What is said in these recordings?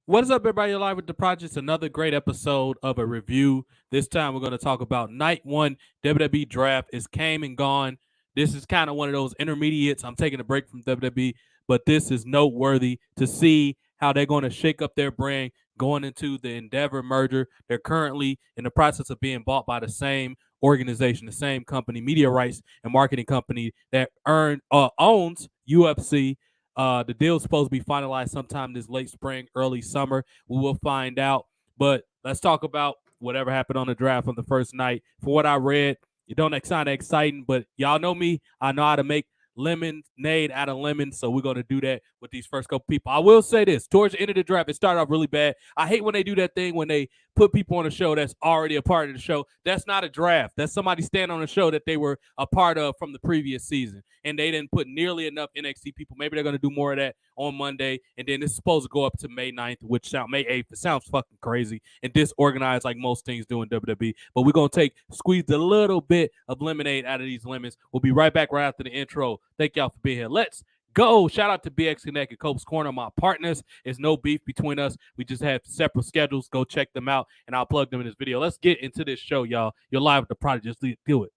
What is up, everybody? You're live with the Projects. Another great episode of a review. This time, we're going to talk about Night One WWE Draft. It's came and gone. This is kind of one of those intermediates. I'm taking a break from WWE, but this is noteworthy to see how they're going to shake up their brand going into the Endeavor merger. They're currently in the process of being bought by the same organization, the same company, media rights and marketing company that owns UFC. The deal's supposed to be finalized sometime this late spring, early summer. We will find out. But let's talk about whatever happened on the draft on the first night. For what I read, it don't sound exciting, but y'all know me. I know how to make lemonade out of lemons, so we're going to do that with these first couple people. I will say this. Towards the end of the draft, it started off really bad. I hate when they do that thing when they put people on a show that's already a part of the show. That's not a draft. That's somebody standing on a show that they were a part of from the previous season, and they didn't put nearly enough NXT people. Maybe they're going to do more of that on Monday, and then it's supposed to go up to May 9th, which May 8th. It sounds fucking crazy and disorganized like most things do in WWE, but we're going to squeeze a little bit of lemonade out of these lemons. We'll be right back right after the intro. Thank y'all for being here. Let's go. Shout out to BX Connect and Cope's Corner, my partners. There's no beef between us. We just have separate schedules. Go check them out, and I'll plug them in this video. Let's get into this show, y'all. You're live with the Project. Just do it.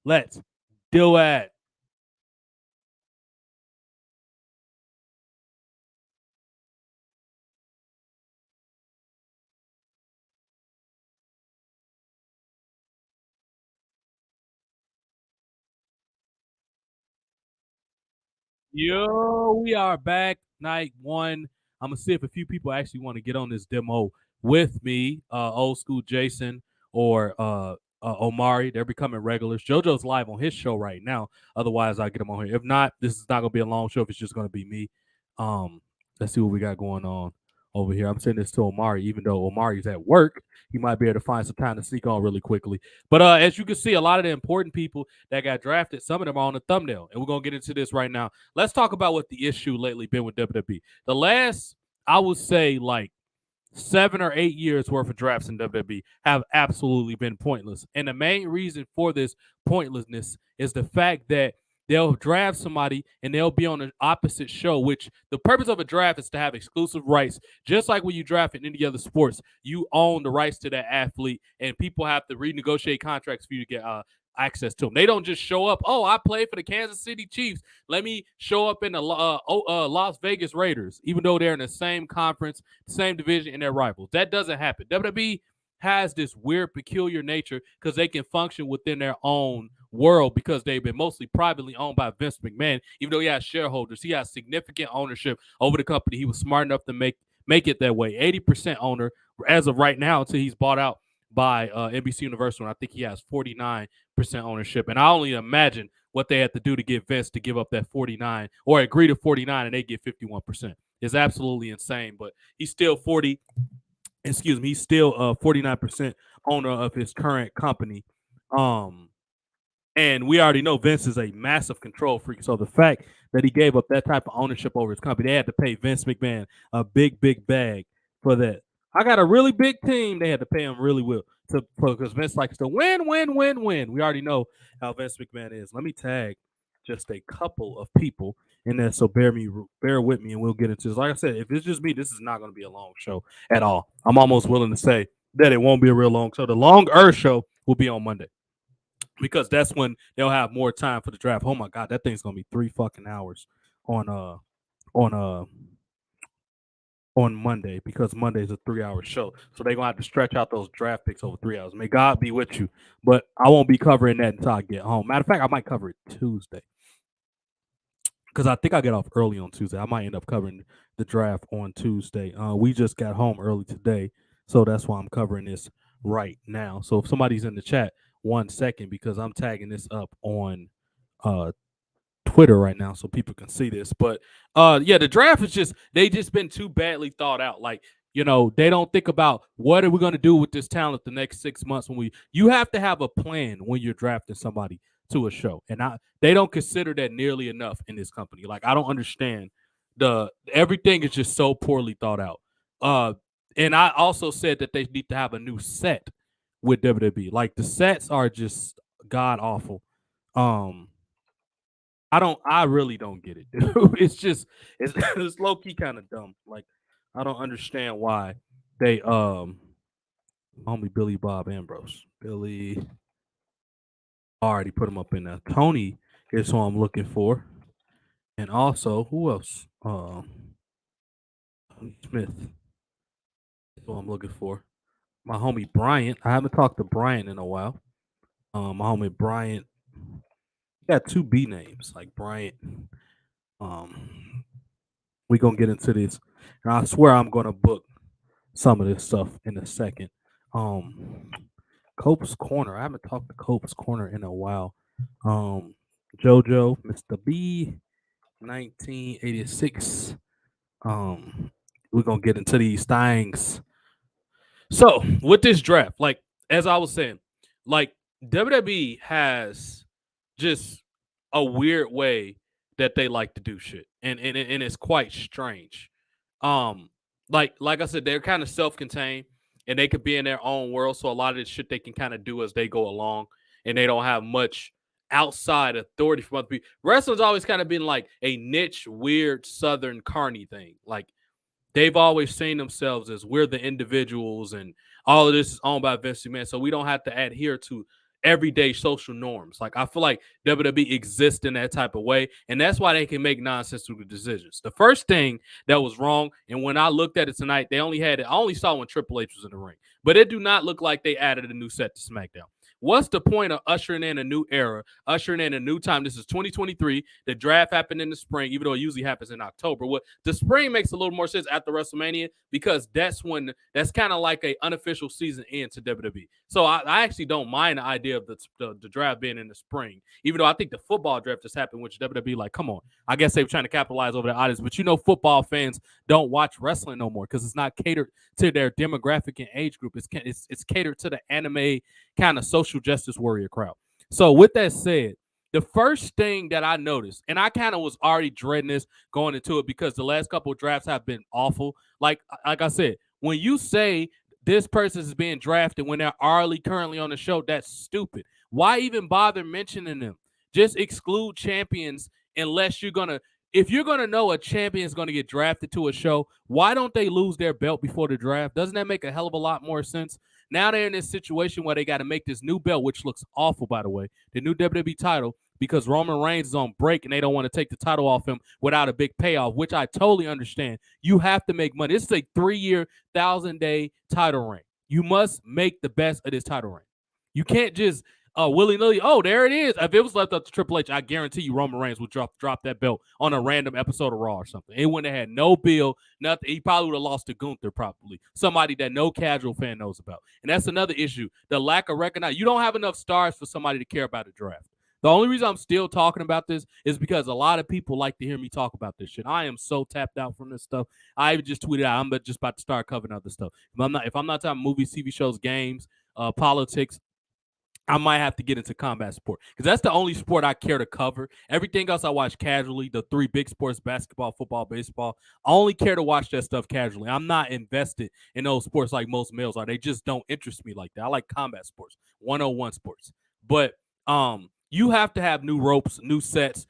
Let's do it. Yo, we are back. Night one. I'm gonna see if a few people actually want to get on this demo with me. Old school Jason or Omari. They're becoming regulars. JoJo's live on his show right now. Otherwise, I'll get him on here. If not, this is not gonna be a long show. If it's just gonna be me. Um, let's see what we got going on over here. I'm sending this to Omari, even though Omari's at work. He might be able to find some time to sneak on really quickly. But as you can see, a lot of the important people that got drafted, some of them are on the thumbnail, and we're gonna get into this right now. Let's talk about what the issue lately been with WWE. The last, I would say, like 7 or 8 years worth of drafts in WWE have absolutely been pointless. And the main reason for this pointlessness is the fact that they'll draft somebody and they'll be on an opposite show, which the purpose of a draft is to have exclusive rights. Just like when you draft in any other sports, you own the rights to that athlete, and people have to renegotiate contracts for you to get access to them. They don't just show up. Oh, I play for the Kansas City Chiefs. Let me show up in the Las Vegas Raiders, even though they're in the same conference, same division, and they're rivals. That doesn't happen. WWE has this weird, peculiar nature because they can function within their own world because they've been mostly privately owned by Vince McMahon. Even though he has shareholders, he has significant ownership over the company. He was smart enough to make it that way. 80% owner as of right now until he's bought out by NBC Universal, and I think he has 49% ownership. And I only imagine what they had to do to get Vince to give up that 49 or agree to 49 and they get 51%. It's absolutely insane, but he's still 40. Excuse me, he's still 49% owner of his current company. Um, and we already know Vince is a massive control freak. So the fact that he gave up that type of ownership over his company, they had to pay Vince McMahon a big, big bag for that. I got a really big team. They had to pay him really well because Vince likes to win, win, win, win. We already know how Vince McMahon is. Let me tag just a couple of people in there. So bear with me, and we'll get into this. Like I said, if it's just me, this is not going to be a long show at all. I'm almost willing to say that it won't be a real long show. The longer show will be on Monday because that's when they'll have more time for the draft. Oh my god, that thing's gonna be 3 fucking hours on on uh on Monday because Monday's a 3 hour show. So they're gonna have to stretch out those draft picks over 3 hours. May God be with you. But I won't be covering that until I get home. Matter of fact, I might cover it Tuesday. Because I think I get off early on Tuesday. I might end up covering the draft on Tuesday. We just got home early today, so that's why I'm covering this right now. So if somebody's in the chat, 1 second, because I'm tagging this up on uh Twitter right now so people can see this. But yeah, the draft is just they just been too badly thought out. Like, they don't think about what are we going to do with this talent the next 6 months when you have to have a plan when you're drafting somebody to a show. And they don't consider that nearly enough in this company. Like, I don't understand the everything is just so poorly thought out. And I also said that they need to have a new set with WWE. Like, the sets are just god awful. Um I really don't get it. It's just it's low key kind of dumb. Like, I don't understand why they homie Billy Bob Ambrose. Billy already put him up in there. Tony is who I'm looking for. And also, who else? Smith is who I'm looking for. My homie Bryant. I haven't talked to Bryant in a while. My homie Bryant got two B names, like Bryant. We gonna get into this, and I swear I'm gonna book some of this stuff in a second. Um, Cope's Corner. I haven't talked to Cope's Corner in a while. Um, JoJo, Mr. B, 1986. We're gonna get into these things. So with this draft, like as I was saying, like WWE has just a weird way that they like to do shit, and it's quite strange. Um, like I said, they're kind of self-contained, and they could be in their own world. So a lot of this shit they can kind of do as they go along, and they don't have much outside authority from other people. Wrestling's always kind of been like a niche, weird Southern carny thing, like they've always seen themselves as we're the individuals and all of this is owned by Vince McMahon. So we don't have to adhere to everyday social norms. Like I feel like WWE exists in that type of way. And that's why they can make nonsensical decisions. The first thing that was wrong, and when I looked at it tonight, they only had it, I only saw when Triple H was in the ring. But it do not look like they added a new set to SmackDown. What's the point of ushering in a new era, ushering in a new time? This is 2023. The draft happened in the spring, even though it usually happens in October. What the spring makes a little more sense after WrestleMania because that's kind of like a unofficial season end to WWE. So I actually don't mind the idea of the draft being in the spring, even though I think the football draft just happened, which WWE like, come on. I guess they were trying to capitalize over the audience, but football fans don't watch wrestling no more because it's not catered to their demographic and age group. It's catered to the anime kind of social justice warrior crowd. So with that said, the first thing that I noticed, and I kind of was already dreading this going into it because the last couple of drafts have been awful. Like I said, when you say this person is being drafted when they're already currently on the show, that's stupid. Why even bother mentioning them? Just exclude champions unless if you're gonna know a champion is gonna get drafted to a show, why don't they lose their belt before the draft? Doesn't that make a hell of a lot more sense? Now they're in this situation where they got to make this new belt, which looks awful, by the way, the new WWE title, because Roman Reigns is on break and they don't want to take the title off him without a big payoff, which I totally understand. You have to make money. This is a 3-year, 1,000-day title reign. You must make the best of this title reign. You can't just willy-nilly, oh, there it is. If it was left up to Triple H, I guarantee you Roman Reigns would drop that belt on a random episode of Raw or something. It wouldn't have had no bill, nothing. He probably would have lost to Gunther, probably. Somebody that no casual fan knows about. And that's another issue. The lack of recognition. You don't have enough stars for somebody to care about a draft. The only reason I'm still talking about this is because a lot of people like to hear me talk about this shit. I am so tapped out from this stuff. I even just tweeted out I'm just about to start covering other stuff. If I'm not talking movies, TV shows, games, politics, I might have to get into combat sport because that's the only sport I care to cover. Everything else I watch casually. The 3 big sports: basketball, football, baseball. I only care to watch that stuff casually. I'm not invested in those sports like most males are. They just don't interest me like that. I like combat sports, 101 sports. But you have to have new ropes, new sets.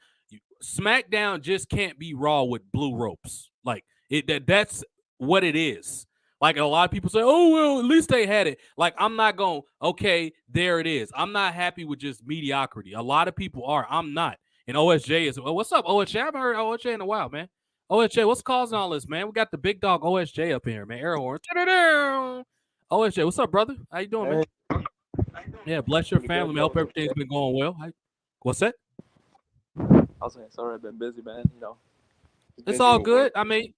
SmackDown just can't be Raw with blue ropes. Like that's what it is. Like a lot of people say, oh, well, at least they had it. Like, I'm not going, okay, there it is. I'm not happy with just mediocrity. A lot of people are. I'm not. And OSJ is, what's up, OSJ? I haven't heard OSJ in a while, man. OSJ, what's causing all this, man? We got the big dog OSJ up here, man. Air horn. OSJ, what's up, brother? How you doing, man? Yeah, bless your family, man. Hope everything's been going well. What's that? I was saying, sorry, I've been busy, man. It's all good. I mean,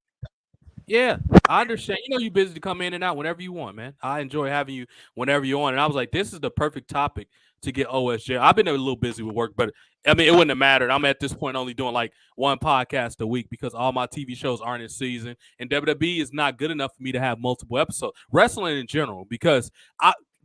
yeah, I understand. You're busy to come in and out whenever you want, man. I enjoy having you whenever you're on. And I was like, this is the perfect topic to get OSJ. I've been a little busy with work, but I mean, it wouldn't have mattered. I'm at this point only doing like one podcast a week because all my TV shows aren't in season. And WWE is not good enough for me to have multiple episodes. Wrestling in general, because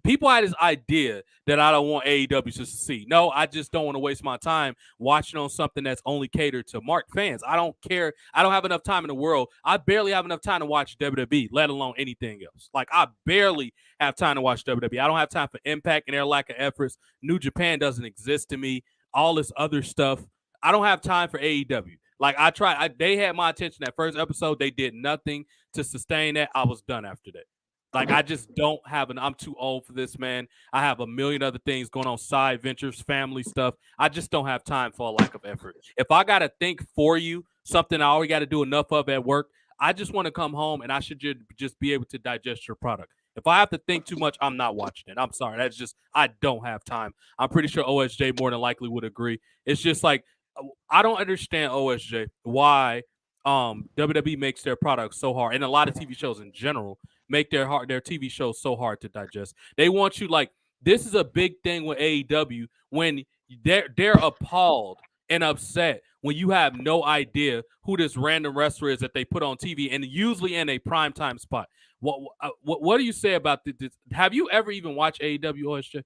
people had this idea that I don't want AEW to succeed. No, I just don't want to waste my time watching on something that's only catered to Mark fans. I don't care. I don't have enough time in the world. I barely have enough time to watch WWE, let alone anything else. Like, I barely have time to watch WWE. I don't have time for Impact and their lack of efforts. New Japan doesn't exist to me. All this other stuff. I don't have time for AEW. Like I tried, they had my attention that first episode. They did nothing to sustain that. I was done after that. Like I just don't have I'm too old for this, man. I have a million other things going on, side ventures, family stuff. I just don't have time for a lack of effort. If I gotta think for you, something I already got to do enough of at work, I just want to come home and I should just be able to digest your product. If I have to think too much, I'm not watching it. I'm sorry. That's just I don't have time. I'm pretty sure OSJ more than likely would agree. It's just like I don't understand OSJ why WWE makes their products so hard, and a lot of TV shows in general make their TV shows so hard to digest. They want you like this is a big thing with AEW when they're appalled and upset when you have no idea who this random wrestler is that they put on TV and usually in a primetime spot. What do you say about this? Have you ever even watched AEW, OSJ?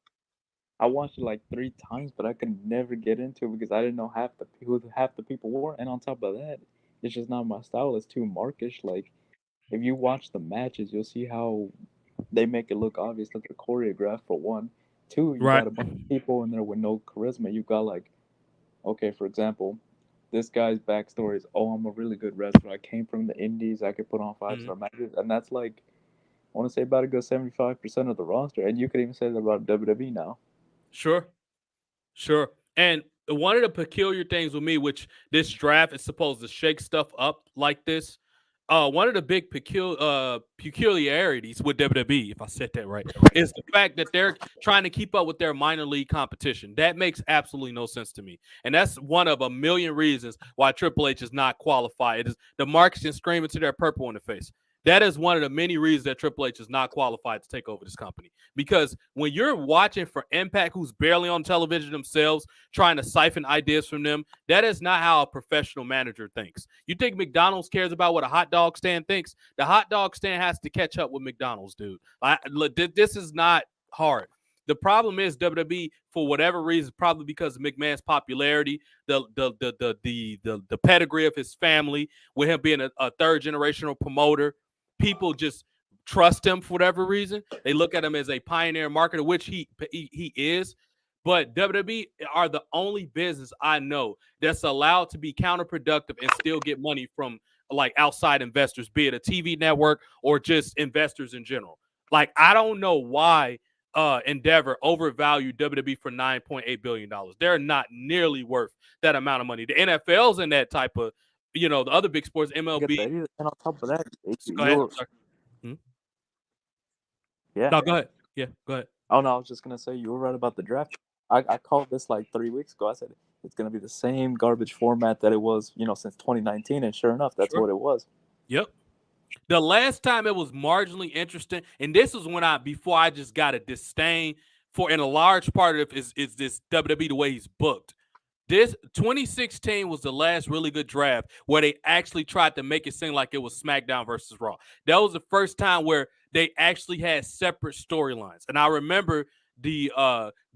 I watched it like 3 times, but I could never get into it because I didn't know who half the people were. And on top of that, it's just not my style. It's too markish. Like if you watch the matches, you'll see how they make it look obvious that they're choreographed for one. Two, you Right. got a bunch of people in there with no charisma. You got like, okay, for example, this guy's backstory is, oh, I'm a really good wrestler. I came from the indies. I could put on 5 star matches, and that's like I want to say about a good 75% of the roster. And you could even say that about WWE now. Sure. Sure. And one of the peculiar things with me, which this draft is supposed to shake stuff up like this, one of the big peculiarities with WWE, if I said that right, is the fact that they're trying to keep up with their minor league competition. That makes absolutely no sense to me. And that's one of a million reasons why Triple H is not qualified. It is the marketing screaming to their purple in the face. That is one of the many reasons that Triple H is not qualified to take over this company. Because when you're watching for Impact, who's barely on television themselves, trying to siphon ideas from them, that is not how a professional manager thinks. You think McDonald's cares about what a hot dog stand thinks? The hot dog stand has to catch up with McDonald's, dude. This is not hard. The problem is WWE, for whatever reason, probably because of McMahon's popularity, the pedigree of his family, with him being a third generational promoter, people just trust him for whatever reason. They look at him as a pioneer marketer, which he is. But WWE are the only business I know that's allowed to be counterproductive and still get money from like outside investors, be it a TV network or just investors in general. Like I don't know why Endeavor overvalued WWE for $9.8 billion. They're not nearly worth that amount of money. The NFL's in that type of, the other big sports, Get MLB. that either. And on top of that, Go ahead. you're Hmm? yeah. No, go ahead. Yeah, go ahead. Oh no, I was just gonna say you were right about the draft. I called this like 3 weeks ago. I said it's gonna be the same garbage format that it was, since 2019, and sure enough, that's Sure. what it was. Yep. The last time it was marginally interesting, and this was when before I just got a disdain for, and a large part of it is this WWE the way he's booked. This 2016 was the last really good draft where they actually tried to make it seem like it was SmackDown versus Raw. That was the first time where they actually had separate storylines. And I remember the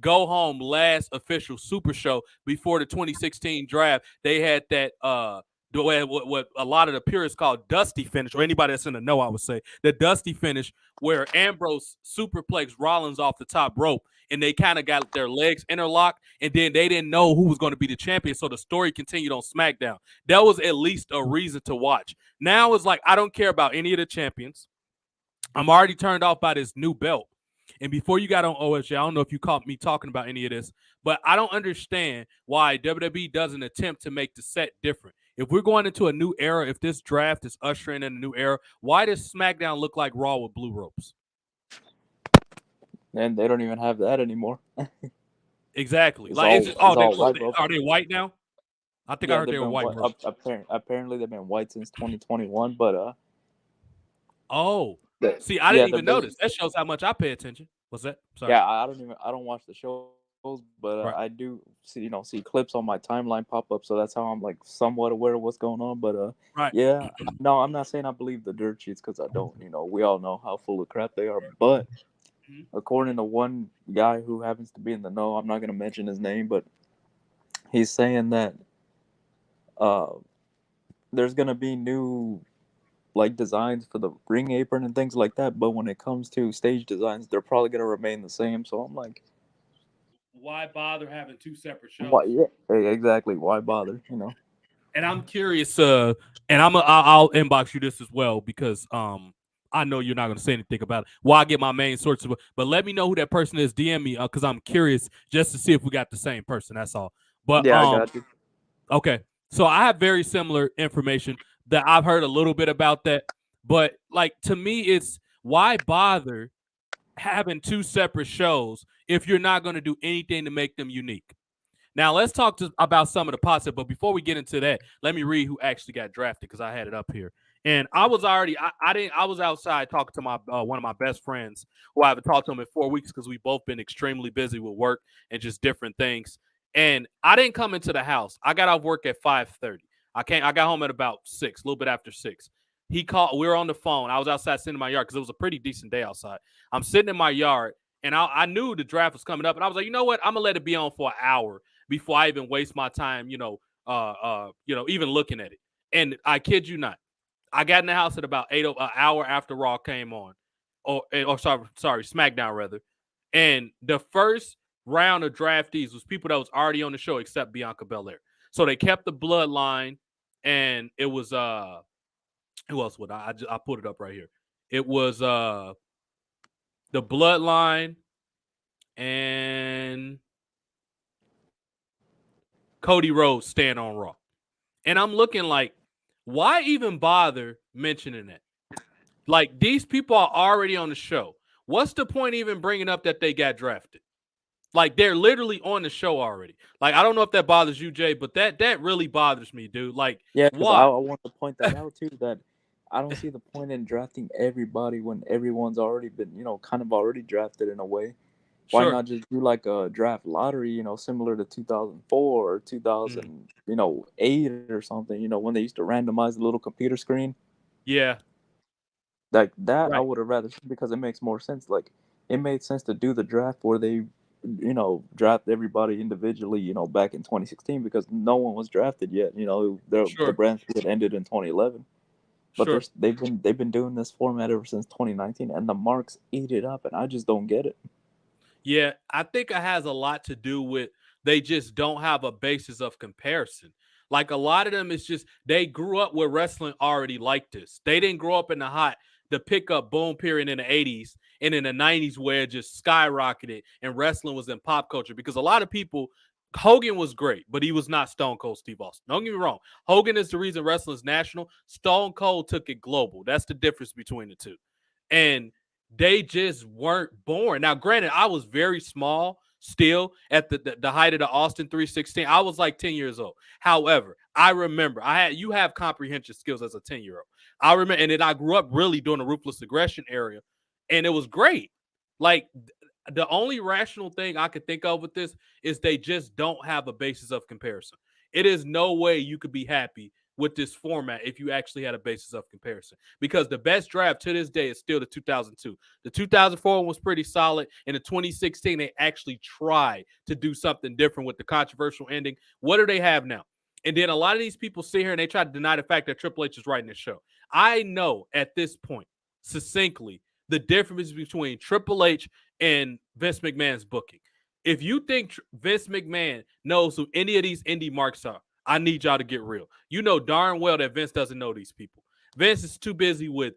go home last official Super Show before the 2016 draft. They had that the way what a lot of the purists call dusty finish, or anybody that's in the know, I would say the dusty finish, where Ambrose superplex Rollins off the top rope, and they kind of got their legs interlocked, and then they didn't know who was going to be the champion, so the story continued on SmackDown. That was at least a reason to watch. Now it's like I don't care about any of the champions. I'm already turned off by this new belt. And before you got on OSJ, I don't know if you caught me talking about any of this, but I don't understand why WWE doesn't attempt to make the set different. If we're going into a new era, if this draft is ushering in a new era, why does SmackDown look like Raw with blue ropes? And they don't even have that anymore. Exactly. It's Like all it's just it's all white ropes. are they white now? I think I Yeah, heard they've they were been white white. ropes. Apparently, they've been white since 2021. But Oh, the, see, I didn't yeah, even notice. That shows how much I pay attention. What's that? Sorry. yeah, I don't watch the shows, but Right. I do see clips on my timeline pop up, so that's how I'm like somewhat aware of what's going on. But Right. yeah, no, I'm not saying I believe the dirt sheets because I don't. We all know how full of crap they are. But Mhm. according to one guy who happens to be in the know, I'm not gonna mention his name, but he's saying that uh, there's gonna be new like designs for the ring apron and things like that. But when it comes to stage designs, they're probably gonna remain the same. So I'm like, Why bother having two separate why? shows? Yeah, exactly. Why bother? And I'm curious, and I'll inbox you this as well because I know you're not gonna say anything about it. Well, I get my main source of it, but let me know who that person is. DM me because I'm curious just to see if we got the same person. That's all. But Yeah, I got you. okay. So I have very similar information that I've heard a little bit about that, but like to me, it's why bother having two separate shows if you're not going to do anything to make them unique. Now let's talk about some of the positive. But before we get into that, let me read who actually got drafted because I had it up here. And I was already I didn't I was outside talking to my one of my best friends who I haven't talked to him in 4 weeks because we've both been extremely busy with work and just different things. And I didn't come into the house. I got off work at 5:30. I got home at about 6, a little bit after 6. He called. We were on the phone. I was outside sitting in my yard because it was a pretty decent day outside. I'm sitting in my yard and I knew the draft was coming up, and I was like, you know what? I'm gonna let it be on for an hour before I even waste my time, even looking at it. And I kid you not, I got in the house at about an hour after Raw came on, or sorry, SmackDown rather. And the first round of draftees was people that was already on the show except Bianca Belair. So they kept the bloodline, and it was who else would I put it up right here? It was the bloodline and Cody Rhodes staying on Raw. And I'm looking like, why even bother mentioning it? Like, these people are already on the show. What's the point even bringing up that they got drafted? Like, they're literally on the show already. Like, I don't know if that bothers you, Jay, but that really bothers me, dude. Like, Yeah, because I why? want to point that out too. That I don't see the point in drafting everybody when everyone's already been, kind of already drafted in a way. Why Sure. not just do like a draft lottery, similar to 2004 or Mm, 2000, 8 or something, when they used to randomize the little computer screen? yeah. Like that, I Right. would have rather seen because it makes more sense. Like it made sense to do the draft where they, draft everybody individually, back in 2016 because no one was drafted yet. The Sure. brand split ended in 2011. But Sure. they've been doing this format ever since 2019, and the marks eat it up, and I just don't get it. Yeah, I think it has a lot to do with they just don't have a basis of comparison. Like a lot of them, it's just they grew up with wrestling already like this. They didn't grow up in the pickup boom period in the 80s and in the 90s where it just skyrocketed and wrestling was in pop culture. Because a lot of people, Hogan was great, but he was not Stone Cold Steve Austin. Don't get me wrong. Hogan is the reason wrestling is national. Stone Cold took it global. That's the difference between the two. And they just weren't born. Now, granted, I was very small still at the height of the Austin 316. I was like 10 years old. However, I remember you have comprehension skills as a 10-year-old. I remember, and then I grew up really during the ruthless aggression area, and it was great. Like the only rational thing I could think of with this is they just don't have a basis of comparison. It is no way you could be happy with this format if you actually had a basis of comparison. Because the best draft to this day is still the 2002. The 2004 one was pretty solid. In the 2016, they actually tried to do something different with the controversial ending. What do they have now? And then a lot of these people sit here and they try to deny the fact that Triple H is writing this show. I know at this point, succinctly, the difference between Triple H and Vince McMahon's booking. If you think Vince McMahon knows who any of these indie marks are, I need y'all to get real. You know darn well that Vince doesn't know these people. Vince is too busy with,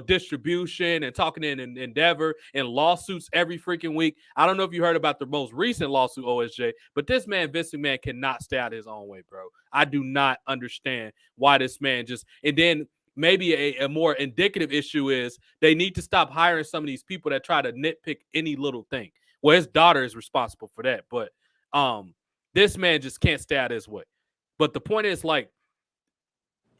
distribution and talking in Endeavor and lawsuits every freaking week. I don't know if you heard about the most recent lawsuit, OSJ, but this man, Vince McMahon, cannot stay out his own way, bro. I do not understand why this man and then maybe a more indicative issue is they need to stop hiring some of these people that try to nitpick any little thing. Well, his daughter is responsible for that, but this man just can't stay out his way. But the point is, like,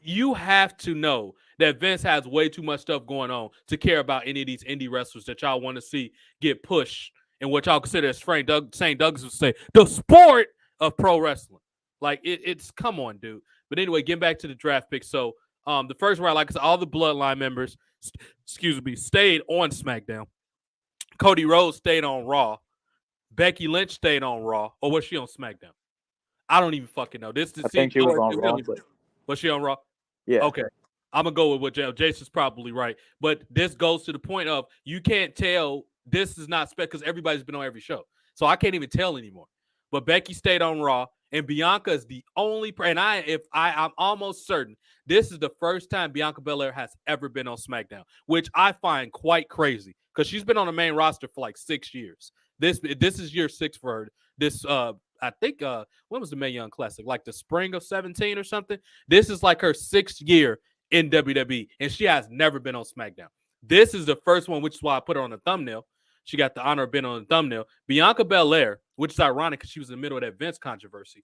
you have to know that Vince has way too much stuff going on to care about any of these indie wrestlers that y'all want to see get pushed in what y'all consider, as St. Douglas would say, the sport of pro wrestling. Like, it's come on, dude. But anyway, getting back to the draft pick. So, the first round, like I said, all the Bloodline members, stayed on SmackDown. Cody Rhodes stayed on Raw. Becky Lynch stayed on Raw. Or was she on SmackDown? I don't even fucking know. This to I see. think she was on Raw, but Was she on Raw? yeah, Okay. I'm gonna go with what Jason's probably right. But this goes to the point of you can't tell this is not spec because everybody's been on every show. So I can't even tell anymore. But Becky stayed on Raw And Bianca is the only, and I'm almost certain this is the first time Bianca Belair has ever been on SmackDown, which I find quite crazy because she's been on the main roster for like 6 years. This is year 6 for her. This I think when was the Mae Young Classic? Like the spring of 17 or something. This is like her 6th year in WWE, and she has never been on SmackDown. This is the first one, which is why I put her on the thumbnail. She got the honor of being on the thumbnail. Bianca Belair, which is ironic because she was in the middle of that Vince controversy,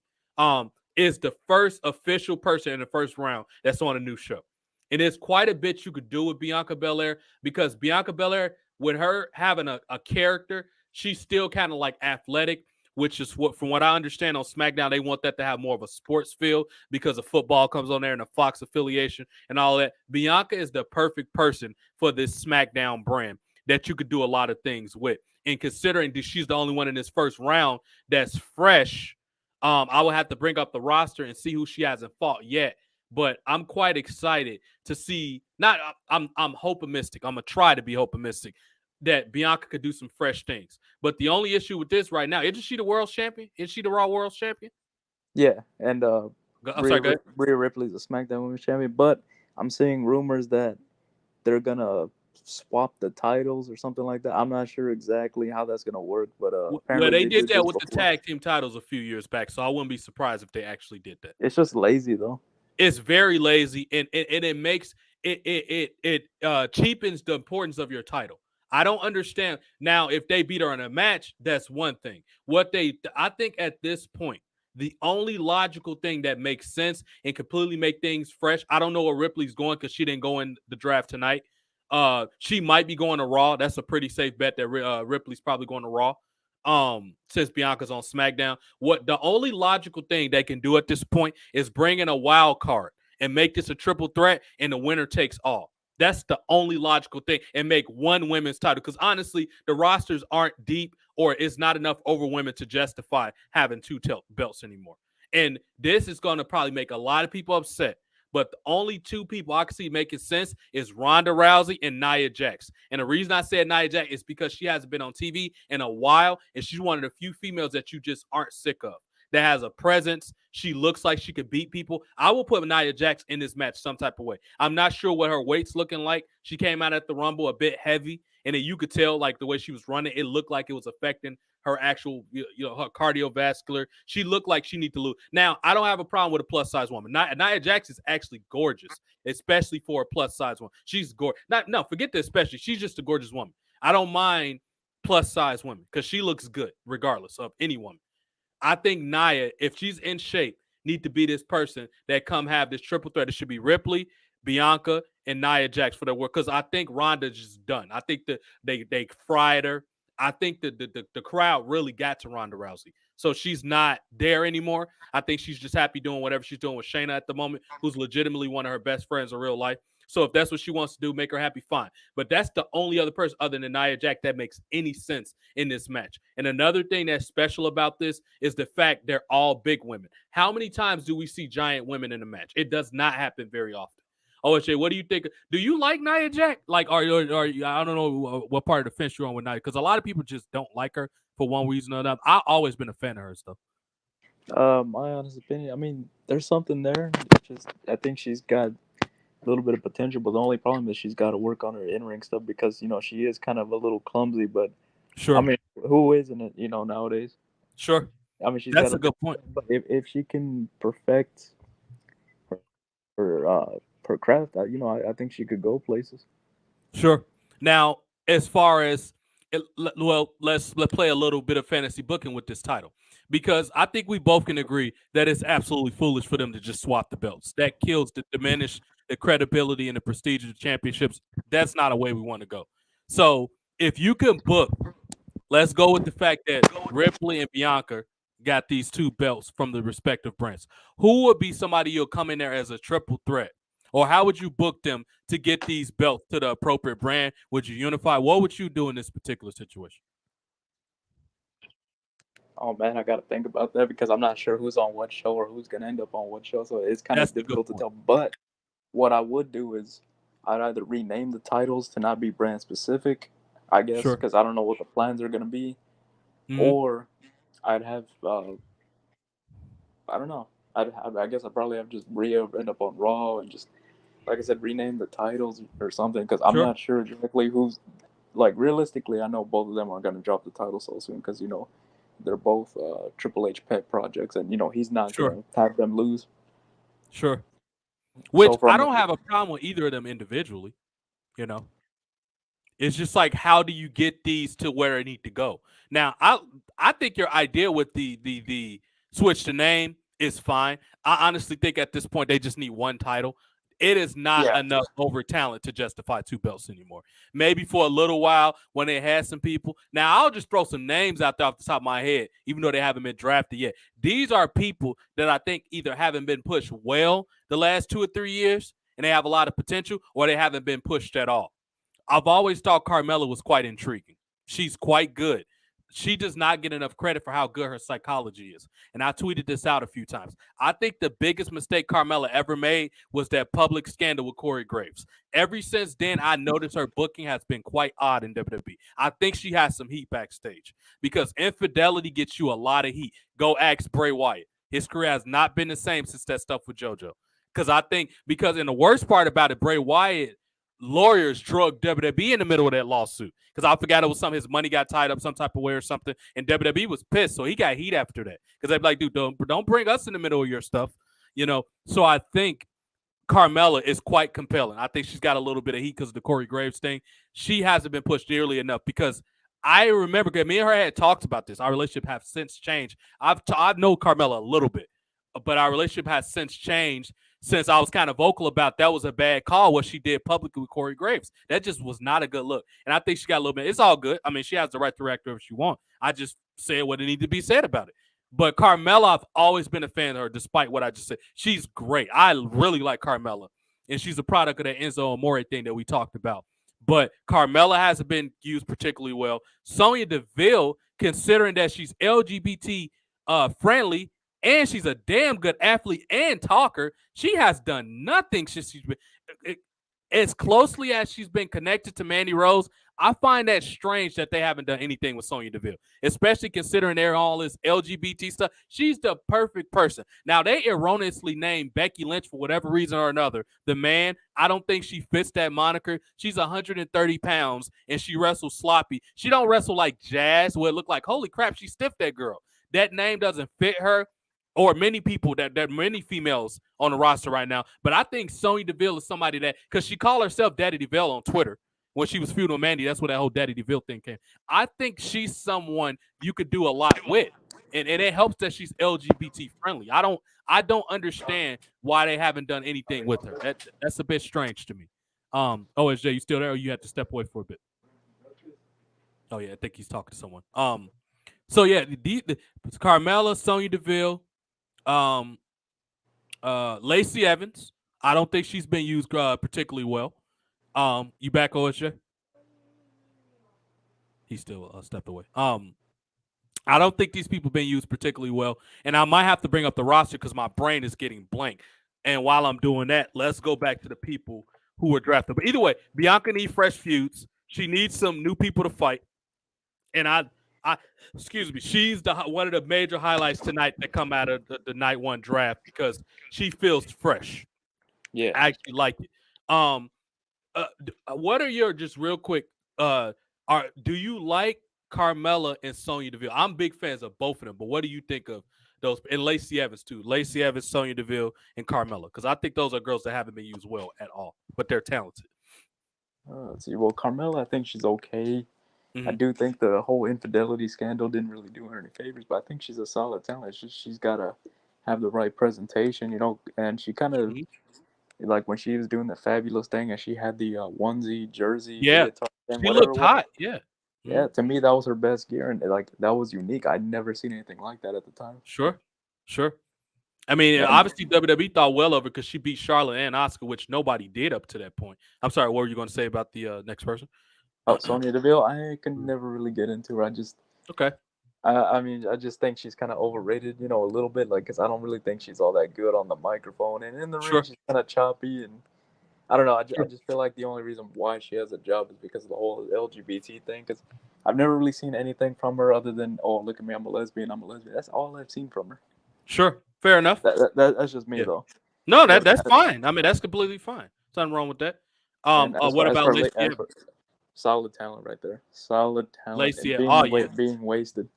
is the first official person in the first round that's on a new show. And there's quite a bit you could do with Bianca Belair because Bianca Belair, with her having a character, she's still kind of like athletic, which is what, from what I understand on SmackDown, they want that to have more of a sports feel because of football comes on there and the Fox affiliation and all that. Bianca is the perfect person for this SmackDown brand that you could do a lot of things with. And considering that she's the only one in this first round that's fresh, I will have to bring up the roster and see who she hasn't fought yet. But I'm quite excited to see. Not I'm hope-mistic. I'm gonna try to be hope-mistic that Bianca could do some fresh things. But the only issue with this right now, isn't she the world champion? Is she the Raw World Champion? Yeah, and I'm sorry, go ahead. Rhea Ripley's a SmackDown Women's Champion, but I'm seeing rumors that they're gonna swap the titles or something like that. I'm not sure exactly how that's gonna work, but Well, apparently they they did did that this with the before. tag team titles a few years back, so I wouldn't be surprised if they actually did that. It's just lazy though. It's very lazy, and it makes it cheapens the importance of your title. I don't understand now if they beat her in a match. That's one thing. I think at this point, the only logical thing that makes sense and completely make things fresh. I don't know where Ripley's going because she didn't go in the draft tonight. She might be going to Raw. That's a pretty safe bet that Ripley's probably going to Raw. Since Bianca's on SmackDown, what the only logical thing they can do at this point is bring in a wild card and make this a triple threat, and the winner takes all. That's the only logical thing, and make one women's title. Because honestly, the rosters aren't deep, or it's not enough over women to justify having two belts anymore. And this is going to probably make a lot of people upset. But the only two people I can see making sense is Ronda Rousey and Nia Jax. And the reason I said Nia Jax is because she hasn't been on TV in a while, and she's one of the few females that you just aren't sick of. That has a presence. She looks like she could beat people. I will put Nia Jax in this match some type of way. I'm not sure what her weight's looking like. She came out at the Rumble a bit heavy, and then you could tell like the way she was running, it looked like it was affecting her actual, her cardiovascular. She looked like she need to lose. Now, I don't have a problem with a plus size woman. Nia Jax is actually gorgeous, especially for a plus size woman. She's gorgeous. No, forget the especially. She's just a gorgeous woman. I don't mind plus size women because she looks good regardless of any woman. I think Nia, if she's in shape, need to be this person that come have this triple threat. It should be Ripley, Bianca, and Nia Jax for their work. Because I think Ronda's just done. I think that they fried her. I think the crowd really got to Ronda Rousey. So she's not there anymore. I think she's just happy doing whatever she's doing with Shayna at the moment, who's legitimately one of her best friends in real life. So if that's what she wants to do, make her happy, fine. But that's the only other person other than Nia Jax that makes any sense in this match. And another thing that's special about this is the fact they're all big women. How many times do we see giant women in a match? It does not happen very often. OSJ, what do you think? Do you like Nia Jax? Like, are you? I don't know what part of the fence you're on with Nia, because a lot of people just don't like her for one reason or another. I've always been a fan of hers, though. My honest opinion, I mean, there's something there. Just I think she's got a little bit of potential, but the only problem is she's got to work on her in-ring stuff because she is kind of a little clumsy. But Sure. I mean, who isn't it? Nowadays. Sure. I mean, she's That's got a good point. But if she can perfect her craft, I think she could go places. Sure. Now, as far as let's play a little bit of fantasy booking with this title, because I think we both can agree that it's absolutely foolish for them to just swap the belts. That kills diminish the credibility and the prestige of the championships. That's not a way we want to go. So if you can book, let's go with the fact that Ripley and Bianca got these two belts from the respective brands. Who would be somebody you'll come in there as a triple threat? Or how would you book them to get these belts to the appropriate brand? Would you unify? What would you do in this particular situation? Oh man, I got to think about that because I'm not sure who's on what show or who's gonna end up on what show, so it's kind That's of the good difficult to point. tell. But what I would do is I'd either rename the titles to not be brand specific, I guess, Sure. because I don't know what the plans are gonna be, Mm-hmm. or I'd have I don't know. I guess I probably have just end up on Raw and just like I said, rename the titles or something because I'm Sure, not sure exactly who's like realistically. I know both of them are gonna drop the title so soon because they're both Triple H pet projects, and he's not sure, gonna have them lose. sure. So Which I from don't have a problem with either of them individually. You know, it's just like how do you get these to where they need to go? Now, I think your idea with the switch to name is fine. I honestly think at this point they just need one title. It is not yeah, enough over talent to justify two belts anymore. Maybe for a little while when they had some people. Now I'll just throw some names out there off the top of my head, even though they haven't been drafted yet. These are people that I think either haven't been pushed well the last 2 or 3 years, and they have a lot of potential, or they haven't been pushed at all. I've always thought Carmella was quite intriguing. She's quite good. She does not get enough credit for how good her psychology is. And I tweeted this out a few times. I think the biggest mistake Carmella ever made was that public scandal with Corey Graves. Ever since then, I noticed her booking has been quite odd in WWE. I think she has some heat backstage because infidelity gets you a lot of heat. Go ask Bray Wyatt. His career has not been the same since that stuff with JoJo. Because in the worst part about it, Bray Wyatt lawyers drug WWE in the middle of that lawsuit because I forgot it was something his money got tied up some type of way or something, and WWE was pissed, so he got heat after that because they'd be like, dude, don't bring us in the middle of your stuff, you know. So I think Carmella is quite compelling. I think she's got a little bit of heat because of the Corey Graves thing. She hasn't been pushed nearly enough because I remember me and her had talked about this. Our relationship has since changed. I've known Carmella a little bit, but our relationship has since changed since I was kind of vocal about that was a bad call what she did publicly with Corey Graves. That just was not a good look. And I think she got a little bit. It's all good. I mean, she has the right to react whatever she wants. I just said what it needed to be said about it. But Carmella, I've always been a fan of her, despite what I just said. She's great. I really like Carmella, and she's a product of that Enzo Amore thing that we talked about. But Carmella hasn't been used particularly well. Sonya Deville, considering that she's LGBT friendly and she's a damn good athlete and talker, she has done nothing since she's been as closely as she's been connected to Mandy Rose. I find that strange that they haven't done anything with Sonya Deville, especially considering they're all this LGBT stuff. She's the perfect person. Now, they erroneously named Becky Lynch for whatever reason or another. The man, I don't think she fits that moniker. She's 130 pounds and she wrestles sloppy. She don't wrestle like Jazz, where it looked like, holy crap, she stiffed that girl. That name doesn't fit her or many people that many females on the roster right now. But I think Sonya Deville is somebody that because she called herself Daddy Deville on Twitter when she was feuding with Mandy. That's where that whole Daddy Deville thing came. I think she's someone you could do a lot with. And it helps that she's LGBT friendly. I don't understand why they haven't done anything with her. That's a bit strange to me. OSJ, you still there or you had to step away for a bit? Oh yeah, I think he's talking to someone. So yeah, Carmella, Sonya Deville, um, Lacey Evans. I don't think she's been used particularly well. You back, OSJ? He's still stepped away. I don't think these people been used particularly well, and I might have to bring up the roster because my brain is getting blank. And while I'm doing that, let's go back to the people who were drafted. But either way, Bianca needs fresh feuds. She needs some new people to fight, and I excuse me, she's one of the major highlights tonight that come out of the night one draft because she feels fresh. yeah. I actually like it. Um, what are your just real quick? Do you like Carmella and Sonya Deville? I'm big fans of both of them, but what do you think of those? And Lacey Evans too. Lacey Evans, Sonya Deville, and Carmella, because I think those are girls that haven't been used well at all, but they're talented. Let's see. Well, Carmella, I think she's okay. I Mm-hmm. do think the whole infidelity scandal didn't really do her any favors, but I think she's a solid talent. She's got to have the right presentation, and she kind of Mm-hmm. like when she was doing the fabulous thing and she had the onesie, jersey, Yeah, leotard thing, she whatever looked it was. hot. Yeah. Mm-hmm. Yeah, to me that was her best gear, and like that was unique. I'd never seen anything like that at the time. Sure. Sure. I mean, Yeah. obviously WWE thought well of her because she beat Charlotte and Oscar, which nobody did up to that point. I'm sorry, what were you going to say about the next person? Oh, Sonya Deville, I can never really get into her. Okay. I mean, I just think she's kind of overrated, a little bit, like, because I don't really think she's all that good on the microphone, and in the ring Sure. she's kind of choppy, and I don't know. I Sure. just feel like the only reason why she has a job is because of the whole LGBT thing. Because I've never really seen anything from her other than, oh, look at me, I'm a lesbian, I'm a lesbian. That's all I've seen from her. Sure, fair enough. That's just me Yeah. though. No, But that's fine. I mean, that's completely fine. Nothing wrong with that. and What about as Lacey? for solid talent right there, solid talent and Lacey, oh yeah, being wasted.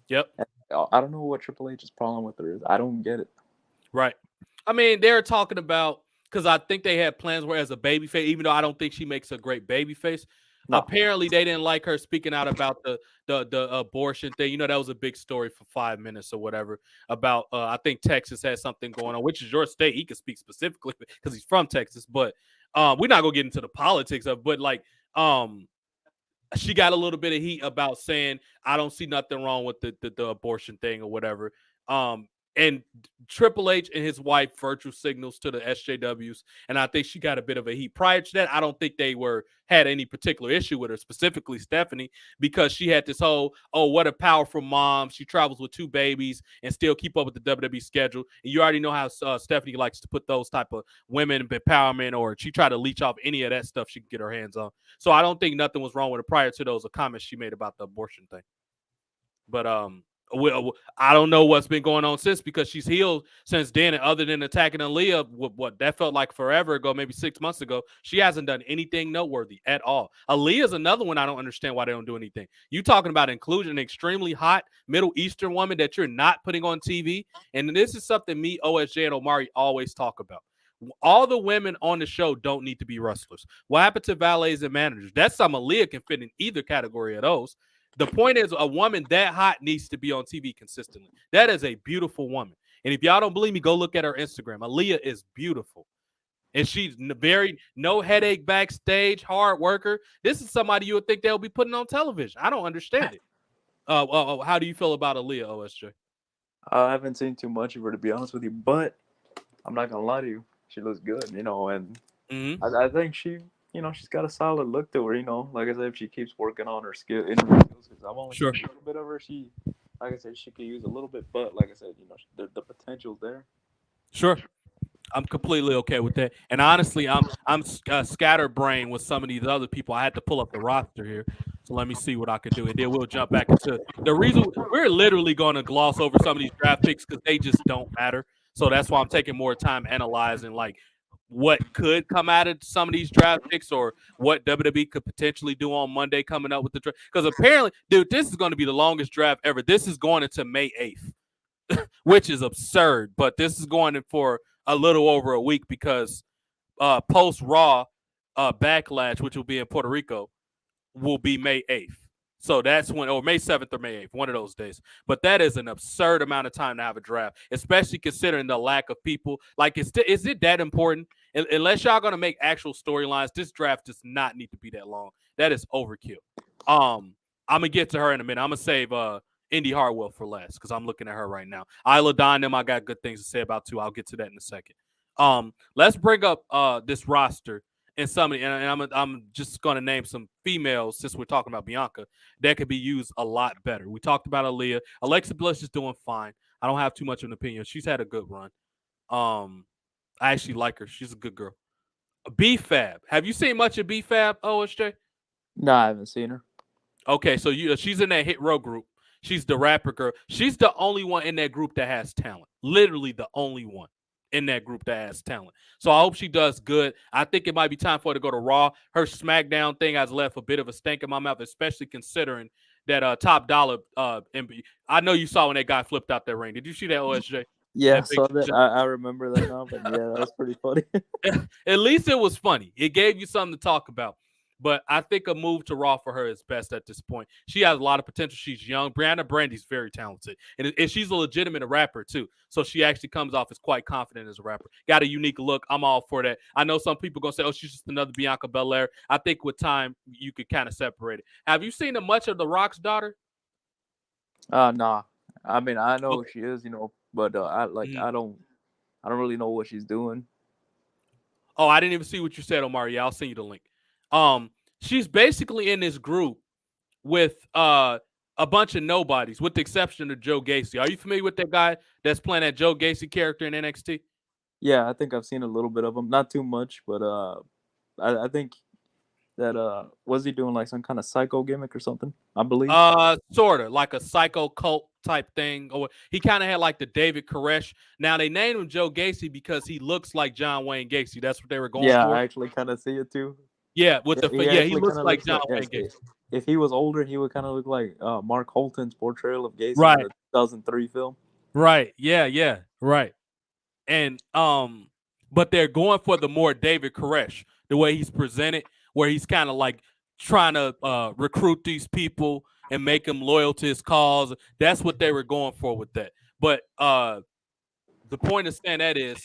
yep. And I don't know what Triple H's problem with her is. I don't get it. Right. I mean, they're talking about because I think they had plans where as a babyface, even though I don't think she makes a great babyface. No, Apparently, they didn't like her speaking out about the abortion thing. You know, that was a big story for 5 minutes or whatever. About I think Texas has something going on, which is your state. He could speak specifically because he's from Texas, but we're not gonna get into the politics of. But like, she got a little bit of heat about saying I don't see nothing wrong with the abortion thing or whatever. And Triple H and his wife virtue signals to the SJWs, and I think she got a bit of a heat. Prior to that, I don't think they had any particular issue with her, specifically Stephanie, because she had this whole what a powerful mom. She travels with 2 babies and still keep up with the WWE schedule. And you already know how Stephanie likes to put those type of women empowerment, or she tried to leech off any of that stuff she could get her hands on. So I don't think nothing was wrong with her prior to those comments she made about the abortion thing. But I don't know what's been going on since, because she's healed since then. And other than attacking Aaliyah, what that felt like forever ago, maybe 6 months ago, she hasn't done anything noteworthy at all. Aaliyah's another one I don't understand why they don't do anything. You talking about inclusion, an extremely hot Middle Eastern woman that you're not putting on TV, and this is something me, OSJ, and Omari always talk about. All the women on the show don't need to be wrestlers. What happened to valets and managers? That's something Aaliyah can fit in either category of those. The point is, a woman that hot needs to be on TV consistently. That is a beautiful woman. And if y'all don't believe me, go look at her Instagram. Aaliyah is beautiful. And she's very no headache backstage, hard worker. This is somebody you would think they'll be putting on television. I don't understand it. How do you feel about Aaliyah, OSJ? I haven't seen too much of her to be honest with you, but I'm not gonna lie to you. She looks good, and Mm-hmm. I think she's got a solid look to her. Like I said, if she keeps working on her in her skills, because I've only seen Sure. a little bit of her. Like I said, she could use a little bit, but like I said, the potential's there. Sure. I'm completely okay with that. And honestly, I'm scatterbrained with some of these other people. I had to pull up the roster here, so let me see what I can do, and then we'll jump back into the reason we're literally going to gloss over some of these draft picks because they just don't matter. So that's why I'm taking more time analyzing like what could come out of some of these draft picks, or what WWE could potentially do on Monday coming up with the draft. Because apparently, dude, this is going to be the longest draft ever. This is going into May 8th, which is absurd. But this is going in for a little over a week because post Raw Backlash, which will be in Puerto Rico, will be May 8th. So that's when, or May 7th or May 8th, one of those days. But that is an absurd amount of time to have a draft, especially considering the lack of people. Like, is it that important? Unless y'all going to make actual storylines, this draft does not need to be that long. That is overkill. I'm going to get to her in a minute. I'm going to save Indy Hartwell for last because I'm looking at her right now. Isla Dawn, them I got good things to say about too. I'll get to that in a second. Let's bring up this roster and somebody, and I'm just going to name some females since we're talking about Bianca that could be used a lot better. We talked about Aaliyah. Alexa Bliss is doing fine. I don't have too much of an opinion. She's had a good run. I actually like her. She's a good girl. B-Fab. Have you seen much of B-Fab, OSJ? No, I haven't seen her. Okay, so she's in that Hit Row group. She's the rapper girl. She's the only one in that group that has talent. Literally the only one in that group that has talent. So I hope she does good. I think it might be time for her to go to Raw. Her Smackdown thing has left a bit of a stank in my mouth, especially considering that Top Dollar. I know you saw when that guy flipped out that ring. Did you see that, OSJ? Yeah, That big, so that I remember that now, but yeah, that was pretty funny. at least it was funny. It gave you something to talk about. But I think a move to Raw for her is best at this point. She has a lot of potential. She's young. Brianna Brandy's very talented. And she's a legitimate rapper, too. So she actually comes off as quite confident as a rapper. Got a unique look. I'm all for that. I know some people going to say, oh, she's just another Bianca Belair. I think with time, you could kind of separate it. Have you seen much of The Rock's daughter? Nah. I mean, I know who Okay. she is, but Mhm. I don't really know what she's doing. Oh, I didn't even see what you said, Omar. Yeah, I'll send you the link. She's basically in this group with a bunch of nobodies, with the exception of Joe Gacy. Are you familiar with that guy that's playing that Joe Gacy character in NXT? Yeah, I think I've seen a little bit of him, not too much, but I think that was he doing like some kind of psycho gimmick or something? I believe. Sort of like a psycho cult type thing, or he kind of had like the David Koresh. Now they named him Joe Gacy because he looks like John Wayne Gacy. That's what they were going Yeah, for. I actually kind of see it too. Yeah, He he actually looks kind of like looks John like, Wayne yes. Gacy. If he was older, he would kind of look like Mark Holton's portrayal of Gacy in Right, the 2003 film. right, yeah, right. And but they're going for the more David Koresh, the way he's presented, where he's kind of like trying to recruit these people and make them loyal to his cause. That's what they were going for with that. But the point of saying that is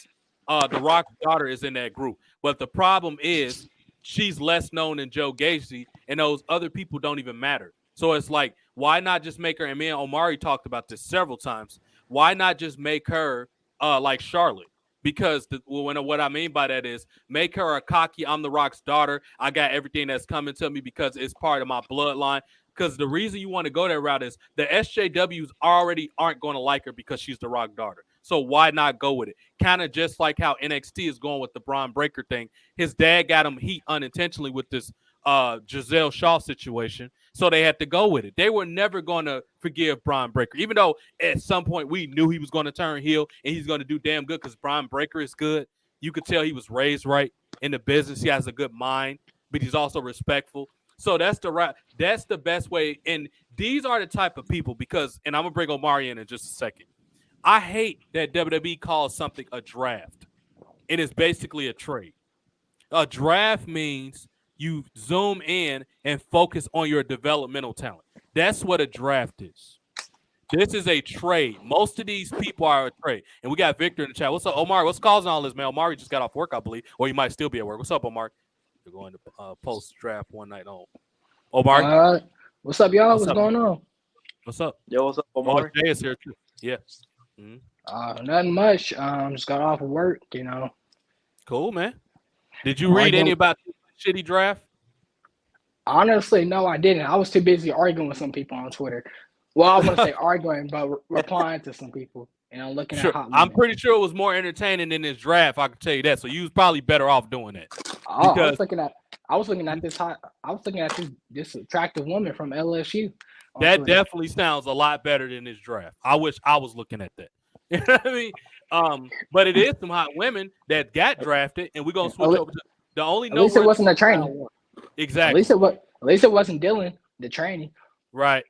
the Rock's daughter is in that group. But the problem is she's less known than Joe Gacy, and those other people don't even matter. So it's like, why not just make her? And me and Omari talked about this several times. Why not just make her like Charlotte? Because what I mean by that is make her a cocky, I'm the Rock's daughter. I got everything that's coming to me because it's part of my bloodline. Because the reason you want to go that route is the SJWs already aren't going to like her because she's the Rock daughter. So why not go with it? Kind of just like how NXT is going with the Braun Breaker thing. His dad got him heat unintentionally with this Giselle Shaw situation, so they had to go with it. They were never going to forgive Braun Breaker, even though at some point we knew he was going to turn heel and he's going to do damn good because Braun Breaker is good. You could tell he was raised right in the business. He has a good mind, but he's also respectful. So that's the best way. And these are the type of people because, and I'm gonna bring Omari in just a second. I hate that WWE calls something a draft. It is basically a trade. A draft means you zoom in and focus on your developmental talent. That's what a draft is. This is a trade. Most of these people are a trade. And we got Victor in the chat. What's up, Omar? What's causing all this, man? Omari just got off work, I believe. Or he might still be at work. What's up, Omar? They're going to post-draft one night on. Omari? What's up, y'all? What's going on? What's up? Yo, what's up, Omar? Jay is here, too. Yeah. Nothing much. Just got off of work, Cool, man. Did you read any about the shitty draft? Honestly, no, I didn't. I was too busy arguing with some people on Twitter. Well, I want to say arguing, but replying to some people and looking at hot. I'm pretty sure it was more entertaining than this draft. I can tell you that. So you was probably better off doing that. I was looking at this attractive woman from LSU. That Twitter. definitely sounds a lot better than this draft. I wish I was looking at that. You know what I mean? But it is some hot women that got drafted, and we're gonna switch over to the only. At least it wasn't a trainee. Exactly. At least it wasn't Dylan, the trainee. Right.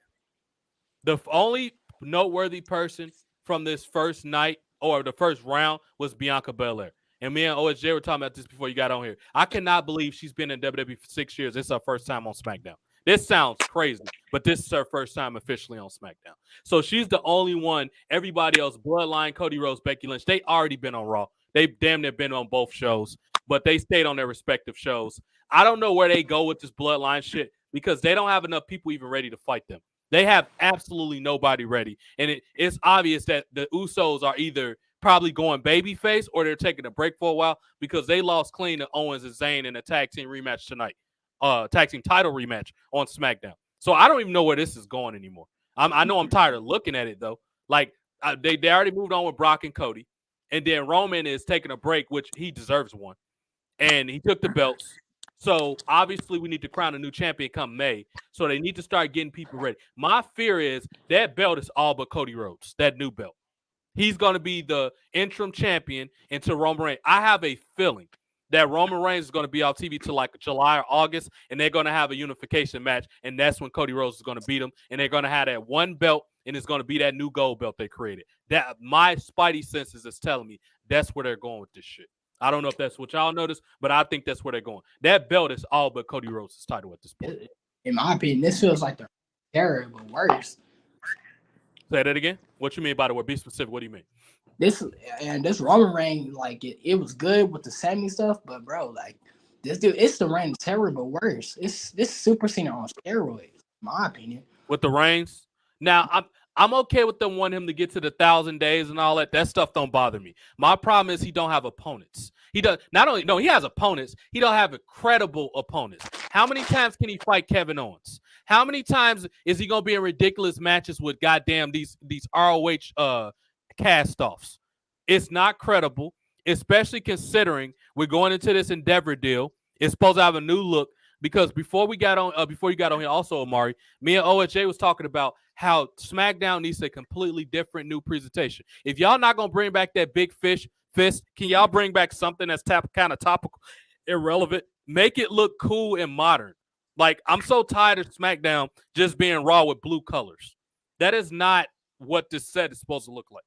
The only noteworthy person from this first night or the first round was Bianca Belair. And me and OSJ were talking about this before you got on here. I cannot believe she's been in WWE for 6 years. This is her first time on SmackDown. This sounds crazy, but this is her first time officially on SmackDown. So she's the only one. Everybody else, Bloodline, Cody Rhodes, Becky Lynch, they already been on Raw. They damn near been on both shows, but they stayed on their respective shows. I don't know where they go with this Bloodline shit because they don't have enough people even ready to fight them. They have absolutely nobody ready. And it's obvious that the Usos are either probably going babyface or they're taking a break for a while because they lost clean to Owens and Zayn in a tag team rematch tonight. Tag team title rematch on SmackDown. So I don't even know where this is going anymore. I know I'm tired of looking at it, though. Like, they already moved on with Brock and Cody. And then Roman is taking a break, which he deserves one. And he took the belts. So obviously we need to crown a new champion come May. So they need to start getting people ready. My fear is that belt is all but Cody Rhodes, that new belt. He's going to be the interim champion until Roman Reigns. I have a feeling that Roman Reigns is going to be off TV till like July or August, and they're going to have a unification match, and that's when Cody Rhodes is going to beat him, and they're going to have that one belt, and it's going to be that new gold belt they created. That my spidey senses is telling me that's where they're going with this shit. I don't know if that's what y'all noticed, but I think that's where they're going. That belt is all but Cody Rhodes' title at this point. In my opinion, this feels like the era, but worse. Say that again? What you mean by the word? Be specific. What do you mean? This Roman Reigns, like it was good with the Sammy stuff, but bro, like this dude, it's the Reigns terror, but worse. It's this Super Cena on steroids, in my opinion. With the Reigns, now I'm okay with them wanting him to get to the 1,000 days and all that. That stuff don't bother me. My problem is he don't have opponents. He does not only he has opponents. He don't have credible opponents. How many times can he fight Kevin Owens? How many times is he gonna be in ridiculous matches with goddamn these ROH cast-offs? It's not credible, especially considering we're going into this Endeavor deal. It's supposed to have a new look because before you got on here, also Omari, me and OSJ was talking about how SmackDown needs a completely different new presentation. If y'all not gonna bring back that big fist, can y'all bring back something that's kind of topical, irrelevant? Make it look cool and modern. Like, I'm so tired of SmackDown just being Raw with blue colors. That is not what this set is supposed to look like.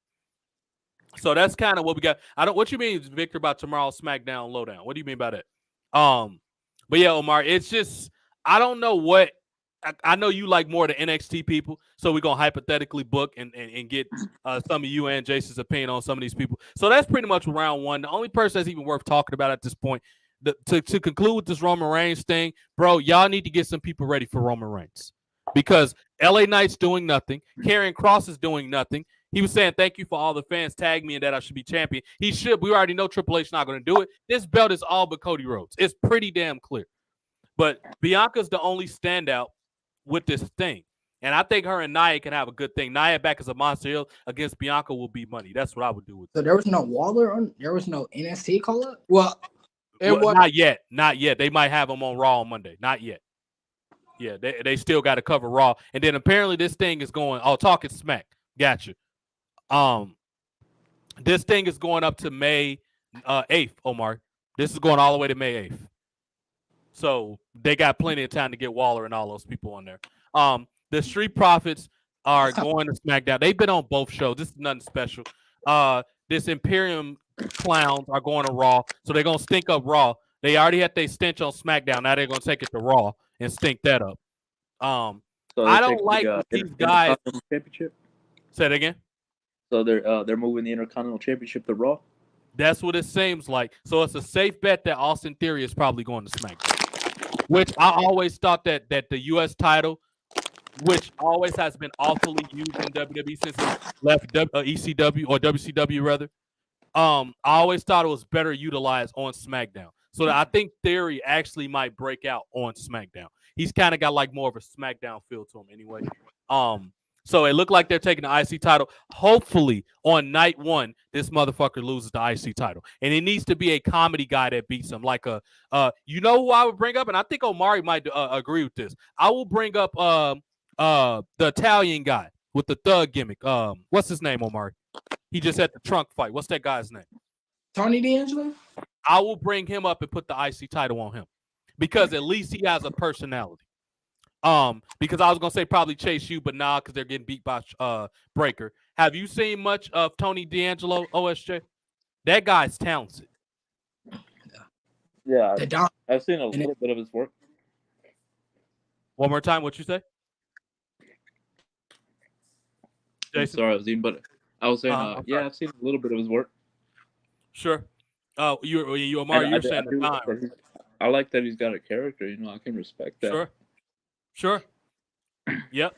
So that's kind of what we got. What you mean, Victor, about tomorrow's SmackDown lowdown? What do you mean by that? But yeah, Omar, it's just, I don't know what. I know you like more the NXT people, so we're gonna hypothetically book and get some of you and Jason's opinion on some of these people. So that's pretty much round one. The only person that's even worth talking about at this point, to conclude with this Roman Reigns thing, bro, y'all need to get some people ready for Roman Reigns, because LA Knight's doing nothing. Karrion Kross is doing nothing. He was saying, thank you for all the fans tag me and that I should be champion. He should. We already know Triple H not going to do it. This belt is all but Cody Rhodes. It's pretty damn clear. But Bianca's the only standout with this thing. And I think her and Nia can have a good thing. Nia back as a Monster Hill against Bianca will be money. That's what I would do with So there was no Waller on. There was no NXT call up. Well, not yet. Not yet. They might have them on Raw on Monday. Not yet. Yeah, they still got to cover Raw. And then apparently this thing is going. Oh, talking smack. Gotcha. This thing is going up to May 8th, Omar. This is going all the way to May 8th. So they got plenty of time to get Waller and all those people on there. The Street Profits are going to SmackDown. They've been on both shows. This is nothing special. This Imperium clowns are going to Raw, so they're going to stink up Raw. They already had their stench on SmackDown. Now they're going to take it to Raw and stink that up. So I don't like these guys. Championship? Say it again. So they're moving the Intercontinental Championship to Raw? That's what it seems like. So it's a safe bet that Austin Theory is probably going to SmackDown, which I always thought that the U.S. title, which always has been awfully used in WWE since it left ECW or WCW rather. I always thought it was better utilized on SmackDown. So I think Theory actually might break out on SmackDown. He's kind of got like more of a SmackDown feel to him anyway. So it looked like they're taking the IC title. Hopefully on night one, this motherfucker loses the IC title. And it needs to be a comedy guy that beats him. Like you know who I would bring up? And I think Omari might agree with this. I will bring up the Italian guy with the thug gimmick. What's his name, Omari? He just had the trunk fight. What's that guy's name? Tony D'Angelo? I will bring him up and put the IC title on him, because at least he has a personality. Because I was gonna say probably Chase U, but nah, because they're getting beat by Breaker. Have you seen much of Tony D'Angelo, OSJ? That guy's talented. Yeah, I've seen a little bit of his work. One more time, what you say? Jason? Sorry, I was eating, but I was saying, yeah, I've seen a little bit of his work. Sure. Oh, you Omar, you're saying the time. I like that he's got a character. You know, I can respect that. Sure. Yep.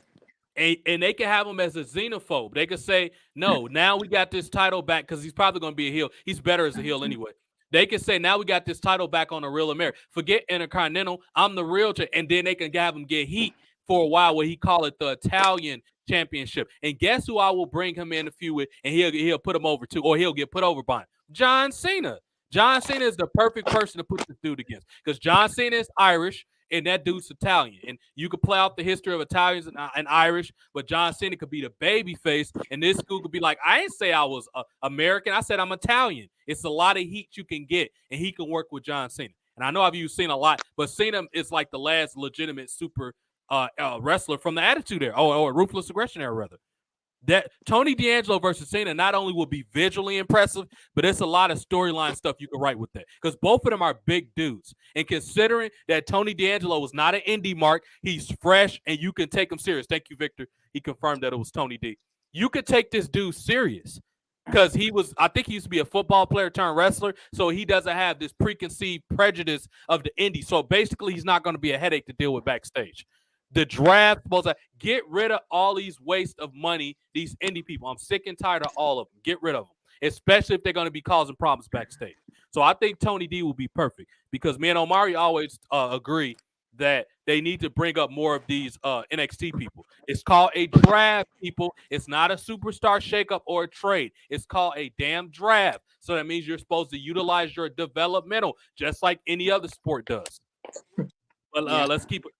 And they can have him as a xenophobe. They could say, no, now we got this title back, because he's probably going to be a heel. He's better as a heel anyway. They can say, now we got this title back on the Real America. Forget Intercontinental. I'm the real. And then they can have him get heat for a while where he call it the Italian Championship. And guess who I will bring him in a few with, and he'll put him over too, or he'll get put over by him? John Cena. John Cena is the perfect person to put this dude against, because John Cena is Irish and that dude's Italian. And you could play out the history of Italians and Irish, but John Cena could be the baby face, and this dude could be like, I didn't say I was American. I said I'm Italian. It's a lot of heat you can get, and he can work with John Cena. And I know I've used Cena a lot, but Cena is like the last legitimate super wrestler from the Attitude Era, or Ruthless Aggression Era, rather. That Tony D'Angelo versus Cena not only will be visually impressive, but it's a lot of storyline stuff you can write with that, because both of them are big dudes. And considering that Tony D'Angelo was not an indie mark, he's fresh and you can take him serious. Thank you, Victor. He confirmed that it was Tony D. You could take this dude serious, because I think he used to be a football player turned wrestler, so he doesn't have this preconceived prejudice of the indie. So basically, he's not going to be a headache to deal with backstage. The draft supposed to get rid of all these waste of money, these indie people. I'm sick and tired of all of them. Get rid of them, especially if they're going to be causing problems backstage. So I think Tony D will be perfect, because me and Omari always agree that they need to bring up more of these NXT people. It's called a draft, people. It's not a superstar shakeup or a trade. It's called a damn draft. So that means you're supposed to utilize your developmental, just like any other sport does. Well, let's keep it.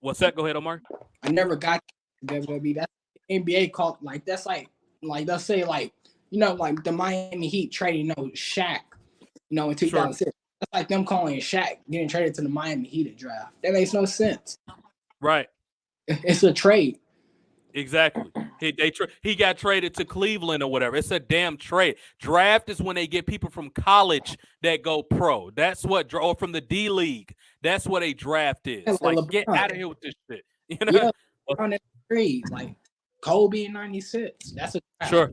What's that? Go ahead, Omar. I never got WWE. That's NBA call like that's like let's say like like the Miami Heat traded Shaq in 2006. That's like them calling Shaq getting traded to the Miami Heat draft. That makes no sense. Right. It's a trade. Exactly. He got traded to Cleveland or whatever. It's a damn trade. Draft is when they get people from college that go pro. That's what, or from the D League. That's what a draft is. Yeah, like LeBron. Get out of here with this shit. Yeah, LeBron in trade, like Kobe in '96. That's a draft. Sure.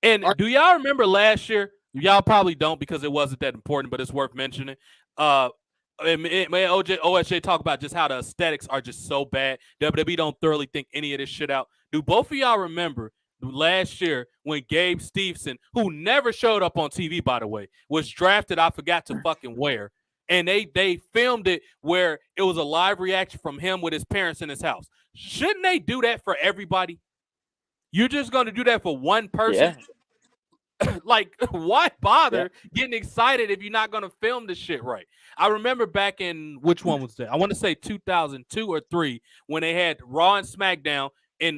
And do y'all remember last year? Y'all probably don't because it wasn't that important, but it's worth mentioning. OSJ talk about just how the aesthetics are just so bad. WWE don't thoroughly think any of this shit out. Do both of y'all remember last year when Gabe Stevenson, who never showed up on TV, by the way, was drafted? I forgot to fucking where. And they filmed it where it was a live reaction from him with his parents in his house. Shouldn't they do that for everybody? You're just going to do that for one person? Yeah. Like, why bother getting excited if you're not going to film this shit right? I remember back in, which one was that? I want to say 2002 or 3 when they had Raw and SmackDown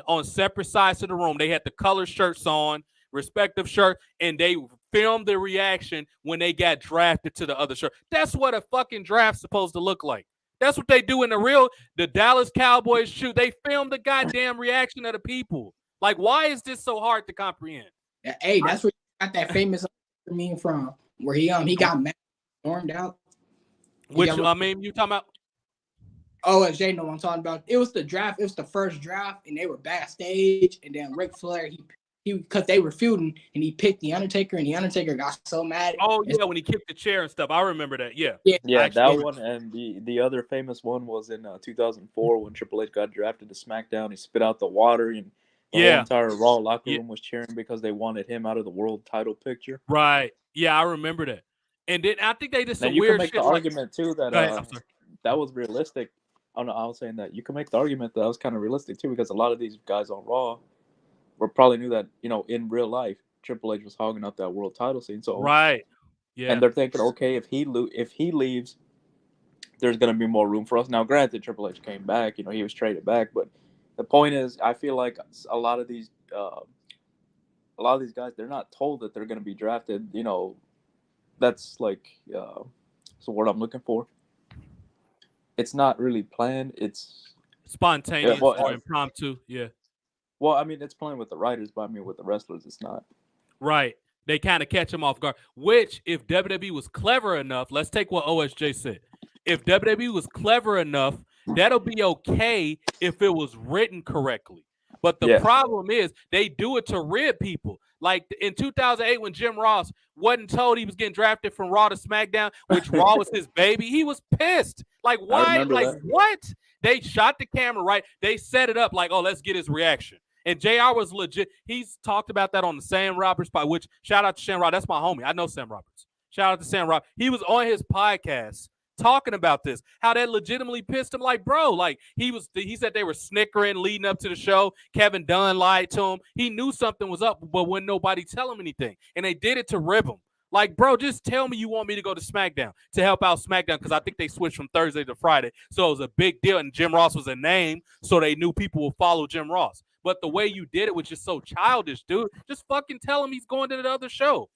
on separate sides of the room. They had the color shirts on, respective shirts, and they filmed the reaction when they got drafted to the other shirt. That's what a fucking draft's supposed to look like. That's what they do in the Dallas Cowboys shoot. They film the goddamn reaction of the people. Like, why is this so hard to comprehend? Hey, that's where you got that famous meme from, where he got mad, stormed out. Which you talking about? OSJ know what I'm talking about. It was the draft. It was the first draft, and they were backstage, and then Ric Flair he because they were feuding, and he picked the Undertaker, and the Undertaker got so mad. Oh yeah, when he kicked the chair and stuff. I remember that. Yeah, that one, and the other famous one was in 2004 when Triple H got drafted to SmackDown. He spit out the water, and the whole entire Raw locker room was cheering because they wanted him out of the world title picture. Right. Yeah, I remember that. And then I think they did some you weird can make shit. The argument too that that was realistic. I was saying that you can make the argument that was kind of realistic too, because a lot of these guys on Raw probably knew that in real life Triple H was hogging up that world title scene. So and they're thinking, okay, if he leaves, there's going to be more room for us. Now, granted, Triple H came back. He was traded back, but the point is, I feel like a lot of these guys, they're not told that they're going to be drafted. That's like what's the word I'm looking for? It's not really planned. It's spontaneous or impromptu. Yeah. Well, I mean, it's playing with the writers, but I mean, with the wrestlers, it's not. Right. They kind of catch them off guard. Which, if WWE was clever enough, let's take what OSJ said. If WWE was clever enough, that'll be okay if it was written correctly. But the problem is they do it to rid people. Like in 2008 when Jim Ross wasn't told he was getting drafted from Raw to SmackDown, which Raw was his baby, he was pissed. Like, why? Like, what? They shot the camera, right? They set it up like, oh, let's get his reaction. And JR was legit. He's talked about that on the Sam Roberts podcast, which shout out to Sam Roberts. That's my homie. I know Sam Roberts. Shout out to Sam Roberts. He was on his podcast talking about this, how that legitimately pissed him. Like, bro, like he said they were snickering leading up to the show. Kevin Dunn lied to him. He knew something was up, but when nobody tell him anything, and they did it to rib him. Like, bro, just tell me you want me to go to SmackDown to help out SmackDown, because I think they switched from Thursday to Friday, so it was a big deal, and Jim Ross was a name, so they knew people would follow Jim Ross. But the way you did it was just so childish, dude. Just fucking tell him he's going to the other show.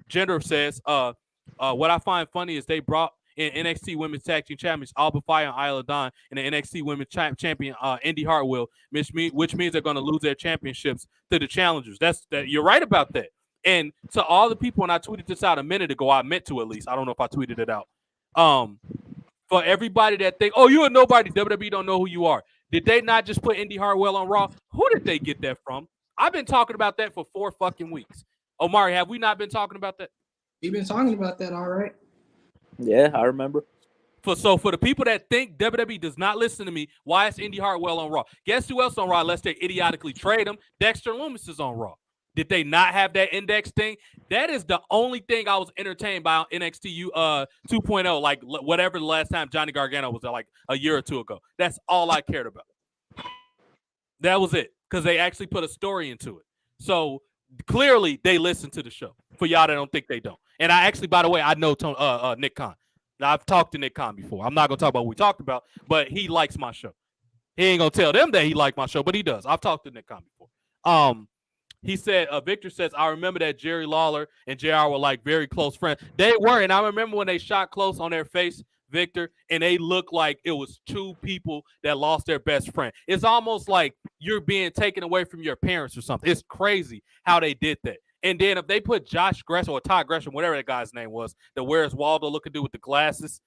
Gender says, what I find funny is they brought in NXT Women's Tag Team Champions Alba Fire and Isla Dawn, and the NXT Women's Champion Indy Hartwell, which means they're going to lose their championships to the challengers. You're right about that. And to all the people, and I tweeted this out a minute ago, I meant to at least. I don't know if I tweeted it out. For everybody that think, oh, you're a nobody, WWE don't know who you are. Did they not just put Indy Hartwell on Raw? Who did they get that from? I've been talking about that for 4 fucking weeks. Omari, have we not been talking about that? We've been talking about that, all right. Yeah, I remember. For the people that think WWE does not listen to me, why is Indy Hartwell on Raw? Guess who else on Raw unless they idiotically trade him? Dexter Lumis is on Raw. Did they not have that index thing? That is the only thing I was entertained by on NXT 2.0, like whatever the last time Johnny Gargano was there, like a year or two ago. That's all I cared about. That was it, because they actually put a story into it. So clearly they listen to the show. For y'all that don't think they don't. And I actually, by the way, I know Nick Khan. Now, I've talked to Nick Khan before. I'm not going to talk about what we talked about, but he likes my show. He ain't gonna tell them that he liked my show, but he does. I've talked to Nick Khan before. He said, Victor says, I remember that Jerry Lawler and JR were like very close friends. They were, and I remember when they shot close on their face, Victor, and they looked like it was two people that lost their best friend. It's almost like you're being taken away from your parents or something. It's crazy how they did that. And then if they put Josh Gresham or Todd Gresham, whatever that guy's name was, the Where's Waldo looking dude with the glasses,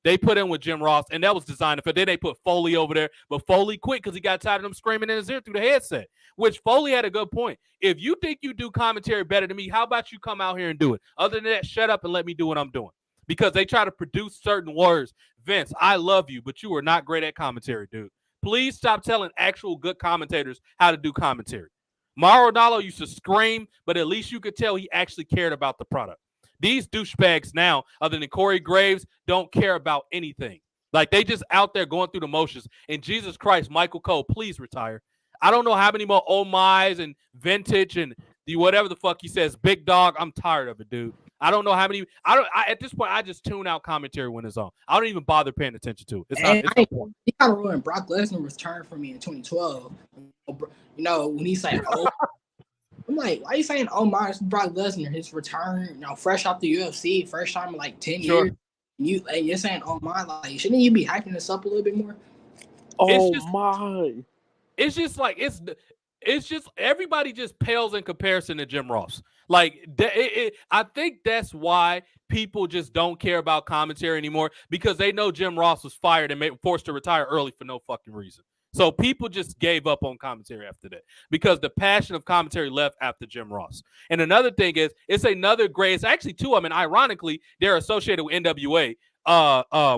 they put in with Jim Ross, and that was designed for. Then they put Foley over there, but Foley quit because he got tired of them screaming in his ear through the headset, which Foley had a good point. If you think you do commentary better than me, how about you come out here and do it? Other than that, shut up and let me do what I'm doing. Because they try to produce certain words. Vince, I love you, but you are not great at commentary, dude. Please stop telling actual good commentators how to do commentary. Mauro Ranallo used to scream, but at least you could tell he actually cared about the product. These douchebags now, other than Corey Graves, don't care about anything. Like, they just out there going through the motions. And Jesus Christ, Michael Cole, please retire. I don't know how many more oh my's and vintage and the whatever the fuck he says, big dog. I'm tired of it, dude. I don't know how many. At this point, I just tune out commentary when it's on. I don't even bother paying attention to it. He kind of ruined Brock Lesnar's turn for me in 2012. You know, when he said, oh, I'm like, why are you saying, oh my, it's Brock Lesnar, his return, you know, fresh off the UFC, first time in like 10 years. You're saying, oh my, like, shouldn't you be hyping this up a little bit more? It's just like, it's just everybody just pales in comparison to Jim Ross. Like, I think that's why people just don't care about commentary anymore, because they know Jim Ross was fired and forced to retire early for no fucking reason. So people just gave up on commentary after that because the passion of commentary left after Jim Ross. And another thing is, it's another great. It's actually two of them. And ironically, they're associated with NWA.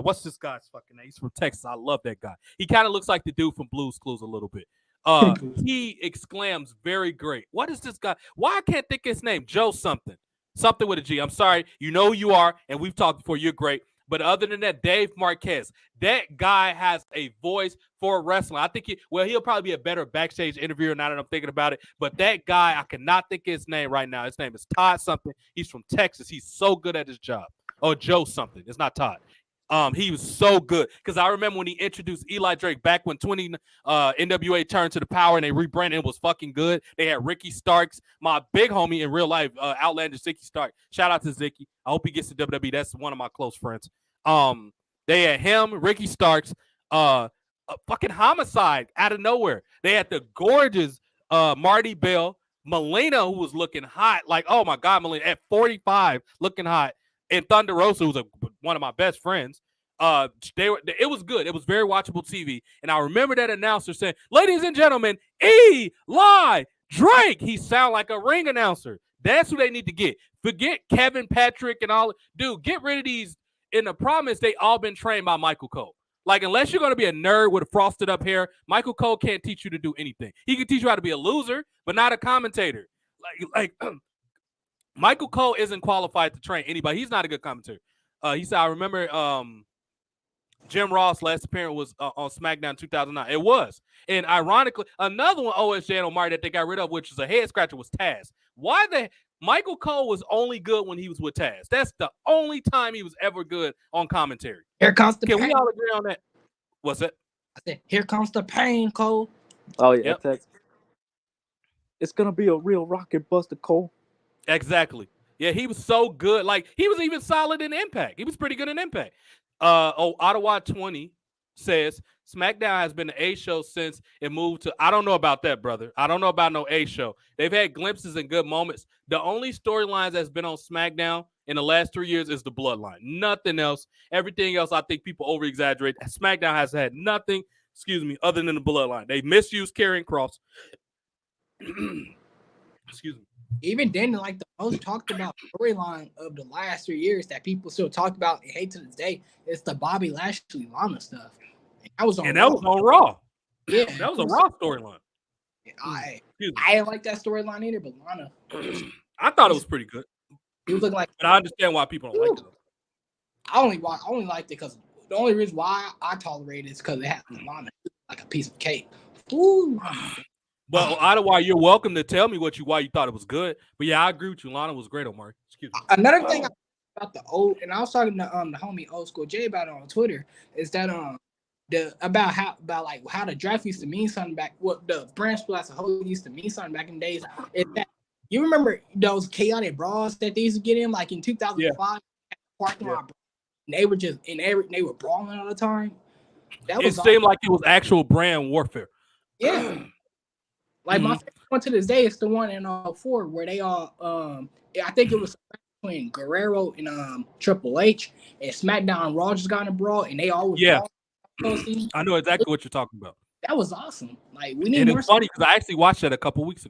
What's this guy's fucking name? He's from Texas. I love that guy. He kind of looks like the dude from Blue's Clues a little bit. He exclaims, very great. What is this guy? Why I can't think his name? Joe something with a G. I'm sorry. You know who you are, and we've talked before. You're great. But other than that, Dave Marquez, that guy has a voice for wrestling. I think he'll probably be a better backstage interviewer now that I'm thinking about it. But that guy, I cannot think of his name right now. His name is Todd something. He's from Texas. He's so good at his job. Oh, Joe something. It's not Todd. He was so good because I remember when he introduced Eli Drake back when NWA turned to the power and they rebranded. It was fucking good. They had Ricky Starks, my big homie in real life, Outlander Zicky Stark. Shout out to Zicky. I hope he gets to WWE. That's one of my close friends. They had him, Ricky Starks, a fucking Homicide out of nowhere. They had the gorgeous Marty Bell, Melina, who was looking hot, like, oh my God, Melina at 45, looking hot. And Thunder Rosa, who's one of my best friends, it was good. It was very watchable TV. And I remember that announcer saying, ladies and gentlemen, Eli Drake. He sound like a ring announcer. That's who they need to get. Forget Kevin Patrick and all. Dude, get rid of these. And the problem is they all been trained by Michael Cole. Like, unless you're going to be a nerd with a frosted up hair, Michael Cole can't teach you to do anything. He can teach you how to be a loser, but not a commentator. Like Michael Cole isn't qualified to train anybody. He's not a good commentator. He said, I remember Jim Ross' last appearance was on Smackdown 2009. It was. And ironically, another one, OSJ and Omari, that they got rid of, which was a head scratcher, was Taz. Michael Cole was only good when he was with Taz. That's the only time he was ever good on commentary. Here comes the pain. Can we all agree on that? What's it? I said, here comes the pain, Cole. Oh, yeah. Yep. It's going to be a real rocket buster, Cole. Exactly. Yeah, he was so good. Like, he was even solid in Impact. He was pretty good in Impact. Ottawa 20 says SmackDown has been the A show since it moved to. I don't know about that, brother. I don't know about no A show. They've had glimpses and good moments. The only storylines that's been on SmackDown in the last 3 years is the Bloodline. Nothing else. Everything else, I think people over-exaggerate. SmackDown has had nothing, other than the Bloodline. They misused Karrion Kross. Excuse me. Even then, like, the most talked about storyline of the last 3 years that people still talk about and hate to this day, it's the Bobby Lashley Lana stuff. That was on Raw. Yeah, that was a Raw storyline. I didn't like that storyline either, but Lana, I thought it was pretty good. He was looking like, but I understand why people don't like it. I only liked it because the only reason why I tolerate it is because it had Lana like a piece of cake. Ooh. Well, Ottawa, you're welcome to tell me why you thought it was good. But yeah, I agree with you. Lana was great, Omar. Excuse me. Another thing about the old, and I was talking to the homie Old School J about it on Twitter, is that about how the draft used to mean something back. What the brand split as a whole used to mean something back in the days. Is that you remember those chaotic brawls that they used to get in like in 2005? Parking lot, and they were brawling all the time. It seemed like it was actual brand warfare. Yeah. Like my favorite one to this day is the one in 4 where they all I think it was between Guerrero and Triple H and Smackdown and Raw just got in a brawl and they all was I know exactly what you're talking about. That was awesome. Like we need and more. It's funny because I actually watched that a couple months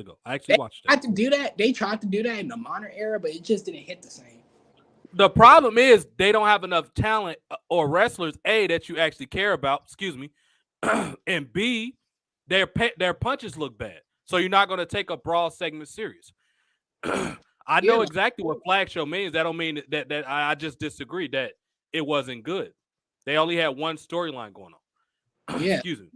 ago. I actually watched it. Tried to do that. They tried to do that in the modern era, but it just didn't hit the same. The problem is they don't have enough talent or wrestlers, A, that you actually care about, and B, their punches look bad. So you're not going to take a brawl segment serious. I know exactly what flag show means. That don't mean that I just disagree that it wasn't good. They only had one storyline going on. Yeah. Excuse me.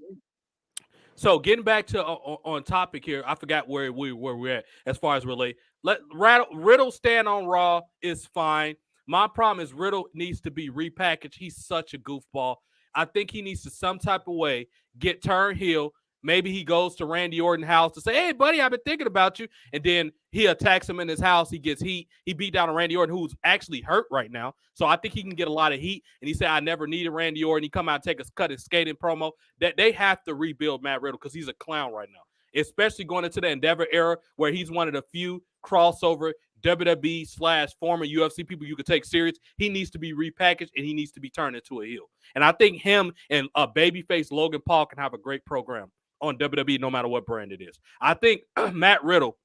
So getting back to on topic here, I forgot where we're at as far as relate. Let Riddle stand on Raw is fine. My problem is Riddle needs to be repackaged. He's such a goofball. I think he needs to some type of way get turned heel. Maybe he goes to Randy Orton's house to say, "Hey, buddy, I've been thinking about you." And then he attacks him in his house. He gets heat. He beat down Randy Orton, who's actually hurt right now. So I think he can get a lot of heat. And he said, "I never needed Randy Orton." He come out and cut his skating promo. That they have to rebuild Matt Riddle because he's a clown right now, especially going into the Endeavor era where he's one of the few crossover WWE / former UFC people you could take serious. He needs to be repackaged and he needs to be turned into a heel. And I think him and a babyface Logan Paul can have a great program on WWE, no matter what brand it is. I think Matt Riddle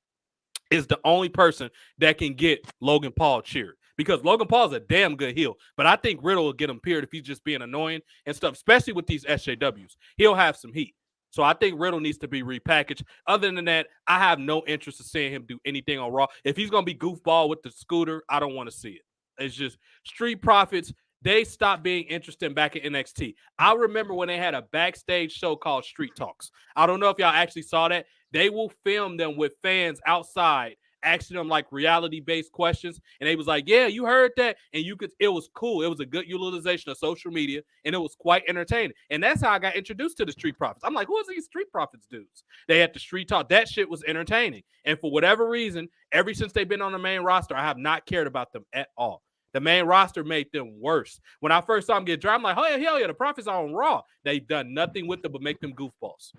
is the only person that can get Logan Paul cheered because Logan Paul is a damn good heel. But I think Riddle will get him cheered if he's just being annoying and stuff, especially with these SJWs. He'll have some heat. So I think Riddle needs to be repackaged. Other than that, I have no interest in seeing him do anything on Raw. If he's going to be goofball with the scooter, I don't want to see it. It's just Street Profits. They stopped being interesting back in NXT. I remember when they had a backstage show called Street Talks. I don't know if y'all actually saw that. They will film them with fans outside, asking them like reality-based questions. And they was like, "Yeah, you heard that." And it was cool. It was a good utilization of social media, and it was quite entertaining. And that's how I got introduced to the Street Profits. I'm like, who is these Street Profits dudes? They had the Street Talk. That shit was entertaining. And for whatever reason, ever since they've been on the main roster, I have not cared about them at all. The main roster made them worse. When I first saw them get dropped, I'm like, oh, hell yeah, the Profits are on Raw. They've done nothing with them but make them goofballs.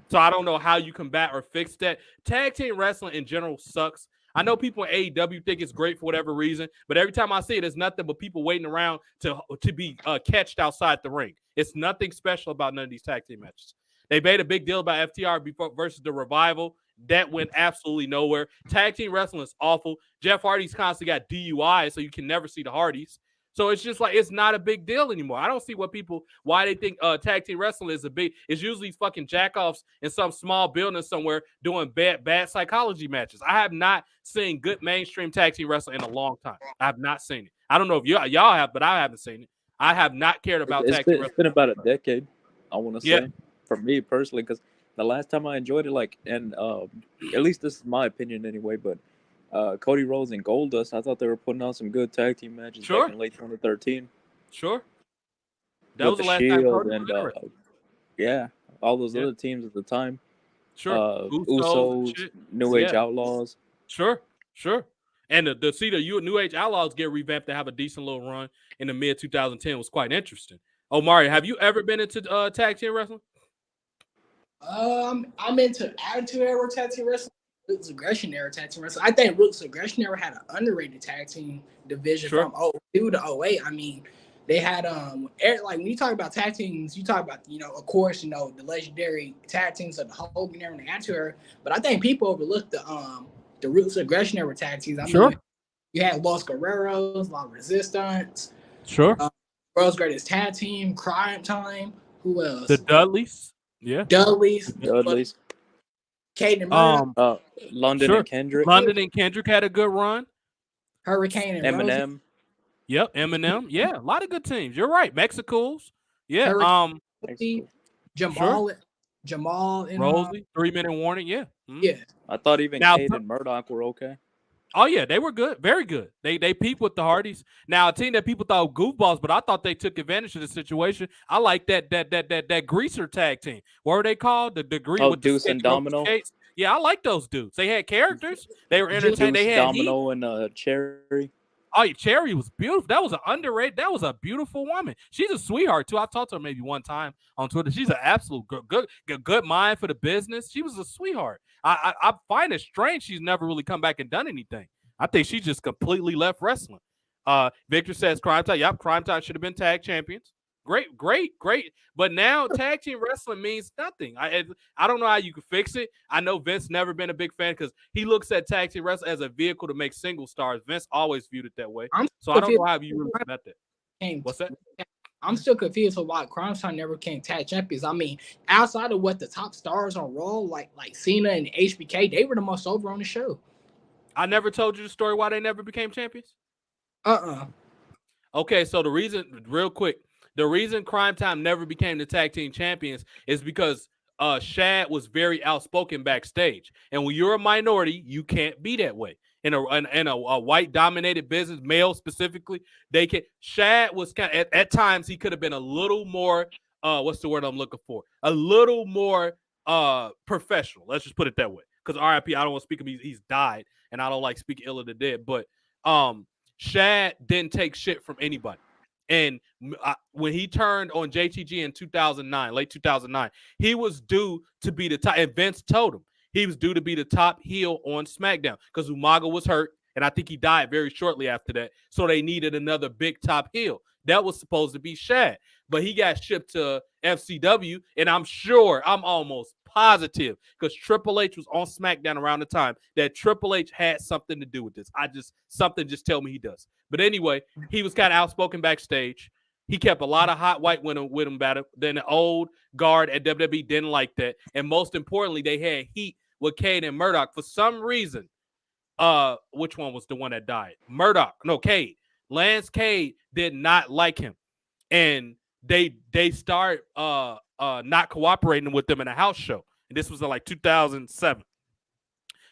So I don't know how you combat or fix that. Tag team wrestling in general sucks. I know people in AEW think it's great for whatever reason, but every time I see it, it's nothing but people waiting around to be catched outside the ring. It's nothing special about none of these tag team matches. They made a big deal about FTR versus the Revival. That went absolutely nowhere. Tag team wrestling is awful. Jeff Hardy's constantly got DUI, so you can never see the Hardys. So it's just like it's not a big deal anymore. I don't see why they think tag team wrestling is a big. It's usually fucking jackoffs in some small building somewhere doing bad psychology matches. I have not seen good mainstream tag team wrestling in a long time. I have not seen it. I don't know if y'all have, but I haven't seen it. I have not cared about tag team wrestling. It's been about a decade, I want to say, for me personally, because the last time I enjoyed it, and at least this is my opinion anyway, but Cody Rhodes and Goldust, I thought they were putting on some good tag team matches back in late 2013. Sure. That was the last time Cody was yeah, all those other teams at the time. Sure. Usos, New Age Outlaws. Sure. And the New Age Outlaws get revamped to have a decent little run in the mid 2010 was quite interesting. Omari, have you ever been into tag team wrestling? I'm into Attitude Era tag team wrestling, Ruthless Aggression Era tag team wrestling. I think Ruthless Aggression Era had an underrated tag team division from 2002 to 08. I mean, they had like when you talk about tag teams, you talk about of course the legendary tag teams of the Hogan Era and the Attitude Era. But I think people overlook the Ruthless Aggression Era tag teams. I mean, you had Los Guerreros, La Resistance, World's Greatest Tag Team, Crime Time. Who else? The Dudleys. Yeah. Dudleys. Kate and London and Kendrick. London and Kendrick had a good run. Hurricane and Eminem. Rosie. Yep, Eminem. Yeah, a lot of good teams. You're right. Mexicals. Yeah. Jamal and Rosie, 3-minute warning. Yeah. Yeah. I thought even Cade and Murdoch were okay. Oh yeah, they were good, very good. They peeped with the Hardys. Now a team that people thought goofballs, but I thought they took advantage of the situation. I like that greaser tag team. What were they called? The degree Oh, with the Deuce and skate, rope Domino. skates. Yeah, I like those dudes. They had characters. They were entertaining. Deuce, They had heat. Domino, and Cherry. Oh, yeah, Cherry was beautiful. That was an underrated. That was a beautiful woman. She's a sweetheart too. I talked to her maybe one time on Twitter. She's an absolute good mind for the business. She was a sweetheart. I find it strange she's never really come back and done anything. I think she just completely left wrestling. Victor says Crime Time. Yep, Crime Time should have been tag champions. Great. But now tag team wrestling means nothing. I don't know how you can fix it. I know Vince never been a big fan because he looks at tag team wrestling as a vehicle to make single stars. Vince always viewed it that way. So I don't know how you really met that. What's that? I'm still confused with why Crime Time never became tag champions. I mean, outside of what the top stars on Raw, like Cena and HBK, they were the most over on the show. I never told you the story why they never became champions? Okay, so the reason, real quick, the reason Crime Time never became the tag team champions is because Shad was very outspoken backstage. And when you're a minority, you can't be that way. In a white dominated business, male specifically, they can. Shad was kind of, at times he could have been a little more what's the word I'm looking for? A little more professional. Let's just put it that way. Because RIP, I don't want to speak of him, he's died, and I don't like speaking ill of the dead. But Shad didn't take shit from anybody. And when he turned on JTG in 2009, late 2009, he was due to be the top. And Vince told him he was due to be the top heel on SmackDown because Umaga was hurt, and I think he died very shortly after that. So they needed another big top heel. That was supposed to be Shad, but he got shipped to FCW, and I'm almost positive, because Triple H was on SmackDown around the time that Triple H had something to do with this. Something just tell me he does. But anyway, he was kind of outspoken backstage. He kept a lot of hot white women with him about it. Then the old guard at WWE didn't like that. And most importantly, they had heat with Cade and Murdoch. For some reason, which one was the one that died? Cade. Lance Cade did not like him. And they start not cooperating with them in a house show. And this was in like 2007.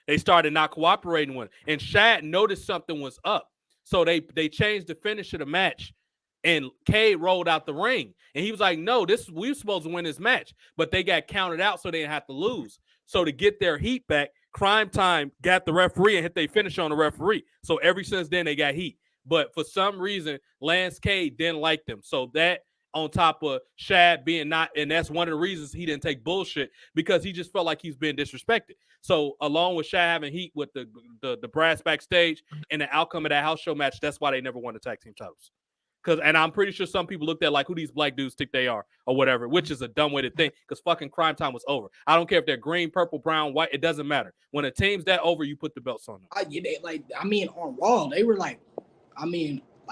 They started not cooperating with him. And Shad noticed something was up. So they changed the finish of the match. And Cade rolled out the ring. And he was like, no, we were supposed to win this match. But they got counted out so they didn't have to lose. So to get their heat back, Crime Time got the referee and hit their finish on the referee. So ever since then, they got heat. But for some reason, Lance Cade didn't like them. So that, on top of Shad being not, and that's one of the reasons he didn't take bullshit, because he just felt like he's been disrespected. So along with Shad having heat with the brass backstage and the outcome of that house show match, that's why they never won the tag team titles. And I'm pretty sure some people looked at like who these black dudes think they are or whatever, which is a dumb way to think, because fucking Crime Time was over. I don't care if they're green, purple, brown, white. It doesn't matter. When a team's that over, you put the belts on them. On Raw, they were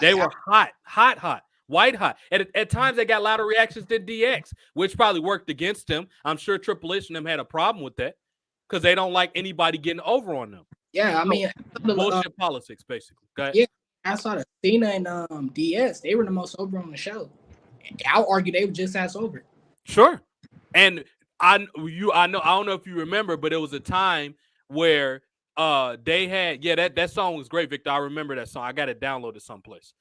they were hot. White hot. At times, they got louder reactions than DX, which probably worked against them. I'm sure Triple H and them had a problem with that because they don't like anybody getting over on them. Yeah, bullshit politics, basically. Yeah, outside of Cena and DS, they were the most over on the show. I'll argue they were just as over. Sure. And I don't know if you remember, but it was a time where they had, that song was great, Victor. I remember that song. I got it downloaded someplace.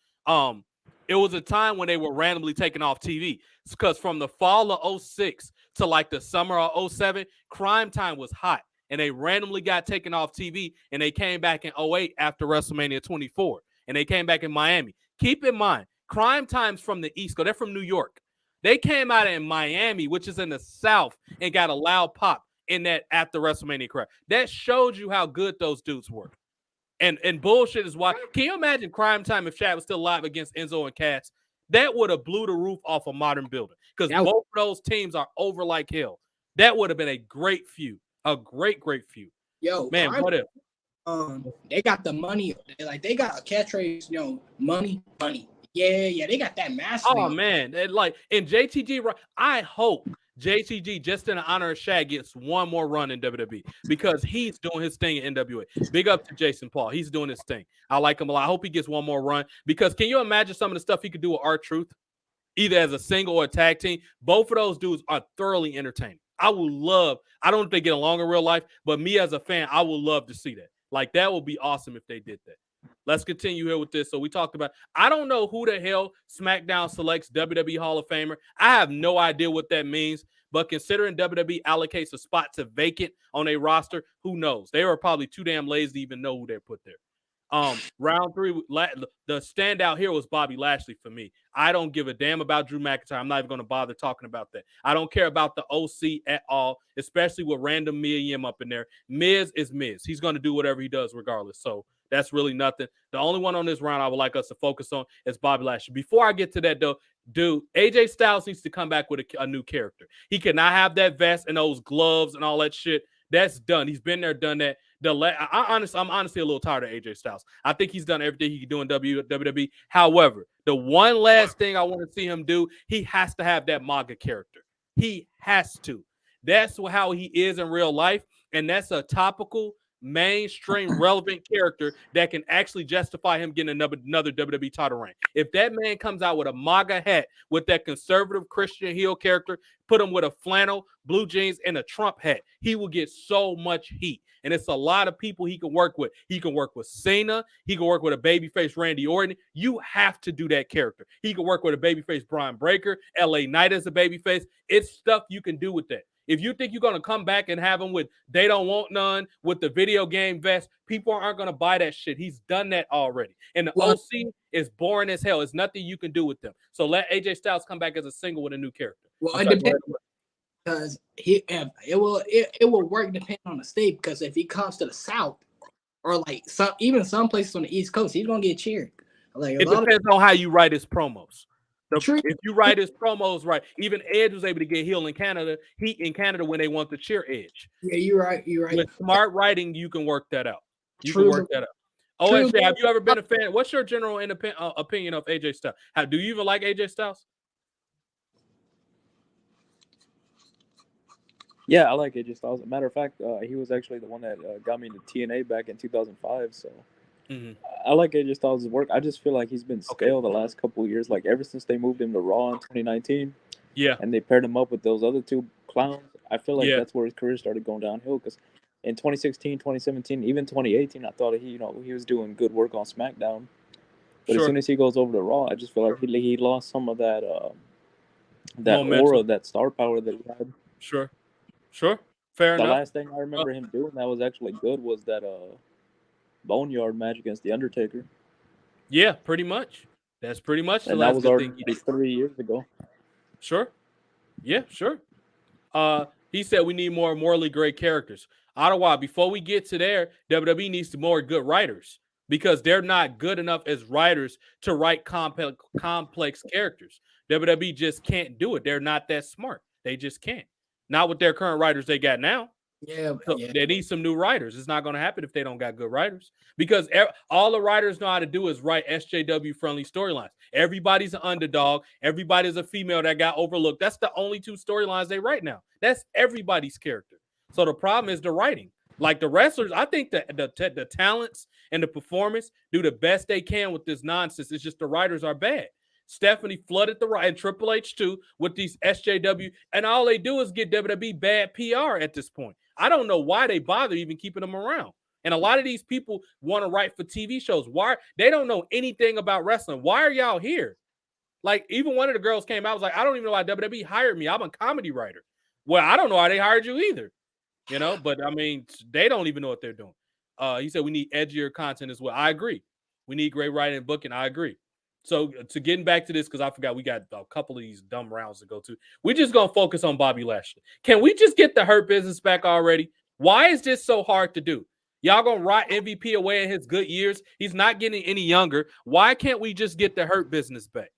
It was a time when they were randomly taken off TV, because from the fall of 06 to like the summer of 07, Crime Time was hot, and they randomly got taken off TV, and they came back in 08 after WrestleMania 24, and they came back in Miami. Keep in mind, Crime Time's from the East Coast. They're from New York. They came out in Miami, which is in the South, and got a loud pop in that after WrestleMania crowd. That showed you how good those dudes were. And bullshit is why. Can you imagine Crime Time if Shad was still alive against Enzo and Cass? That would have blew the roof off a modern building, because both of those teams are over like hell. That would have been a great feud. A great feud. Yo, man, what if? They got the money. They got a catchphrase, money. Yeah, they got that massive. Oh, man. In JTG, I hope JTG, just in honor of Shad, gets one more run in WWE, because he's doing his thing in NWA. Big up to Jason Paul. He's doing his thing. I like him a lot. I hope he gets one more run, because can you imagine some of the stuff he could do with R-Truth, either as a single or a tag team? Both of those dudes are thoroughly entertaining. I don't know if they get along in real life, but me as a fan, I would love to see that. Like, that would be awesome if they did that. Let's continue here with this. So we talked about, I don't know who the hell SmackDown selects WWE Hall of Famer. I have no idea what that means. But considering WWE allocates a spot to vacant on a roster, who knows? They were probably too damn lazy to even know who they put there. Round 3, the standout here was Bobby Lashley for me. I don't give a damn about Drew McIntyre. I'm not even going to bother talking about that. I don't care about the OC at all, especially with random Mia Yim up in there. Miz is Miz. He's going to do whatever he does regardless. So that's really nothing. The only one on this round I would like us to focus on is Bobby Lashley. Before I get to that, though, dude, AJ Styles needs to come back with a new character. He cannot have that vest and those gloves and all that shit. That's done. He's been there, done that. I'm honestly a little tired of AJ Styles. I think he's done everything he can do in WWE. However, the one last thing I want to see him do, he has to have that MAGA character. He has to. That's how he is in real life, and that's a topical, mainstream, relevant character that can actually justify him getting another WWE title reign. If that man comes out with a MAGA hat with that conservative Christian heel character, put him with a flannel, blue jeans, and a Trump hat, he will get so much heat. And it's a lot of people he can work with. He can work with Cena. He can work with a babyface Randy Orton. You have to do that character. He can work with a babyface Brian Breaker, LA Knight as a babyface. It's stuff you can do with that. If you think you're going to come back and have him with They Don't Want None, with the video game vest, people aren't going to buy that shit. He's done that already. And the OC is boring as hell. It's nothing you can do with them. So let AJ Styles come back as a single with a new character. Well, it depends. Because it will work depending on the state. Because if he comes to the South or like some places on the East Coast, he's gonna get cheered. Like it depends on how you write his promos. If you write his promos right, even Edge was able to get heat in Canada when they want to cheer Edge. Yeah, you're right. With smart writing, you can work that out. Can work that out. OSJ, have you ever been a fan? What's your general opinion of AJ Styles? Do you even like AJ Styles? Yeah, I like AJ Styles. As a matter of fact, he was actually the one that got me into TNA back in 2005. So I like AJ Styles' work. I just feel like he's been stale the last couple of years. Like ever since they moved him to Raw in 2019, and they paired him up with those other two clowns. I feel like that's where his career started going downhill. Because in 2016, 2017, even 2018, I thought he was doing good work on SmackDown. But as soon as he goes over to Raw, I just feel like he lost some of that aura, that star power that he had. Sure. Fair enough. The last thing I remember him doing that was actually good was that Boneyard match against The Undertaker. Yeah, pretty much. That's pretty much the last that was already 3 years ago. Sure. Yeah, sure. He said we need more morally great characters. Ottawa, before we get to there, WWE needs more good writers because they're not good enough as writers to write complex characters. WWE just can't do it. They're not that smart. They just can't. Not with their current writers they got now. They need some new writers. It's not going to happen if they don't got good writers because all the writers know how to do is write SJW-friendly storylines. Everybody's an underdog. Everybody's a female that got overlooked. That's the only two storylines they write now. That's everybody's character. So the problem is the writing. Like the wrestlers, I think the talents and the performance do the best they can with this nonsense. It's just the writers are bad. Stephanie flooded the right and Triple H too with these SJW, and all they do is get WWE bad PR at this point. I don't know why they bother even keeping them around. And a lot of these people want to write for TV shows. Why? They don't know anything about wrestling. Why are y'all here? Like even one of the girls came out was like, I don't even know why WWE hired me. I'm a comedy writer. Well, I don't know why they hired you either. But I mean, they don't even know what they're doing. He said we need edgier content as well. I agree. We need great writing and booking. I agree. So to getting back to this, because I forgot we got a couple of these dumb rounds to go to. We're just going to focus on Bobby Lashley. Can we just get the Hurt Business back already? Why is this so hard to do? Y'all going to rot MVP away in his good years? He's not getting any younger. Why can't we just get the Hurt Business back?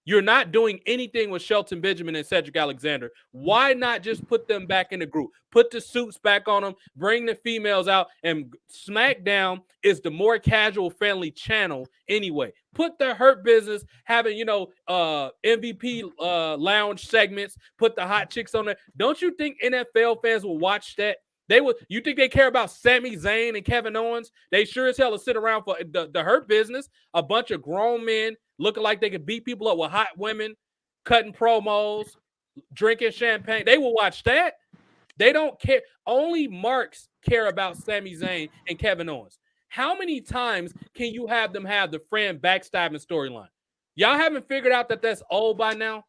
You're not doing anything with Shelton Benjamin and Cedric Alexander. Why not just put them back in the group? Put the suits back on them, bring the females out, and SmackDown is the more casual, friendly channel anyway. Put the Hurt Business, having, MVP lounge segments, put the hot chicks on there. Don't you think NFL fans will watch that? They would. You think they care about Sami Zayn and Kevin Owens? They sure as hell will sit around for the Hurt Business, a bunch of grown men looking like they could beat people up with hot women, cutting promos, drinking champagne. They will watch that. They don't care. Only marks care about Sami Zayn and Kevin Owens. How many times can you have them have the friend backstabbing storyline? Y'all haven't figured out that that's old by now?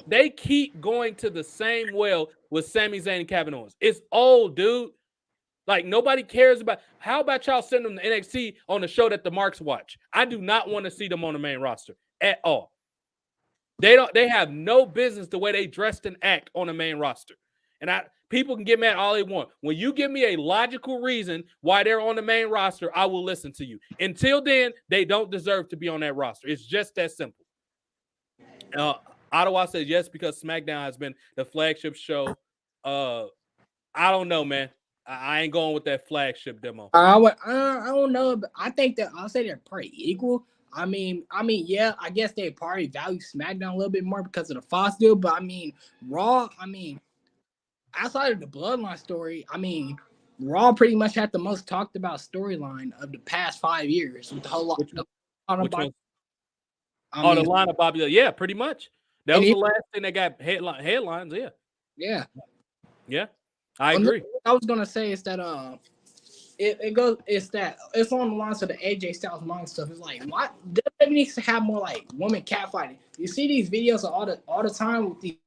They keep going to the same well with Sami Zayn and Kevin Owens. It's old, dude. Like, nobody cares about. How about y'all send them to NXT on the show that the marks watch? I do not want to see them on the main roster at all. They have no business the way they dressed and act on the main roster. And people can get mad all they want. When you give me a logical reason why they're on the main roster, I will listen to you. Until then, they don't deserve to be on that roster. It's just that simple. Ottawa says yes because SmackDown has been the flagship show. I don't know, man. I ain't going with that flagship demo. I don't know, but I think that I'll say they're pretty equal. I mean, yeah, I guess they probably value SmackDown a little bit more because of the Fox deal. But I mean, Raw. I mean, outside of the Bloodline story, I mean, Raw pretty much had the most talked about storyline of the past 5 years with the whole lot. The line of Bobby. Yeah, pretty much. That was the last thing that got headlines. Yeah. I agree. What I was gonna say is that it's on the lines of the AJ Styles Mom stuff. It's like, why WWE needs to have more like women catfighting. You see these videos all the time with the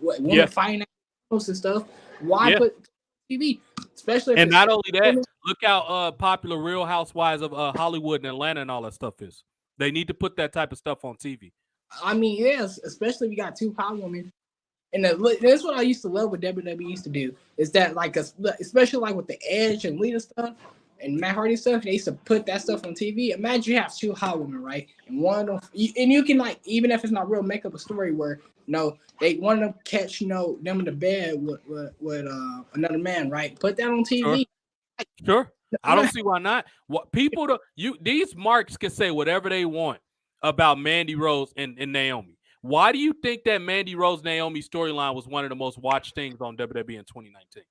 women fighting and stuff. Why put TV? Especially and not only that, look how popular Real Housewives of Hollywood and Atlanta and all that stuff is. They need to put that type of stuff on TV. I mean, yes, especially if you got 2 hot women. And that's what I used to love what WWE used to do is that, like, especially like with the Edge and Lita stuff and Matt Hardy stuff, they used to put that stuff on TV. Imagine you have 2 hot women, right? And one of them, and you can, like, even if it's not real, make up a story where one of them catch them in the bed with another man, right? Put that on TV. Sure. I don't see why not. What people these marks can say whatever they want about Mandy Rose and Naomi. Why do you think that Mandy Rose Naomi storyline was one of the most watched things on WWE in 2019?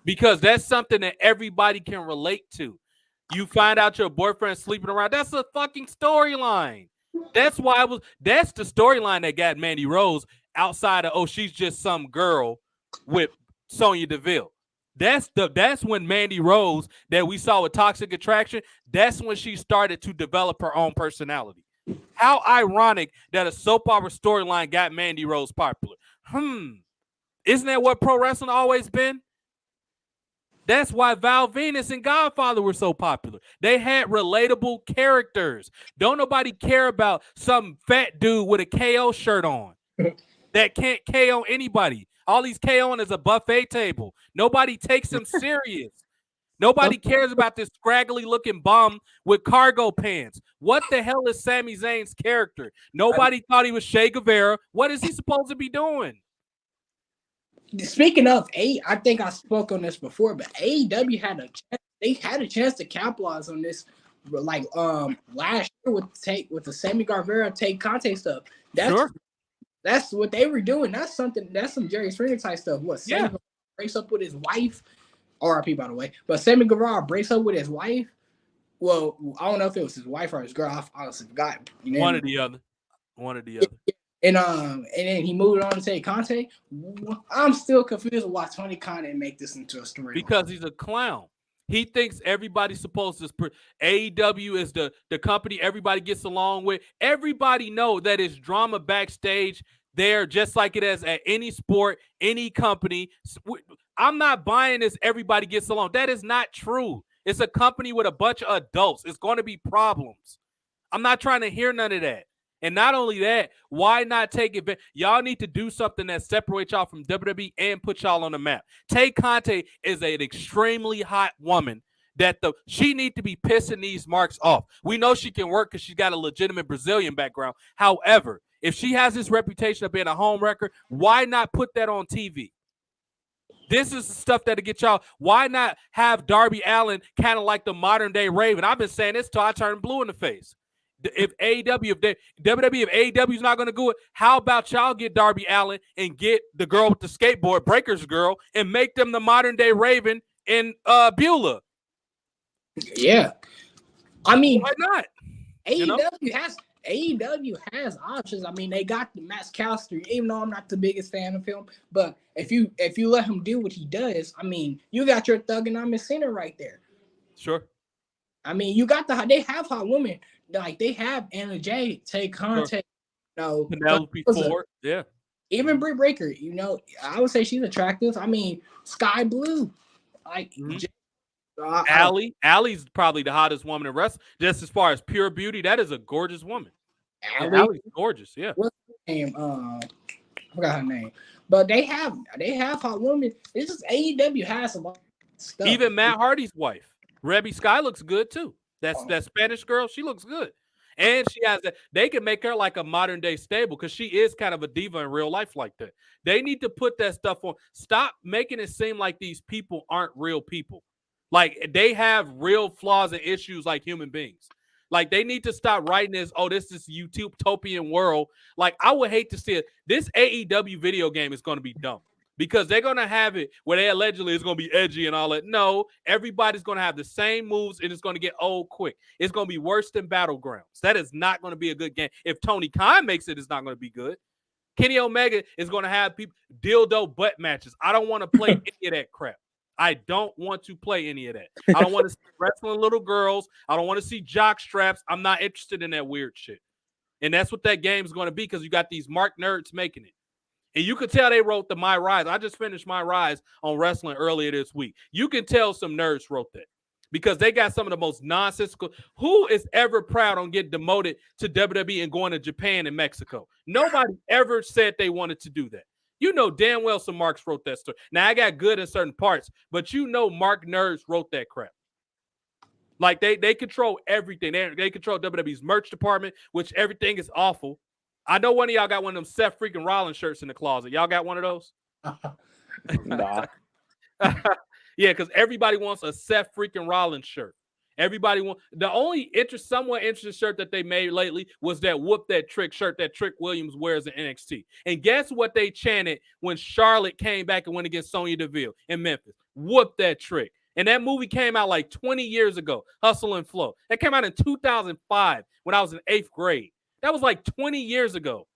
Because that's something that everybody can relate to. You find out your boyfriend sleeping around. That's a fucking storyline. That's why that's the storyline that got Mandy Rose outside of, she's just some girl with Sonya Deville. That's when Mandy Rose that we saw with Toxic Attraction, that's when she started to develop her own personality. How ironic that a soap opera storyline got Mandy Rose popular. Isn't that what pro wrestling always been? That's why Val Venus and Godfather were so popular. They had relatable characters. Don't nobody care about some fat dude with a KO shirt on that can't KO anybody. All he's KOing is a buffet table. Nobody takes him serious. Nobody cares about this scraggly looking bum with cargo pants. What the hell is Sami Zayn's character? Nobody thought he was Che Guevara. What is he supposed to be doing? Speaking of I think I spoke on this before, but AEW had a chance to capitalize on this, like last year with the Sammy Guevara Tay Conte stuff. That's what they were doing. That's some Jerry Springer type stuff. Sammy Guevara breaks up with his wife. RIP, by the way. But Sammy Guevara breaks up with his wife. Well, I don't know if it was his wife or his girl. I honestly forgot. One or the other. And then he moved on to Tay Conte. I'm still confused why Tony Khan didn't make this into a story. Because he's a clown. He thinks everybody's supposed to. AEW is the company everybody gets along with. Everybody know that it's drama backstage there, just like it is at any sport, any company. I'm not buying this. Everybody gets along. That is not true. It's a company with a bunch of adults. It's going to be problems. I'm not trying to hear none of that. And not only that, why not take it? Y'all need to do something that separates y'all from WWE and put y'all on the map. Tay Conte is an extremely hot woman that she need to be pissing these marks off. We know she can work because she's got a legitimate Brazilian background. However, if she has this reputation of being a home wrecker, why not put that on TV? This is the stuff that'll get y'all. Why not have Darby Allin kind of like the modern day Raven? I've been saying this till I turn blue in the face. If AEW is not going to do it, how about y'all get Darby Allin and get the girl with the skateboard, Breaker's girl, and make them the modern day Raven and Beulah? Yeah, I mean, why not? AEW has options. I mean, they got the Max Caster, even though I'm not the biggest fan of him. But if you let him do what he does, I mean, you got your Thug and I'm a Sinner right there. Sure. I mean, you got they have hot women. Like they have Anna Jay, Tay Contact, Penelope Ford. Yeah. Even Britt Baker, I would say she's attractive. I mean, Sky Blue, like Allie's probably the hottest woman in wrestling. Just as far as pure beauty, that is a gorgeous woman. Allie's gorgeous. Yeah. What's her name? I forgot her name. But they have hot women. It's just AEW has a lot of stuff. Even Matt Hardy's wife, Rebby Sky, looks good too. That Spanish girl, she looks good. And she has that. They can make her like a modern day stable because she is kind of a diva in real life like that. They need to put that stuff on. Stop making it seem like these people aren't real people. Like they have real flaws and issues like human beings. Like they need to stop writing this, this is utopian world. Like I would hate to see it. This AEW video game is going to be dumb. Because they're going to have it where they allegedly it's going to be edgy and all that. No, everybody's going to have the same moves and it's going to get old quick. It's going to be worse than Battlegrounds. That is not going to be a good game. If Tony Khan makes it, it's not going to be good. Kenny Omega is going to have people dildo butt matches. I don't want to play any of that crap. I don't want to play any of that. I don't want to see wrestling little girls. I don't want to see jock straps. I'm not interested in that weird shit. And that's what that game is going to be because you got these mark nerds making it. And you could tell they wrote the My Rise. I just finished My Rise on wrestling earlier this week. You can tell some nerds wrote that because they got some of the most nonsensical. Who is ever proud on getting demoted to WWE and going to Japan and Mexico? Nobody ever said they wanted to do that. You know damn well some marks wrote that story. Now, I got good in certain parts, but mark nerds wrote that crap. Like, they control everything. They control WWE's merch department, which everything is awful. I know one of y'all got one of them Seth freaking Rollins shirts in the closet. Y'all got one of those? Nah. Yeah, because everybody wants a Seth freaking Rollins shirt. Everybody wants the only somewhat interesting shirt that they made lately was that Whoop That Trick shirt that Trick Williams wears in NXT. And guess what they chanted when Charlotte came back and went against Sonya Deville in Memphis? Whoop That Trick. And that movie came out like 20 years ago, Hustle and Flow. That came out in 2005 when I was in 8th grade. That was like 20 years ago.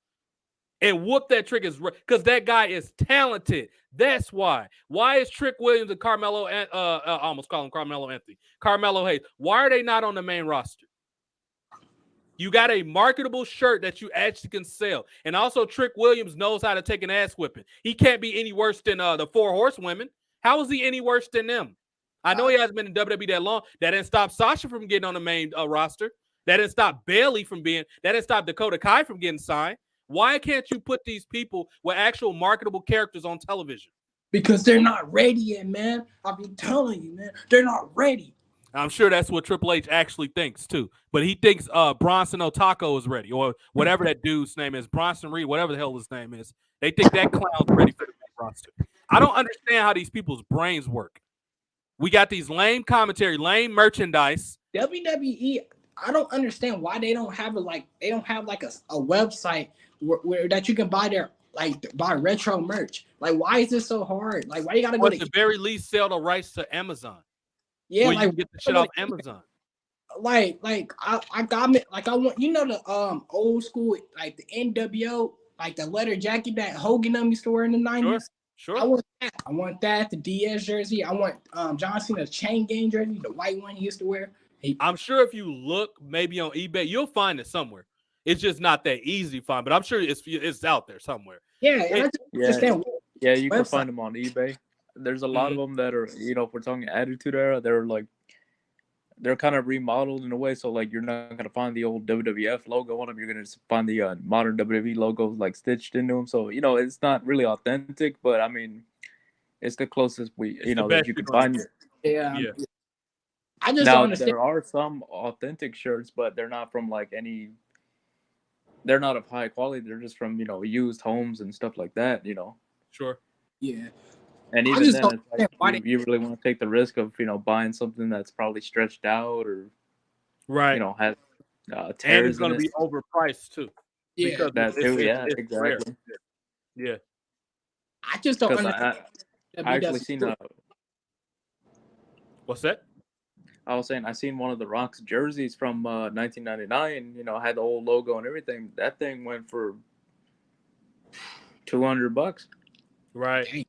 And Whoop That Trick is because that guy is talented. That's why. Why is Trick Williams and Carmelo, I almost call him Carmelo Anthony, Carmelo Hayes, why are they not on the main roster? You got a marketable shirt that you actually can sell. And also Trick Williams knows how to take an ass whipping. He can't be any worse than the 4 Horsewomen. How is he any worse than them? I know he hasn't been in WWE that long. That didn't stop Sasha from getting on the main roster. That didn't stop Bailey from being. That didn't stop Dakota Kai from getting signed. Why can't you put these people with actual marketable characters on television? Because they're not ready yet, man. I'll be telling you, man. They're not ready. I'm sure that's what Triple H actually thinks, too. But he thinks Bronson Otako is ready, or whatever that dude's name is, Bronson Reed, whatever the hell his name is. They think that clown's ready for the main roster. I don't understand how these people's brains work. We got these lame commentary, lame merchandise. WWE, I don't understand why they don't have a website where that you can buy buy retro merch. Like, why is this so hard? Like, why you gotta go to the very least sell the rights to Amazon? Yeah, like you get the shit off Amazon. I got me I want the old school like the NWO like the leather jacket that Hogan used to wear in the 90s. Sure. I want that. I want that. The DS jersey. I want John Cena's chain gang jersey, the white one he used to wear. I'm sure if you look maybe on eBay, you'll find it somewhere. It's just not that easy to find, but I'm sure it's out there somewhere. Yeah, you can find them on eBay. There's a lot of them that are, if we're talking Attitude Era, they're kind of remodeled in a way, so like you're not gonna find the old WWF logo on them. You're gonna find the modern WWE logo like stitched into them. So it's not really authentic, but I mean, it's the closest that you can find. Yeah. I just don't understand. There are some authentic shirts, but they're not from like any. They're not of high quality. They're just from used homes and stuff like that. Sure. Yeah. And even then, it's like you really want to take the risk of buying something that's probably stretched out or has tears. And it's going to be overpriced too. Yeah, because that too. Yeah, exactly. Yeah. I just don't understand. I actually seen What's that? I was saying I seen one of the Rock's jerseys from 1999. Had the old logo and everything. That thing went for $200. Right.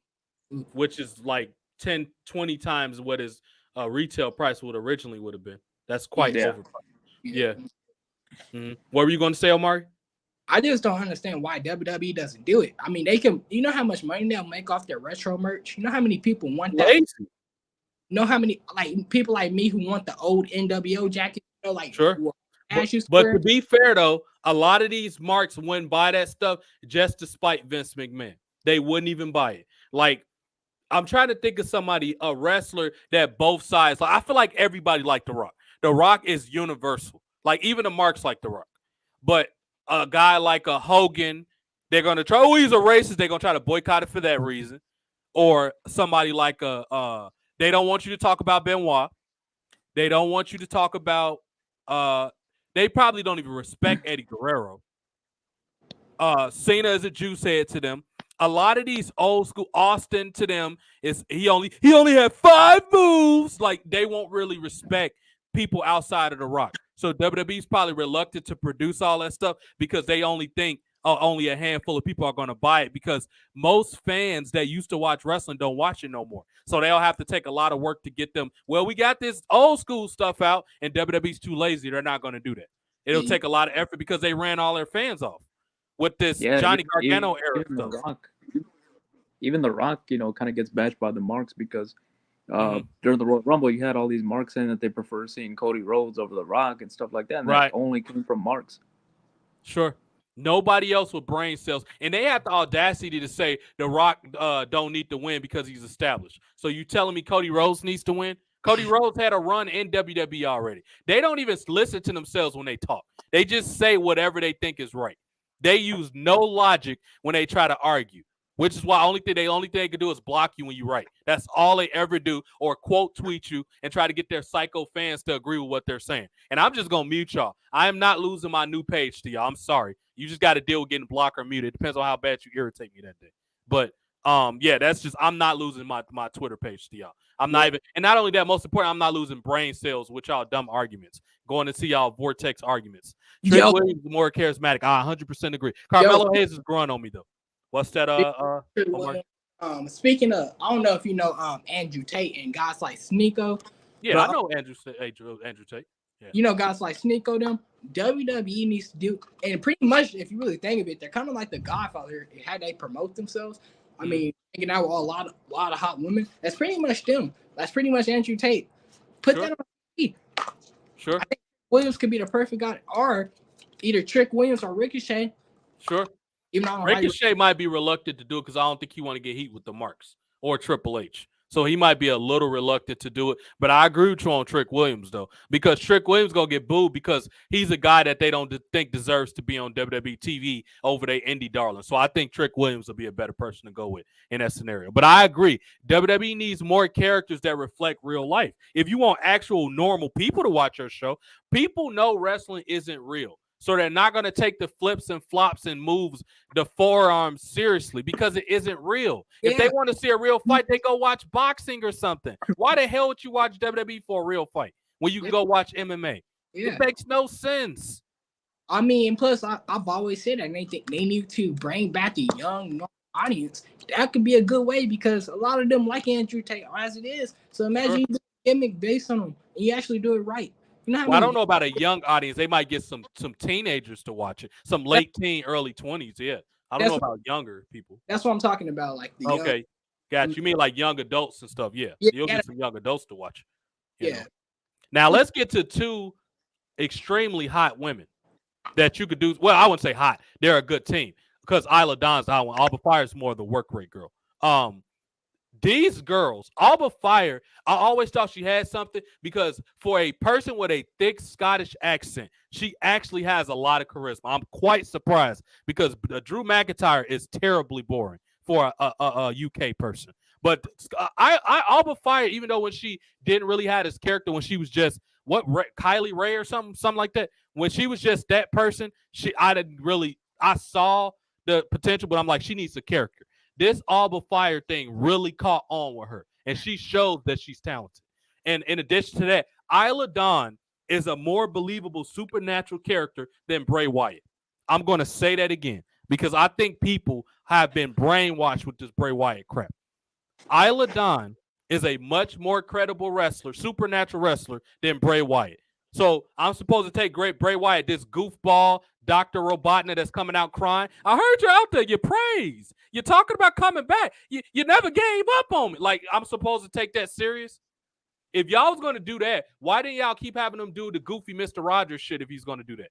Which is like 10, 20 times what is retail price would have been. That's quite overpriced. Yeah. What were you going to say, Omari? I just don't understand why WWE doesn't do it. I mean, they can. You know how much money they'll make off their retro merch. You know how many people want that. Lazy. You know how many people like me who want the old NWO jacket. You know, sure. But to be fair though, a lot of these marks wouldn't buy that stuff just to spite Vince McMahon. They wouldn't even buy it. Like, I'm trying to think of somebody, a wrestler that both sides. Like, I feel like everybody like The Rock. The Rock is universal. Like, even the marks like The Rock. But a guy like a Hogan, they're gonna try. Oh, he's a racist. They're gonna try to boycott it for that reason. Or somebody like they don't want you to talk about Benoit. They don't want you to talk about. They probably don't even respect Eddie Guerrero. Cena as a Jew said to them. A lot of these old school Austin to them is he only had 5 moves. Like, they won't really respect people outside of The Rock. So WWE's probably reluctant to produce all that stuff because they only think only a handful of people are going to buy it, because most fans that used to watch wrestling don't watch it no more. So they'll have to take a lot of work to get them. Well, we got this old school stuff out, and WWE's too lazy. They're not going to do that. It'll take a lot of effort because they ran all their fans off with this Johnny Gargano era stuff. Even The Rock, kind of gets bashed by the marks because during the Royal Rumble, you had all these marks saying that they prefer seeing Cody Rhodes over The Rock and stuff like that. And that only came from marks. Sure. Nobody else with brain cells. And they have the audacity to say The Rock don't need to win because he's established. So you telling me Cody Rhodes needs to win? Cody Rhodes had a run in WWE already. They don't even listen to themselves when they talk. They just say whatever they think is right. They use no logic when they try to argue, which is why the only thing they can do is block you when you write. That's all they ever do, or quote tweet you and try to get their psycho fans to agree with what they're saying. And I'm just going to mute y'all. I am not losing my new page to y'all. I'm sorry. You just got to deal with getting blocked or muted. It depends on how bad you irritate me that day. But that's just, I'm not losing my Twitter page to y'all. I'm not even, and not only that, most important, I'm not losing brain cells with y'all dumb arguments. Going to see y'all vortex arguments. Trick Williams is more charismatic. I 100% agree. Carmelo Hayes is growing on me though. What's that? Speaking of, I don't know if you know Andrew Tate and guys like Sneeko. Yeah, I know Andrew Tate. Yeah. You know, guys like Sneeko, them WWE needs to do, and pretty much, if you really think of it, they're kind of like the Godfather. How they promote themselves. I mean, hanging out with a lot of hot women. That's pretty much them. That's pretty much Andrew Tate. Put that on TV. Sure. I think Williams could be the perfect guy, or either Trick Williams or Ricochet. Sure. Even though Ricochet might be reluctant to do it because I don't think he want to get heat with the marks or Triple H. So he might be a little reluctant to do it. But I agree with you on Trick Williams, though, because Trick Williams going to get booed because he's a guy that they don't think deserves to be on WWE TV over their indie darling. So I think Trick Williams will be a better person to go with in that scenario. But I agree. WWE needs more characters that reflect real life. If you want actual normal people to watch your show, people know wrestling isn't real. So they're not going to take the flips and flops and moves, the forearms seriously because it isn't real. If they want to see a real fight, they go watch boxing or something. Why the hell would you watch WWE for a real fight when you can go watch MMA? It makes no sense. I mean, plus I've always said that they need to bring back a young audience. That could be a good way because a lot of them like Andrew Tate as it is. So imagine you do a gimmick based on them and you actually do it right. You know I don't know about a young audience. They might get some teenagers to watch it. Some late teen, early 20s. Yeah. I don't know about younger people. That's what I'm talking about. Like the young. Got you. Mean like young adults and stuff. Yeah. You'll get some young adults to watch it. You know? Now let's get to 2 extremely hot women that you could do. Well, I wouldn't say hot. They're a good team because Isla Dawn's the hot one. Alba Fire is more of the work rate girl. These girls, Alba Fire, I always thought she had something because for a person with a thick Scottish accent, she actually has a lot of charisma. I'm quite surprised because Drew McIntyre is terribly boring for a UK person. But Alba Fire, even though when she didn't really have this character, when she was just Kylie Ray or something like that, when she was just that person, I saw the potential, but I'm like, she needs a character. This Alba Fire thing really caught on with her, and she showed that she's talented. And in addition to that, Isla Dawn is a more believable supernatural character than Bray Wyatt. I'm going to say that again because I think people have been brainwashed with this Bray Wyatt crap. Isla Dawn is a much more credible wrestler, supernatural wrestler, than Bray Wyatt. So I'm supposed to take great Bray Wyatt, this goofball, Dr. Robotnik that's coming out crying. I heard you out there. You praise. You're talking about coming back. You never gave up on me. Like, I'm supposed to take that serious? If y'all was going to do that, why didn't y'all keep having him do the goofy Mr. Rogers shit if he's going to do that?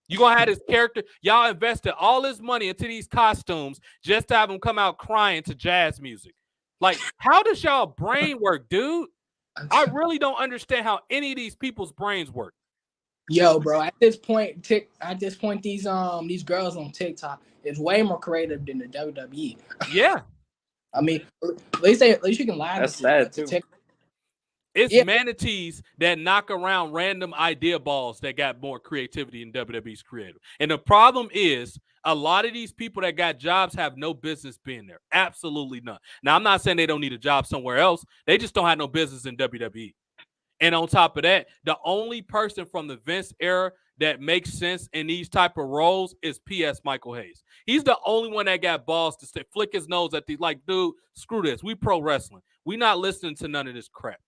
You're going to have this character. Y'all invested all this money into these costumes just to have him come out crying to jazz music. Like, how does y'all brain work, dude? I really don't understand how any of these people's brains work. Yo, bro, at this point, these girls on TikTok is way more creative than the WWE. Yeah. I mean, at least you can lie. That's sad too. It's manatees that knock around random idea balls that got more creativity in WWE's creative. And the problem is a lot of these people that got jobs have no business being there. Absolutely none. Now, I'm not saying they don't need a job somewhere else. They just don't have no business in WWE. And on top of that, the only person from the Vince era that makes sense in these type of roles is P.S. Michael Hayes. He's the only one that got balls to flick his nose at these, like, dude, screw this. We pro wrestling. We not listening to none of this crap.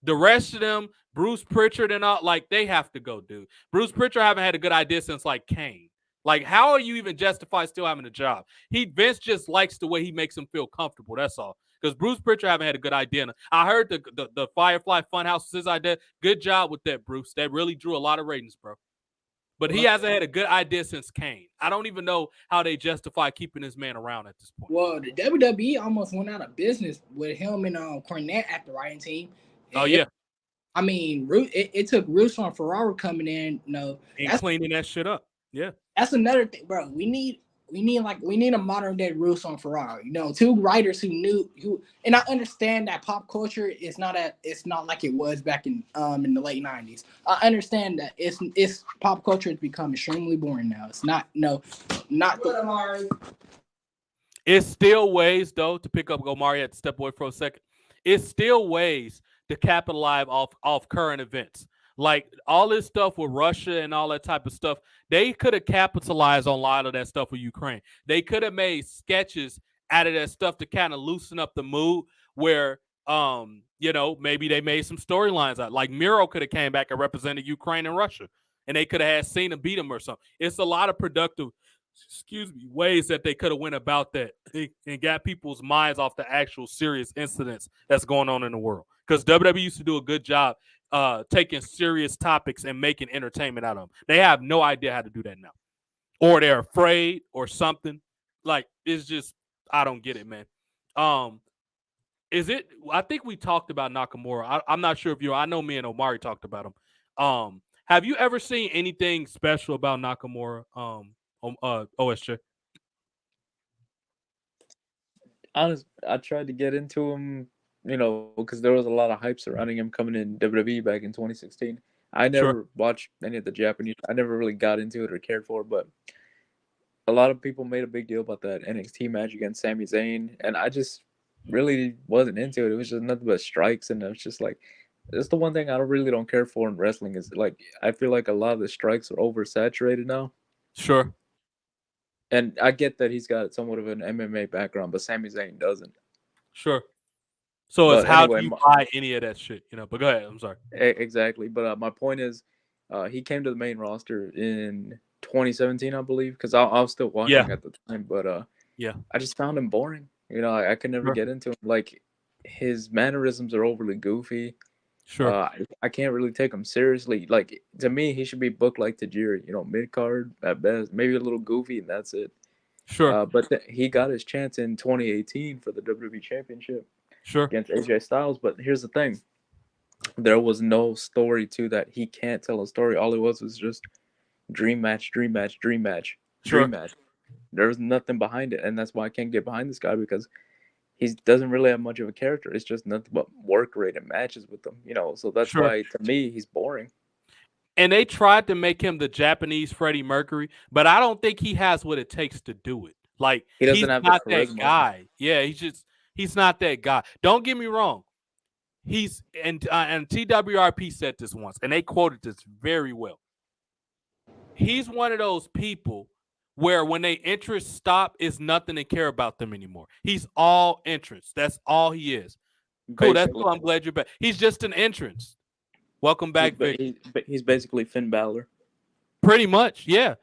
The rest of them, Bruce Pritchard and all, like, they have to go, dude. Bruce Pritchard haven't had a good idea since, like, Kane. Like, how are you even justified still having a job? Vince just likes the way he makes him feel comfortable. That's all. Because Bruce Pritchard haven't had a good idea. I heard the Firefly Funhouse was his idea. Good job with that, Bruce. That really drew a lot of ratings, bro. But he hasn't had a good idea since Kane. I don't even know how they justify keeping this man around at this point. Well, the WWE almost went out of business with him and Cornette at the writing team. Oh, yeah. I mean, it took Russo and Ferraro coming in, and cleaning that shit up. Yeah, that's another thing, bro. We need a modern day Russo and Ferraro. Two writers who and I understand that pop culture is not like it was back in the late 90s. I understand that it's pop culture has become extremely boring now. It's not the It's still ways, though, to pick up Omari at the step away for a second. It's still ways to capitalize off current events. Like, all this stuff with Russia and all that type of stuff, they could have capitalized on a lot of that stuff with Ukraine. They could have made sketches out of that stuff to kind of loosen up the mood where, maybe they made some storylines out. Like, Miro could have came back and represented Ukraine and Russia, and they could have had Cena beat him or something. It's a lot of productive ways that they could have went about that and got people's minds off the actual serious incidents that's going on in the world. Because WWE used to do a good job taking serious topics and making entertainment out of them. They have no idea how to do that now. Or they're afraid or something. Like, it's just, I don't get it, man. I think we talked about Nakamura. I'm not sure if I know me and Omari talked about him. Have you ever seen anything special about Nakamura, OSJ? Honestly, I tried to get into him, because there was a lot of hype surrounding him coming in WWE back in 2016. I never watched any of the Japanese. I never really got into it or cared for it, but a lot of people made a big deal about that NXT match against Sami Zayn, and I just really wasn't into it. It was just nothing but strikes, and it was just like, that's the one thing I really don't care for in wrestling is, like, I feel like a lot of the strikes are oversaturated now. Sure. And I get that he's got somewhat of an MMA background, but Sami Zayn doesn't. Sure. So it's how do you buy any of that shit, But go ahead. I'm sorry. Exactly. But my point is, he came to the main roster in 2017, I believe, because I was still watching at the time. But I just found him boring. I could never get into him. Like, his mannerisms are overly goofy. Sure. I can't really take him seriously. Like, to me, he should be booked like Tajiri, mid card at best, maybe a little goofy, and that's it. Sure. But he got his chance in 2018 for the WWE Championship. Sure. Against AJ Styles. But here's the thing. There was no story to that. He can't tell a story. All it was just dream match, dream match, dream match, dream match. There was nothing behind it. And that's why I can't get behind this guy, because he doesn't really have much of a character. It's just nothing but work rate and matches with them, So that's why, to me, he's boring. And they tried to make him the Japanese Freddie Mercury, but I don't think he has what it takes to do it. Like, he doesn't have not that guy. Yeah, he's not that guy. Don't get me wrong. And TWRP said this once, and they quoted this very well. He's one of those people where when they interests stop, it's nothing to care about them anymore. He's all interest. That's all he is. Cool. That's Basically, cool. I'm glad you're back. He's just an entrance. Welcome back, Vic. he's basically Finn Balor. Pretty much, yeah.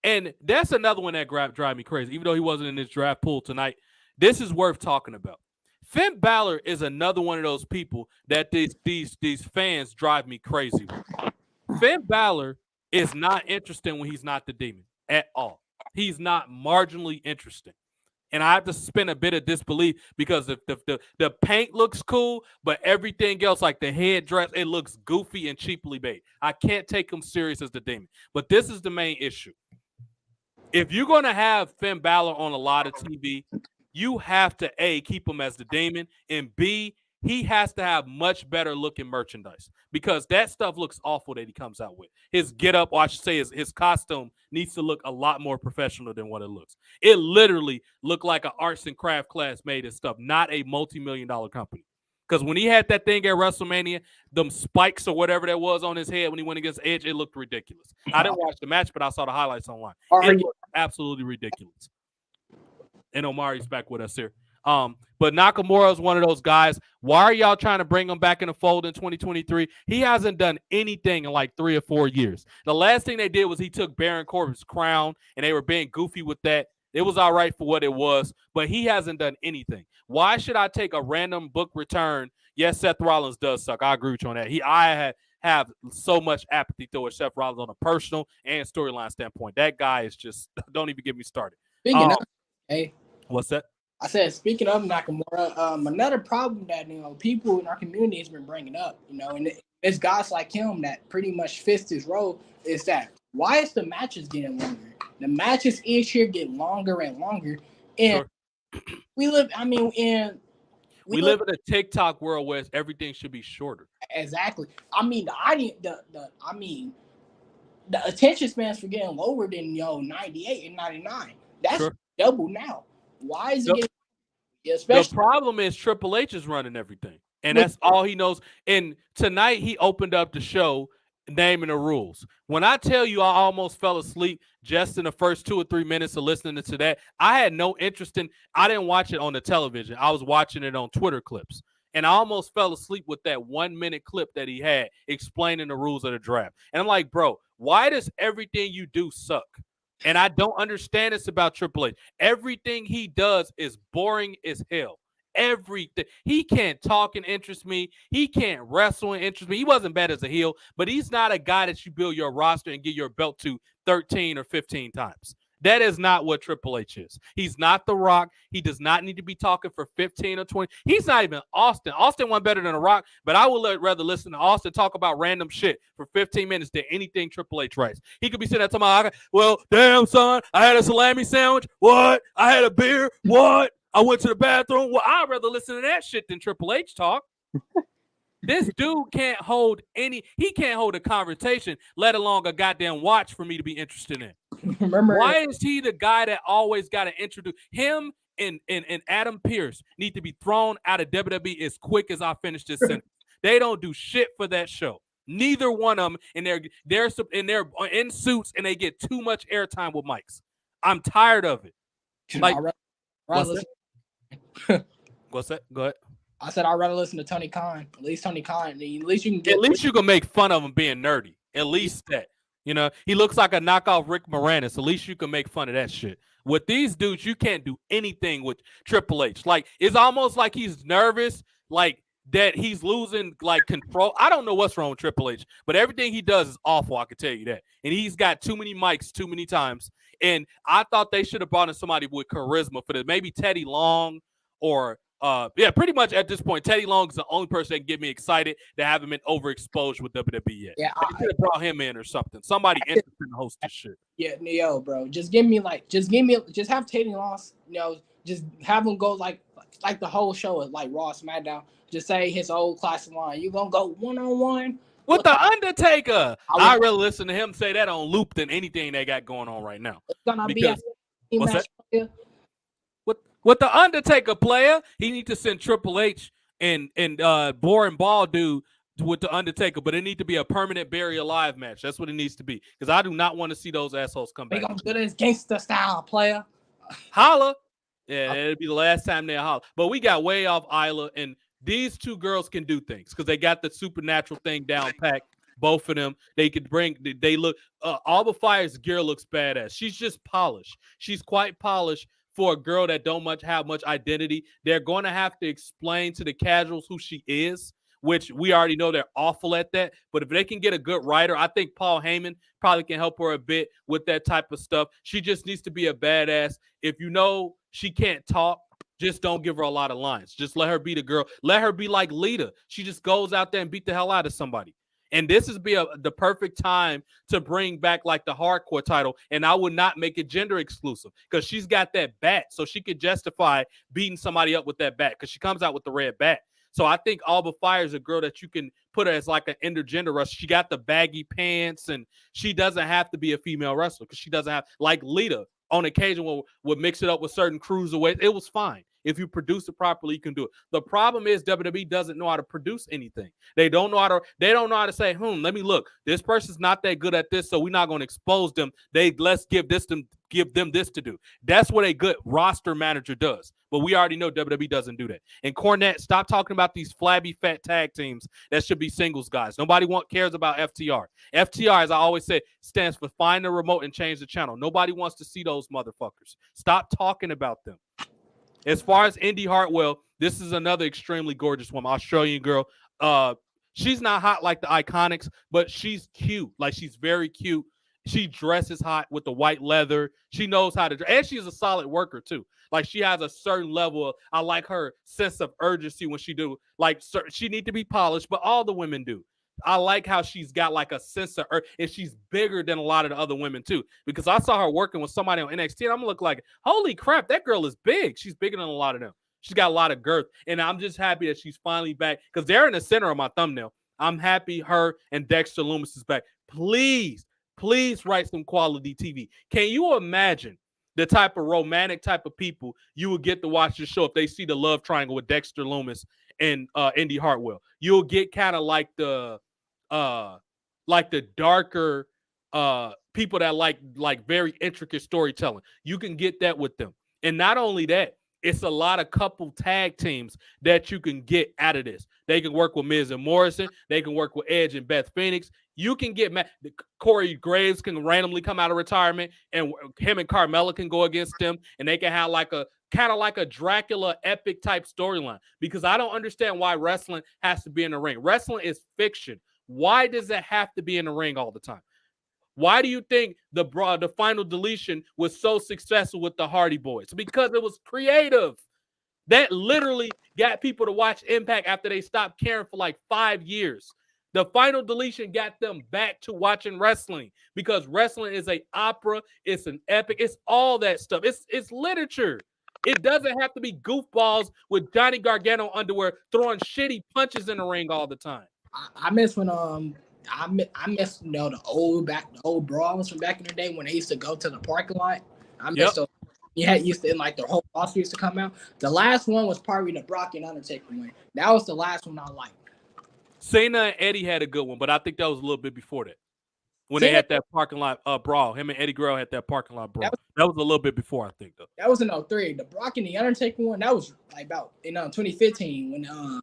And that's another one that drive me crazy. Even though he wasn't in this draft pool tonight, this is worth talking about. Finn Balor is another one of those people that these fans drive me crazy with. Finn Balor is not interesting when he's not the Demon at all. He's not marginally interesting. And I have to suspend a bit of disbelief because the paint looks cool, but everything else, like the headdress, it looks goofy and cheaply made. I can't take him serious as the Demon. But this is the main issue. If you're going to have Finn Balor on a lot of TV, you have to, A, keep him as the Demon, and B, he has to have much better looking merchandise because that stuff looks awful that he comes out with. His get up, or I should say his costume needs to look a lot more professional than what it looks. It literally looked like an arts and craft class made his stuff, not a multi-million-dollar company. Because when he had that thing at WrestleMania, them spikes or whatever that was on his head when he went against Edge, it looked ridiculous. I didn't watch the match, but I saw the highlights online. It looked absolutely ridiculous. And Omari's back with us here. But Nakamura is one of those guys. Why are y'all trying to bring him back in the fold in 2023? He hasn't done anything in like 3 or 4 years. The last thing they did was he took Baron Corbin's crown, and they were being goofy with that. It was all right for what it was, but he hasn't done anything. Why should I take a random book return? Yes, Seth Rollins does suck. I agree with you on that. I have so much apathy towards Seth Rollins on a personal and storyline standpoint. That guy is just, don't even get me started. Speaking of, hey, what's that? I said, speaking of Nakamura, another problem that people in our community has been bringing up, and it's guys like him that pretty much fits his role, is that why is the matches getting longer? The matches each year get longer and longer, and we live. I mean, we live in a TikTok world where everything should be shorter. Exactly. I mean, the attention spans for getting lower than 98 and 99. That's double now. Why is it getting? The problem is Triple H is running everything, and that's all he knows. And tonight he opened up the show naming the rules. When I tell you I almost fell asleep just in the first 2 or 3 minutes of listening to that, I had no interest in. I didn't watch it on the television. I was watching it on Twitter clips, and I almost fell asleep with that 1 minute clip that he had explaining the rules of the draft. And I'm like, bro, why does everything you do suck? And I don't understand this about Triple H. Everything he does is boring as hell. Everything. He can't talk and interest me. He can't wrestle and interest me. He wasn't bad as a heel, but he's not a guy that you build your roster and get your belt to 13 or 15 times. That is not what Triple H is. He's not The Rock. He does not need to be talking for 15 or 20. He's not even Austin. Austin won better than The Rock, but I would rather listen to Austin talk about random shit for 15 minutes than anything Triple H writes. He could be sitting there talking about, well, damn, son, I had a salami sandwich. What? I had a beer. What? I went to the bathroom. Well, I'd rather listen to that shit than Triple H talk. This dude can't hold a conversation, let alone a goddamn watch for me to be interested in. Why is he the guy that always got to introduce him and Adam Pearce need to be thrown out of WWE as quick as I finish this sentence? They don't do shit for that show. Neither one of them, and they're in suits and they get too much airtime with mics. I'm tired of it. Like, what's that? Go ahead. I said I'd rather listen to Tony Khan. At least Tony Khan. At least you can make fun of him being nerdy. At least that. He looks like a knockoff Rick Moranis. At least you can make fun of that shit. With these dudes, you can't do anything with Triple H. Like, it's almost like he's nervous, like that he's losing like control. I don't know what's wrong with Triple H, but everything he does is awful. I can tell you that. And he's got too many mics too many times. And I thought they should have brought in somebody with charisma for this. Maybe Teddy Long or pretty much at this point, Teddy Long is the only person that can get me excited that haven't been overexposed with WWE yet. Yeah, they could have brought him in or something. Somebody interested in host this shit. Yeah, bro. Just have Teddy Long, just have him go like the whole show is like Raw, SmackDown. Just say his old classic line. You gonna go 1-on-1 with the Undertaker? I'd rather listen to him say that on loop than anything they got going on right now. It's gonna be a match. With the Undertaker player, he needs to send Triple H and Boring Ball dude with the Undertaker, but it needs to be a permanent bury alive match. That's what it needs to be, because I do not want to see those assholes come back. They gonna do this gangster style player. Holla. Yeah, it'll be the last time they holla. But we got way off Isla, and These two girls can do things because they got the supernatural thing down packed. Both of them, they could bring. They look. Alba Fire's gear looks badass. She's just polished. She's quite polished for a girl that don't have much identity. They're going to have to explain to the casuals who she is, which we already know they're awful at that. But if they can get a good writer, I think Paul Heyman probably can help her a bit with that type of stuff. She just needs to be a badass. If you know she can't talk, just don't give her a lot of lines. Just let her be the girl. Let her be like Lita. She just goes out there and beat the hell out of somebody. And this is the perfect time to bring back like the hardcore title. And I would not make it gender exclusive because she's got that bat. So she could justify beating somebody up with that bat because she comes out with the red bat. So I think Alba Fire is a girl that you can put her as like an intergender wrestler. She got the baggy pants and she doesn't have to be a female wrestler because she doesn't have, like Lita on occasion would mix it up with certain cruiserweights. It was fine. If you produce it properly, you can do it. The problem is WWE doesn't know how to produce anything. They don't know how to say, let me look. This person's not that good at this, so we're not going to expose them. Let's give them this to do. That's what a good roster manager does. But we already know WWE doesn't do that. And Cornette, stop talking about these flabby fat tag teams that should be singles guys. Nobody cares about FTR. FTR, as I always say, stands for find the remote and change the channel. Nobody wants to see those motherfuckers. Stop talking about them. As far as Indy Hartwell, this is another extremely gorgeous woman, Australian girl. She's not hot like the Iconics, but she's cute. Like, she's very cute. She dresses hot with the white leather. She knows how to dress. And she's a solid worker, too. Like, she has a certain level of, I like her sense of urgency when she do. Like, she need to be polished, but all the women do. I like how she's got like a sense of and she's bigger than a lot of the other women too. Because I saw her working with somebody on NXT and I'm gonna look like, holy crap, that girl is big. She's bigger than a lot of them. She's got a lot of girth. And I'm just happy that she's finally back because they're in the center of my thumbnail. I'm happy her and Dexter Lumis is back. Please write some quality TV. Can you imagine the type of romantic type of people you would get to watch the show if they see the love triangle with Dexter Lumis and Indy Hartwell? You'll get kind of like the darker people that like very intricate storytelling. You can get that with them. And not only that, it's a lot of couple tag teams that you can get out of this. They can work with Miz and Morrison. They can work with Edge and Beth Phoenix. You can get Corey Graves can randomly come out of retirement and him and Carmella can go against them and they can have like a kind of like a Dracula epic type storyline because I don't understand why wrestling has to be in the ring. Wrestling is fiction. Why does it have to be in the ring all the time? Why do you think the final deletion was so successful with the Hardy Boys? Because it was creative. That literally got people to watch Impact after they stopped caring for like 5 years. The final deletion got them back to watching wrestling because wrestling is an opera. It's an epic. It's all that stuff. It's literature. It doesn't have to be goofballs with Johnny Gargano underwear throwing shitty punches in the ring all the time. I miss when I miss the old brawls from back in the day when they used to go to the parking lot. I miss those. Used to like the whole roster used to come out. The last one was probably the Brock and Undertaker one. That was the last one I liked. Cena and Eddie had a good one, but I think that was a little bit before that. When they had that parking lot brawl. Him and Eddie Guerrero had that parking lot brawl. That was a little bit before, I think, though. That was in 2003. The Brock and the Undertaker one, that was like about 2015 when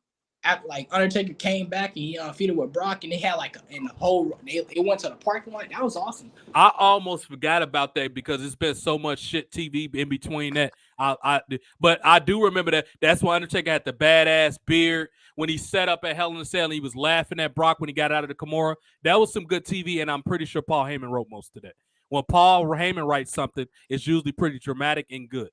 Undertaker came back and he feuded with Brock and they had it went to the parking lot. That was awesome. I almost forgot about that because it's been so much shit TV in between that. But I do remember that. That's why Undertaker had the badass beard when he set up at Hell in a Cell and he was laughing at Brock when he got out of the Kimura. That was some good TV, and I'm pretty sure Paul Heyman wrote most of that. When Paul Heyman writes something, it's usually pretty dramatic and good.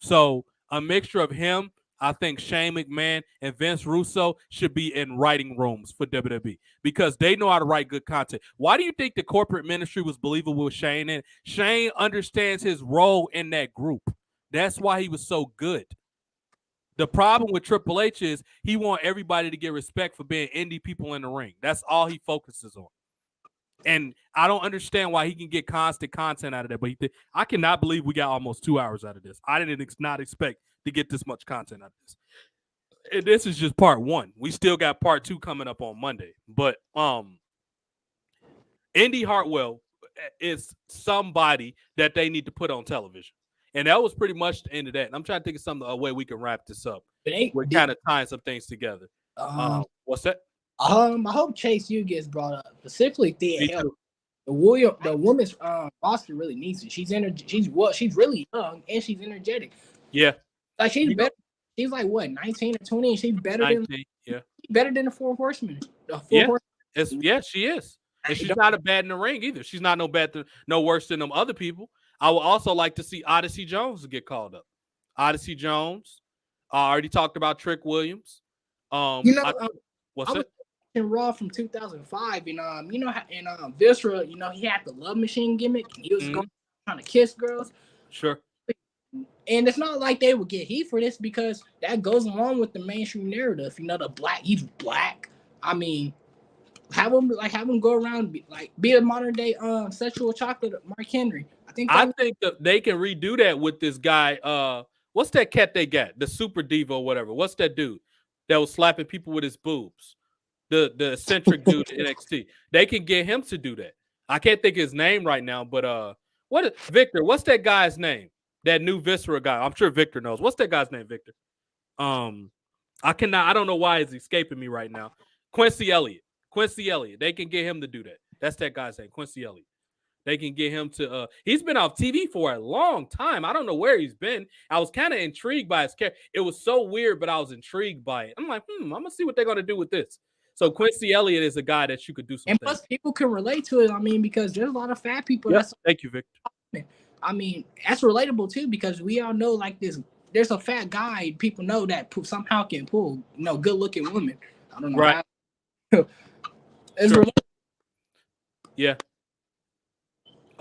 So a mixture of him, I think Shane McMahon and Vince Russo should be in writing rooms for WWE because they know how to write good content. Why do you think the corporate ministry was believable with Shane? And Shane understands his role in that group. That's why he was so good. The problem with Triple H is he wants everybody to get respect for being indie people in the ring. That's all he focuses on. And I don't understand why he can get constant content out of that. But I cannot believe we got almost 2 hours out of this. I did not expect to get this much content out of this. And this is just part one. We still got part two coming up on Monday. But Indy Hartwell is somebody that they need to put on television. And that was pretty much the end of that. And I'm trying to think of a way we can wrap this up. we're kind of tying some things together. What's that? I hope Chase U gets brought up, specifically Thea Hale. The women's roster really needs it. She's really young and she's energetic. Yeah, like she's better. She's like what 19 or 20, and she's better 19, than the Four Horsemen. Yeah, she is. And she's not a bad in the ring either. She's not no worse than them other people. I would also like to see Odyssey Jones get called up. Odyssey Jones. I already talked about Trick Williams. What's it? In Raw from 2005, and Viscera, he had the love machine gimmick. And he was trying to kiss girls. Sure. And it's not like they would get heat for this because that goes along with the mainstream narrative. He's black. I mean, have him go around be a modern day sexual chocolate Mark Henry. I think that they can redo that with this guy. What's that cat they got? The Super Diva or whatever. What's that dude that was slapping people with his boobs? The eccentric dude in NXT. They can get him to do that. I can't think of his name right now, but Victor? What's that guy's name? That new Viscera guy. I'm sure Victor knows. What's that guy's name, Victor? I don't know why it's escaping me right now. Quincy Elliott. They can get him to do that. That's that guy's name, Quincy Elliott. They can get him to he's been off TV for a long time. I don't know where he's been. I was kind of intrigued by his character. It was so weird, but I was intrigued by it. I'm like, I'm gonna see what they're gonna do with this. So Quincy Elliott is a guy that you could do something. And plus, people can relate to it. I mean, because there's a lot of fat people. Yes, thank you, Victor. I mean, that's relatable too because we all know like this. There's a fat guy people know that somehow can pull, good-looking women. I don't know. Right. It's relatable. Yeah.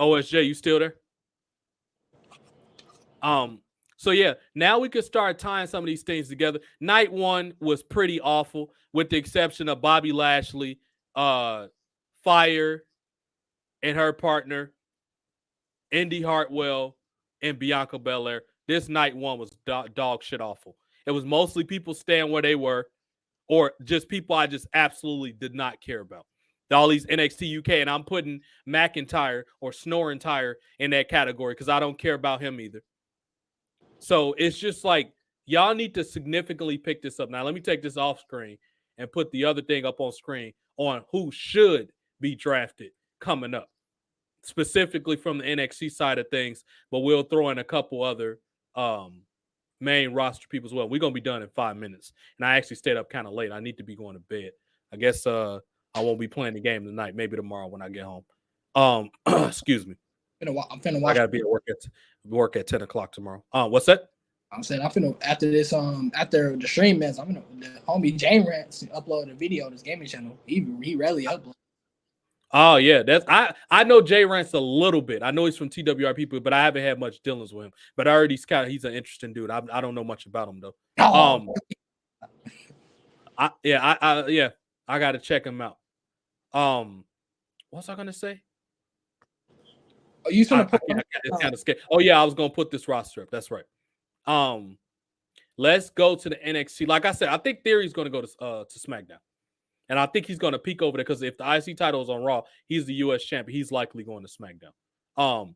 OSJ, you still there? So yeah, now we can start tying some of these things together. Night one was pretty awful, with the exception of Bobby Lashley, Fire, and her partner, Indy Hartwell, and Bianca Belair. This night one was dog shit awful. It was mostly people staying where they were, or just people I just absolutely did not care about. All these NXT UK, and I'm putting McIntyre or Snoring Tire in that category because I don't care about him either. So it's just like, y'all need to significantly pick this up. Now, let me take this off screen and put the other thing up on screen on who should be drafted coming up, specifically from the NXT side of things, but we'll throw in a couple other main roster people as well. We're going to be done in 5 minutes. And I actually stayed up kind of late. I need to be going to bed. I guess I won't be playing the game tonight. Maybe tomorrow when I get home. Excuse me. I'm finna watch. I gotta be at work at 10 o'clock tomorrow. What's that? I'm saying I'm finna after this after the stream ends, the homie Jane Rants upload a video on his gaming channel. He rarely uploads. Oh yeah, I know Jay Rants a little bit. I know he's from TWR people, but I haven't had much dealings with him. But I heard he's an interesting dude. I don't know much about him though. I gotta check him out. What was I gonna say? Oh, you gonna put it's kind of scary. Oh yeah, I was gonna put this roster up. That's right. Let's go to the NXT. Like I said, I think Theory's gonna go to SmackDown, and I think he's gonna peek over there because if the IC title is on Raw, he's the U.S. champion. He's likely going to SmackDown.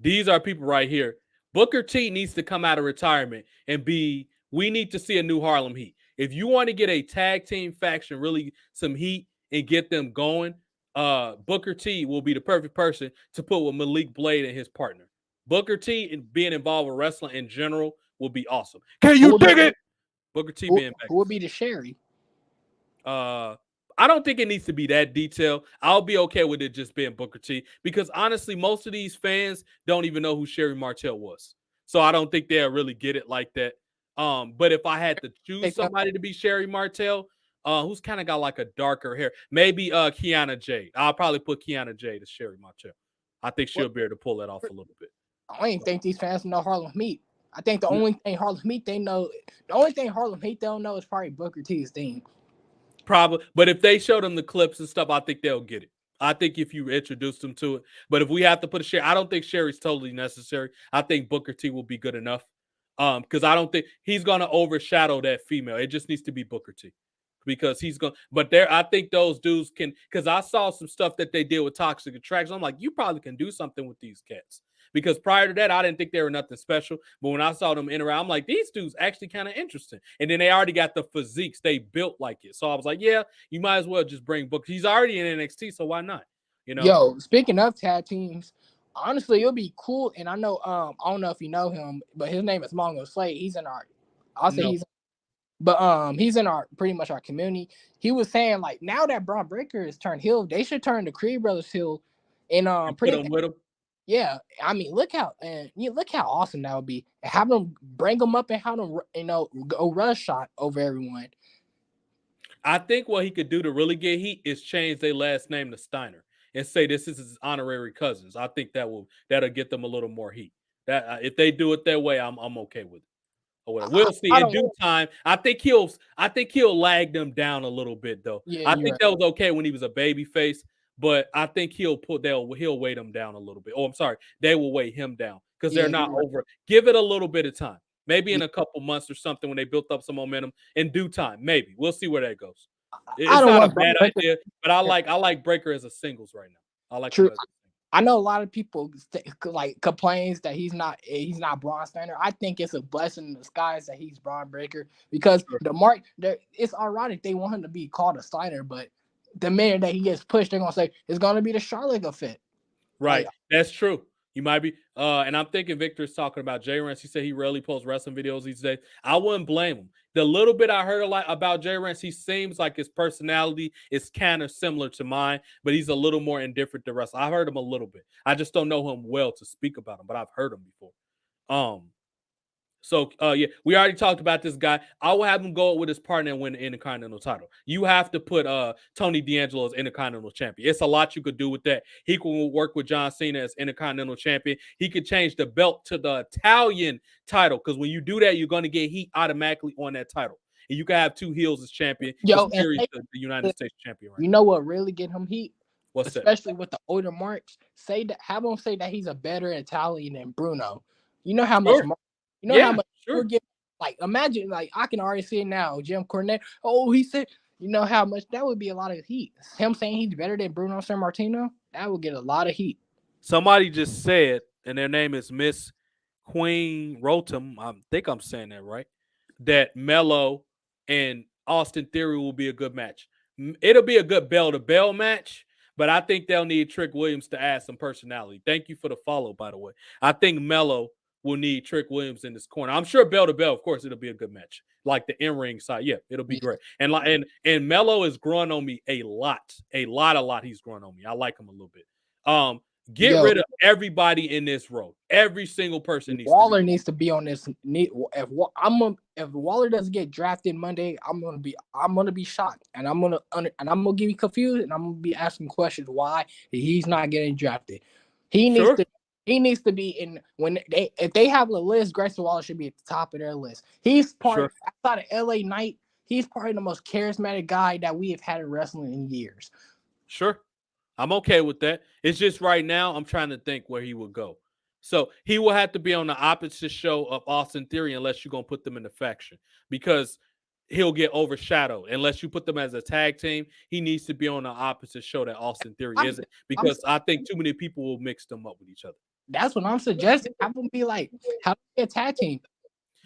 These are people right here. Booker T needs to come out of retirement and we need to see a new Harlem Heat. If you want to get a tag team faction, really some heat and get them going, Booker T will be the perfect person to put with Malik Blade and his partner. Booker T and being involved with wrestling in general will be awesome. Can you dig it? Booker T being back. Who would be the Sherry? I don't think it needs to be that detailed. I'll be okay with it just being Booker T because honestly, most of these fans don't even know who Sherry Martel was. So I don't think they'll really get it like that. But if I had to choose somebody to be Sherry Martel, who's kind of got like a darker hair, maybe Kiana Jade. I'll probably put Kiana Jade as Sherry Martel. I think she'll be able to pull that off a little bit. I don't even think these fans know Harlem Heat. I think the only thing Harlem Heat they know, the only thing Harlem Heat they'll know is probably Booker T's theme. Probably, but if they show them the clips and stuff, I think they'll get it. I think if you introduce them to it, but if we have to put a Sherry, I don't think Sherry's totally necessary. I think Booker T will be good enough. Because I don't think he's gonna overshadow that female. It just needs to be Booker T. Because he's going, but I think those dudes can, because I saw some stuff that they did with Toxic Attraction. I'm like, you probably can do something with these cats. because prior to that, I didn't think they were nothing special. But when I saw them interact, I'm like, these dudes actually kind of interesting. And then they already got the physiques. They built like it. So I was like, yeah, you might as well just bring Booker. He's already in NXT, so why not? You know? Yo, speaking of tag teams, honestly, it'll be cool. And I know, I don't know if you know him, but his name is Mongo Slade. He's in our, I'll say he's, but he's in our pretty much our community. He was saying like now that Braun Breaker is turned heel, they should turn the Creed brothers heel, and put him with him. Yeah, I mean, look how awesome that would be. Have them bring them up and have them, go rush shot over everyone. I think what he could do to really get heat is change their last name to Steiner and say this is his honorary cousins. I think that'll get them a little more heat. That if they do it that way, I'm okay with it. We'll see in due time. I think he'll lag them down a little bit though. Yeah, I think that was okay when he was a baby face, but I think he'll weigh them down a little bit. Oh, I'm sorry, they will weigh him down because they're not over. Give it a little bit of time. Maybe in a couple months or something when they built up some momentum in due time. Maybe we'll see where that goes. It's not a bad idea, but I like Breaker as a singles right now. I like True. I know a lot of people like complains that he's not Braun Steiner. I think it's a blessing in disguise that he's Braun Breaker because it's ironic they want him to be called a Steiner, but the minute that he gets pushed, they're gonna say it's gonna be the Charlotte effect. Right, that's true. You might be, and I'm thinking Victor's talking about Jay Rance. He said he rarely posts wrestling videos these days. I wouldn't blame him. The little bit I heard a lot about Jay Rance, he seems like his personality is kind of similar to mine, but he's a little more indifferent to wrestling. I've heard him a little bit. I just don't know him well to speak about him, but I've heard him before. So we already talked about this guy. I will have him go with his partner and win the Intercontinental title. You have to put Tony D'Angelo as Intercontinental champion. It's a lot you could do with that. He can work with John Cena as Intercontinental champion. He could change the belt to the Italian title because when you do that, you're going to get heat automatically on that title. And you can have two heels as champion. The United States champion. Right? You know what really get him heat? What's Especially with the older marks. Have him say that he's a better Italian than Bruno. You know how much. You know how much we're getting. Like, imagine, like, I can already see it now. Jim Cornette. Oh, he said, you know how much that would be a lot of heat. Him saying he's better than Bruno Sammartino, that would get a lot of heat. Somebody just said, and their name is Miss Queen Rotem. I think I'm saying that right. That Melo and Austin Theory will be a good match. It'll be a good bell-to-bell match, but I think they'll need Trick Williams to add some personality. Thank you for the follow, by the way. I think Melo will need Trick Williams in this corner. I'm sure bell to bell, of course, it'll be a good match. Like the in-ring side, yeah, it'll be great. And Melo is growing on me a lot. He's growing on me. I like him a little bit. Get rid of everybody in this row. Every single person needs to be on this. If Waller doesn't get drafted Monday, I'm gonna be shocked, and I'm gonna get confused, and I'm gonna be asking questions why he's not getting drafted. He needs to be in if they have a list. Grayson Waller should be at the top of their list. He's outside of LA Knight. He's probably the most charismatic guy that we have had in wrestling in years. Sure, I'm okay with that. It's just right now I'm trying to think where he would go. So he will have to be on the opposite show of Austin Theory unless you're gonna put them in the faction because he'll get overshadowed. Unless you put them as a tag team, he needs to be on the opposite show that Austin Theory isn't because I think too many people will mix them up with each other. That's what I'm suggesting. Have them be like, how do you get a tag team?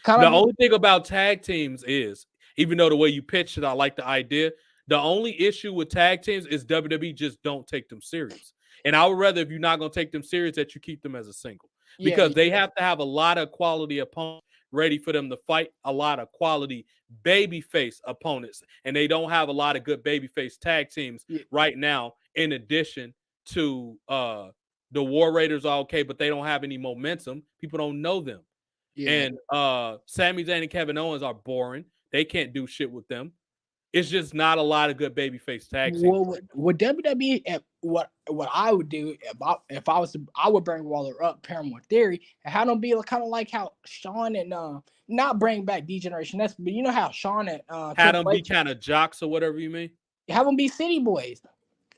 Only thing about tag teams is, even though the way you pitched it, I like the idea. The only issue with tag teams is WWE just don't take them serious. And I would rather, if you're not going to take them serious, that you keep them as a single. Because they have to have a lot of quality opponents ready for them to fight, a lot of quality babyface opponents. And they don't have a lot of good babyface tag teams right now, in addition to the War Raiders are okay, but they don't have any momentum. People don't know them. Yeah. And Sami Zayn and Kevin Owens are boring. They can't do shit with them. It's just not a lot of good babyface tag teams. Well, would WWE, what I would do if I was, I would bring Waller up, pair him with Theory, and have them be kind of like how Sean and not bring back D-Generation X, but you know how Sean and had them be kind of jocks or whatever you mean. Have them be City Boys.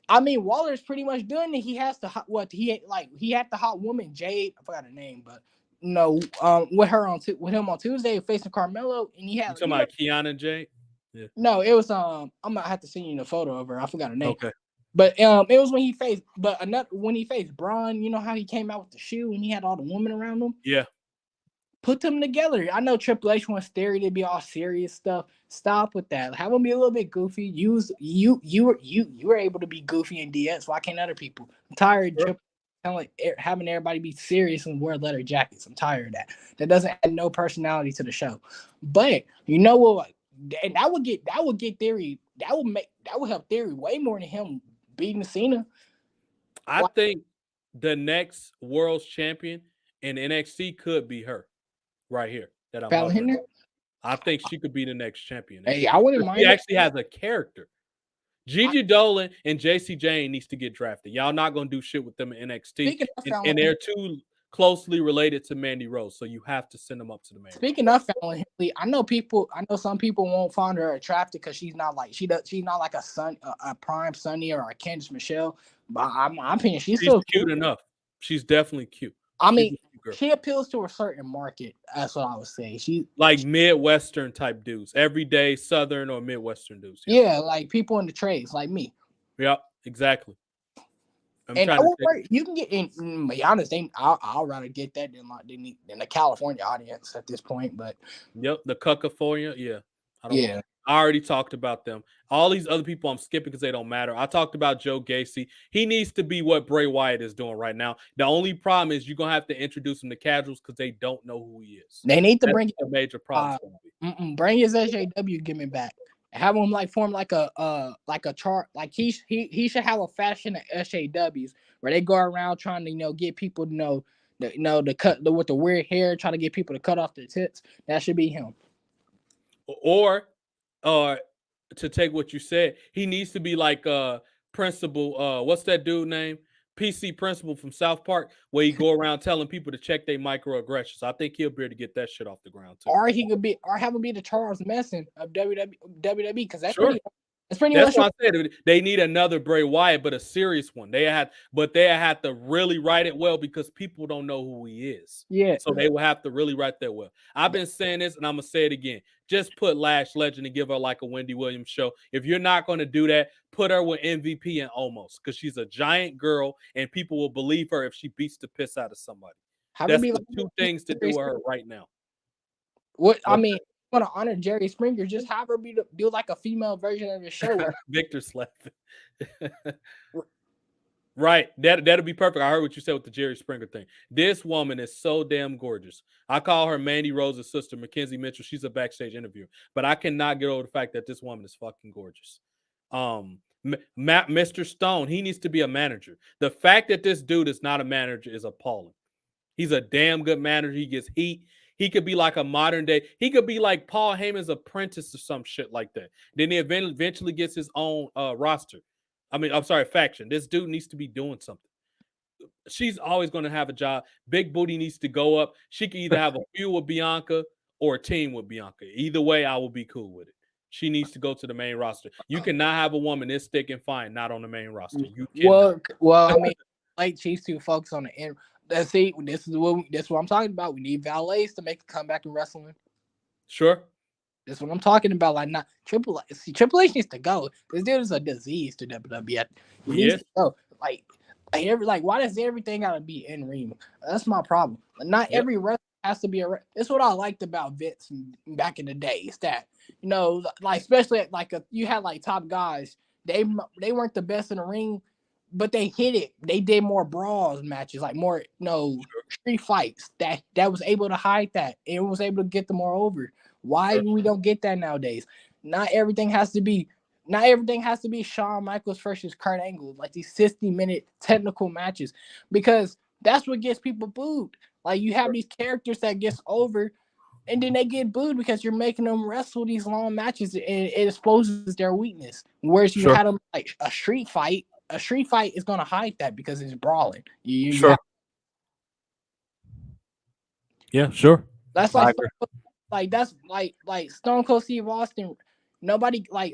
I mean, Waller's pretty much doing it. He has to he had the hot woman Jade. I forgot her name, but with him on Tuesday facing Carmelo, and he had. You talking about Kiana Jade? Yeah. No, it was I'm gonna have to send you the photo of her. I forgot her name. Okay. But it was when he faced when he faced Braun. You know how he came out with the shoe and he had all the women around him. Yeah. Put them together. I know Triple H wants Theory to be all serious stuff. Stop with that. Have him be a little bit goofy. You were able to be goofy in DS. Why can't other people? I'm tired of having everybody be serious and wear leather jackets. I'm tired of that. That doesn't add no personality to the show. But you know what? And that would get Theory. That would help Theory way more than him beating Cena. I think the next world's champion in NXT could be her. Right here that I'm hovering. I think she could be the next champion. Hey, I wouldn't mind. She actually has a character. Gigi Dolan and JC Jane needs to get drafted. Y'all not gonna do shit with them in NXT, and they're too closely related to Mandy Rose, so you have to send them up to the main. Speaking of Fallon Henley, I know some people won't find her attractive because she's not like a prime Sunny or a Candice Michelle. But my opinion, she's still cute enough. She's definitely cute. I mean, she appeals to a certain market. That's what I would say. She like Midwestern type dudes, everyday Southern or Midwestern dudes. Yeah, like people in the trades, like me. Yep, exactly. You can get in. Be honest, I'll rather get that than the California audience at this point. But yep, the California, yeah. I already talked about them. All these other people I'm skipping because they don't matter. I talked about Joe Gacy. He needs to be what Bray Wyatt is doing right now. The only problem is you're going to have to introduce him to casuals because they don't know who he is. They need to bring a major problem. Bring his SJW gimmick back. Have him form like a chart. Like he should have a fashion of SJWs where they go around trying to get people to the cut with the weird hair, trying to get people to cut off their tits. That should be him. Or to take what you said, he needs to be like Principal. What's that dude name? PC Principal from South Park, where he go around telling people to check their microaggressions. I think he'll be able to get that shit off the ground too. Or have him be the Charles Manson of WWE because that's sure. pretty That's what I said. They need another Bray Wyatt, but a serious one. They had to really write it well because people don't know who he is. Yeah. So they will have to really write that well. I've been saying this, and I'm gonna say it again. Just put Lash Legend and give her like a Wendy Williams show. If you're not going to do that, put her with MVP and Omos because she's a giant girl, and people will believe her if she beats the piss out of somebody. That's the two things to do with her right now. I mean. Want to honor Jerry Springer, just have her do like a female version of the show. Victor slapping. Right. That'll be perfect. I heard what you said with the Jerry Springer thing. This woman is so damn gorgeous. I call her Mandy Rose's sister, Mackenzie Mitchell. She's a backstage interviewer. But I cannot get over the fact that this woman is fucking gorgeous. Mr. Stone, he needs to be a manager. The fact that this dude is not a manager is appalling. He's a damn good manager. He gets heat. He could be like a modern day. He could be like Paul Heyman's apprentice or some shit like that. Then he eventually gets his own roster. Faction. This dude needs to be doing something. She's always going to have a job. Big Booty needs to go up. She can either have a feud with Bianca or a team with Bianca. Either way, I will be cool with it. She needs to go to the main roster. You cannot have a woman this thick and fine not on the main roster. You cannot. Well, I mean, like she's too focused on the end. Let's see. This is what I'm talking about. We need valets to make a comeback in wrestling. Sure. That's what I'm talking about. Like not Triple H. See, Triple H needs to go. This dude is a disease to WWE. He needs to go. Like why does everything gotta be in ring? That's my problem. Not every wrestler has to be a. That's what I liked about Vince back in the day. Is that like especially you had like top guys. They weren't the best in the ring. But they hit it. They did more brawls matches, like more street fights that was able to hide that. It was able to get them more over. Why we don't get that nowadays? Not everything has to be Shawn Michaels versus Kurt Angle, like these 60-minute technical matches, because that's what gets people booed. Like you have these characters that gets over, and then they get booed because you're making them wrestle these long matches, and it exposes their weakness. Whereas you had them like a street fight. A street fight is going to hide that because it's brawling. Sure. Yeah, sure. That's like Stone Cold Steve Austin. Nobody like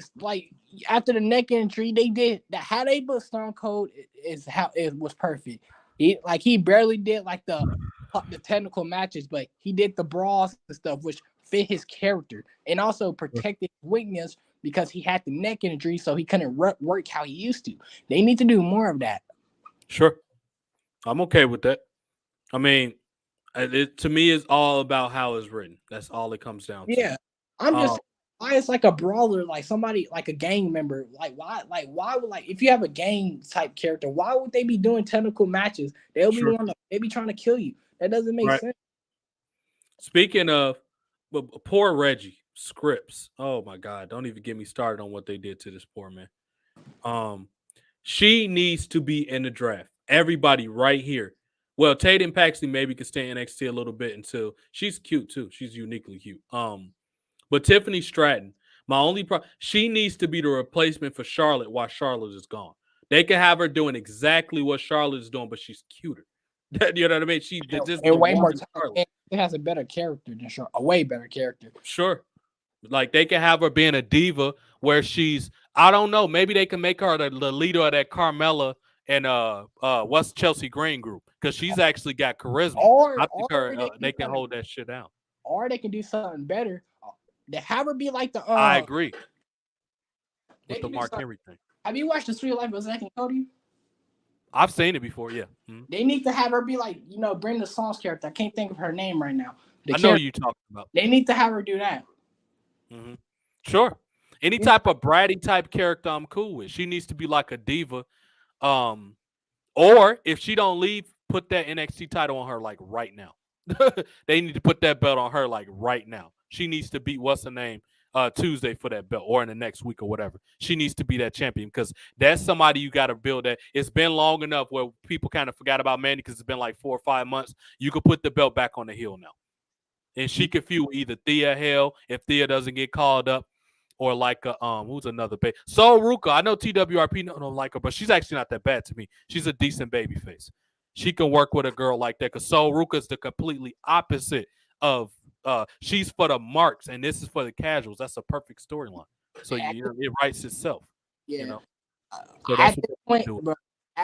after the neck injury they did that. How they put Stone Cold is how it was perfect. He barely did like the technical matches, but he did the brawls and stuff, which fit his character and also protected his weakness because he had the neck injury, so he couldn't work how he used to. They need to do more of that. Sure. I'm okay with that. I mean, to me, it's all about how it's written. That's all it comes down to. Yeah, I'm just why it's like a brawler, like somebody like a gang member. Like why would like if you have a gang type character, why would they be doing technical matches? They'll be they be trying to kill you. That doesn't make sense. Speaking of, poor Reggie Scripps. Oh my God! Don't even get me started on what they did to this poor man. She needs to be in the draft. Everybody right here. Well, Tatum Paxley maybe could stay in NXT a little bit until she's cute too. She's uniquely cute. But Tiffany Stratton, my only she needs to be the replacement for Charlotte while Charlotte is gone. They can have her doing exactly what Charlotte is doing, but she's cuter. You know what I mean? She just way more time. It has a better character than Charlotte, a way better character. Sure. Like they can have her being a diva where she's, I don't know, maybe they can make her the leader of that Carmella and what's Chelsea Green group, because she's actually got charisma. I think they can hold that shit down. Or they can do something better. They have her be like the. I agree with the Mark Henry thing. Have you watched The Sweet Life of Zack and Cody? I've seen it before, yeah. Mm-hmm. They need to have her be like, Brenda Song's character. I can't think of her name right now. I know you talking about. They need to have her do that. Mm-hmm. Sure. Any type of bratty type character I'm cool with. She needs to be like a diva. Or if she don't leave, put that NXT title on her like right now. They need to put that belt on her like right now. She needs to beat what's her name Tuesday for that belt, or in the next week or whatever. She needs to be that champion, because that's somebody you got to build that. It's been long enough where people kind of forgot about Mandy because it's been like 4 or 5 months. You could put the belt back on the heel now. And she could feud either Thea Hale if Thea doesn't get called up, or like who's another baby? Sol Ruka. I know TWRP don't like her, but she's actually not that bad to me. She's a decent baby face. She can work with a girl like that, because Sol Ruka is the completely opposite of she's for the marks and this is for the casuals. That's a perfect storyline. So it writes itself. Yeah. So at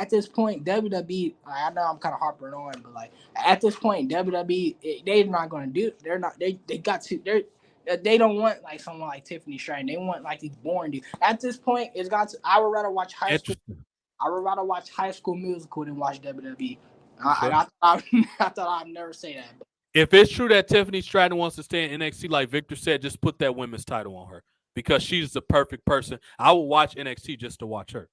this point, WWE, I know I'm kind of harping on, but like at this point, WWE, they're not going to do. They're not. They got to. They don't want like someone like Tiffany Stratton. They want like these boring dudes. At this point, it's got to. I would rather watch High School. I would rather watch High School Musical than watch WWE. I thought I'd never say that. But. If it's true that Tiffany Stratton wants to stay in NXT, like Victor said, just put that women's title on her, because she's the perfect person. I will watch NXT just to watch her.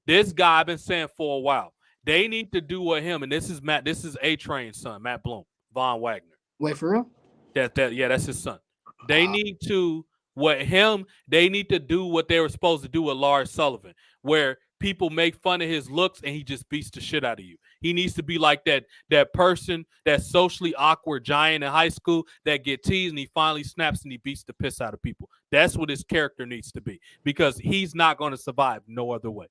This guy I've been saying for a while, they need to do with him, and this is A-Train's son, Matt Bloom, Von Wagner. Wait, for real? That's his son. They need to they need to do what they were supposed to do with Lars Sullivan, where people make fun of his looks and he just beats the shit out of you. He needs to be like that person, that socially awkward giant in high school that get teased and he finally snaps and he beats the piss out of people. That's what his character needs to be, because he's not going to survive no other way.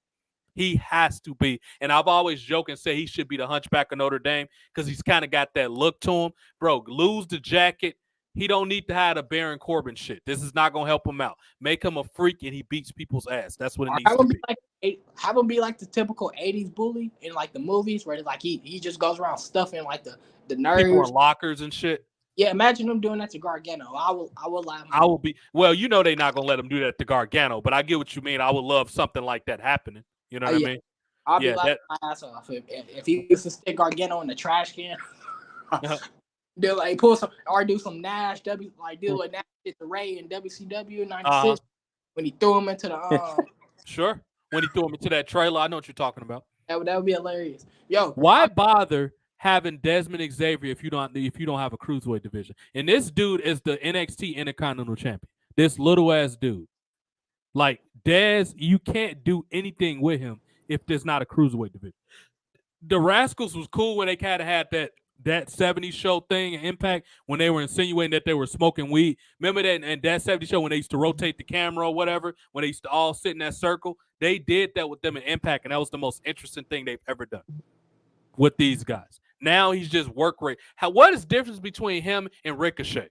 He has to be. And I've always joked and said he should be the Hunchback of Notre Dame, because he's kind of got that look to him. Bro, lose the jacket. He don't need to have a Baron Corbin shit. This is not going to help him out. Make him a freak and he beats people's ass. That's what it needs to be. Have him be like the typical 80s bully in like the movies, where it's like he just goes around stuffing like the nerds. People in lockers and shit. Yeah, imagine him doing that to Gargano. I will laugh. I will be. Well, they're not going to let him do that to Gargano, but I get what you mean. I would love something like that happening. You know what I mean? I'll be laughing my ass off if he used to stick Gargano in the trash can. Do like pull some or do some Nash deal with Nash to Ray in WCW '96 when he threw him into the Sure, when he threw him into that trailer. I know what you're talking about. That would be hilarious. Yo, why bother having Desmond Xavier if you don't have a cruiserweight division? And this dude is the NXT Intercontinental Champion. This little ass dude, like Dez, you can't do anything with him if there's not a cruiserweight division. The Rascals was cool when they kind of had that 70s show thing and Impact, when they were insinuating that they were smoking weed. Remember that? And that 70s show when they used to rotate the camera or whatever, when they used to all sit in that circle, they did that with them in Impact, and that was the most interesting thing they've ever done with these guys. Now he's just work rate. What is the difference between him and Ricochet?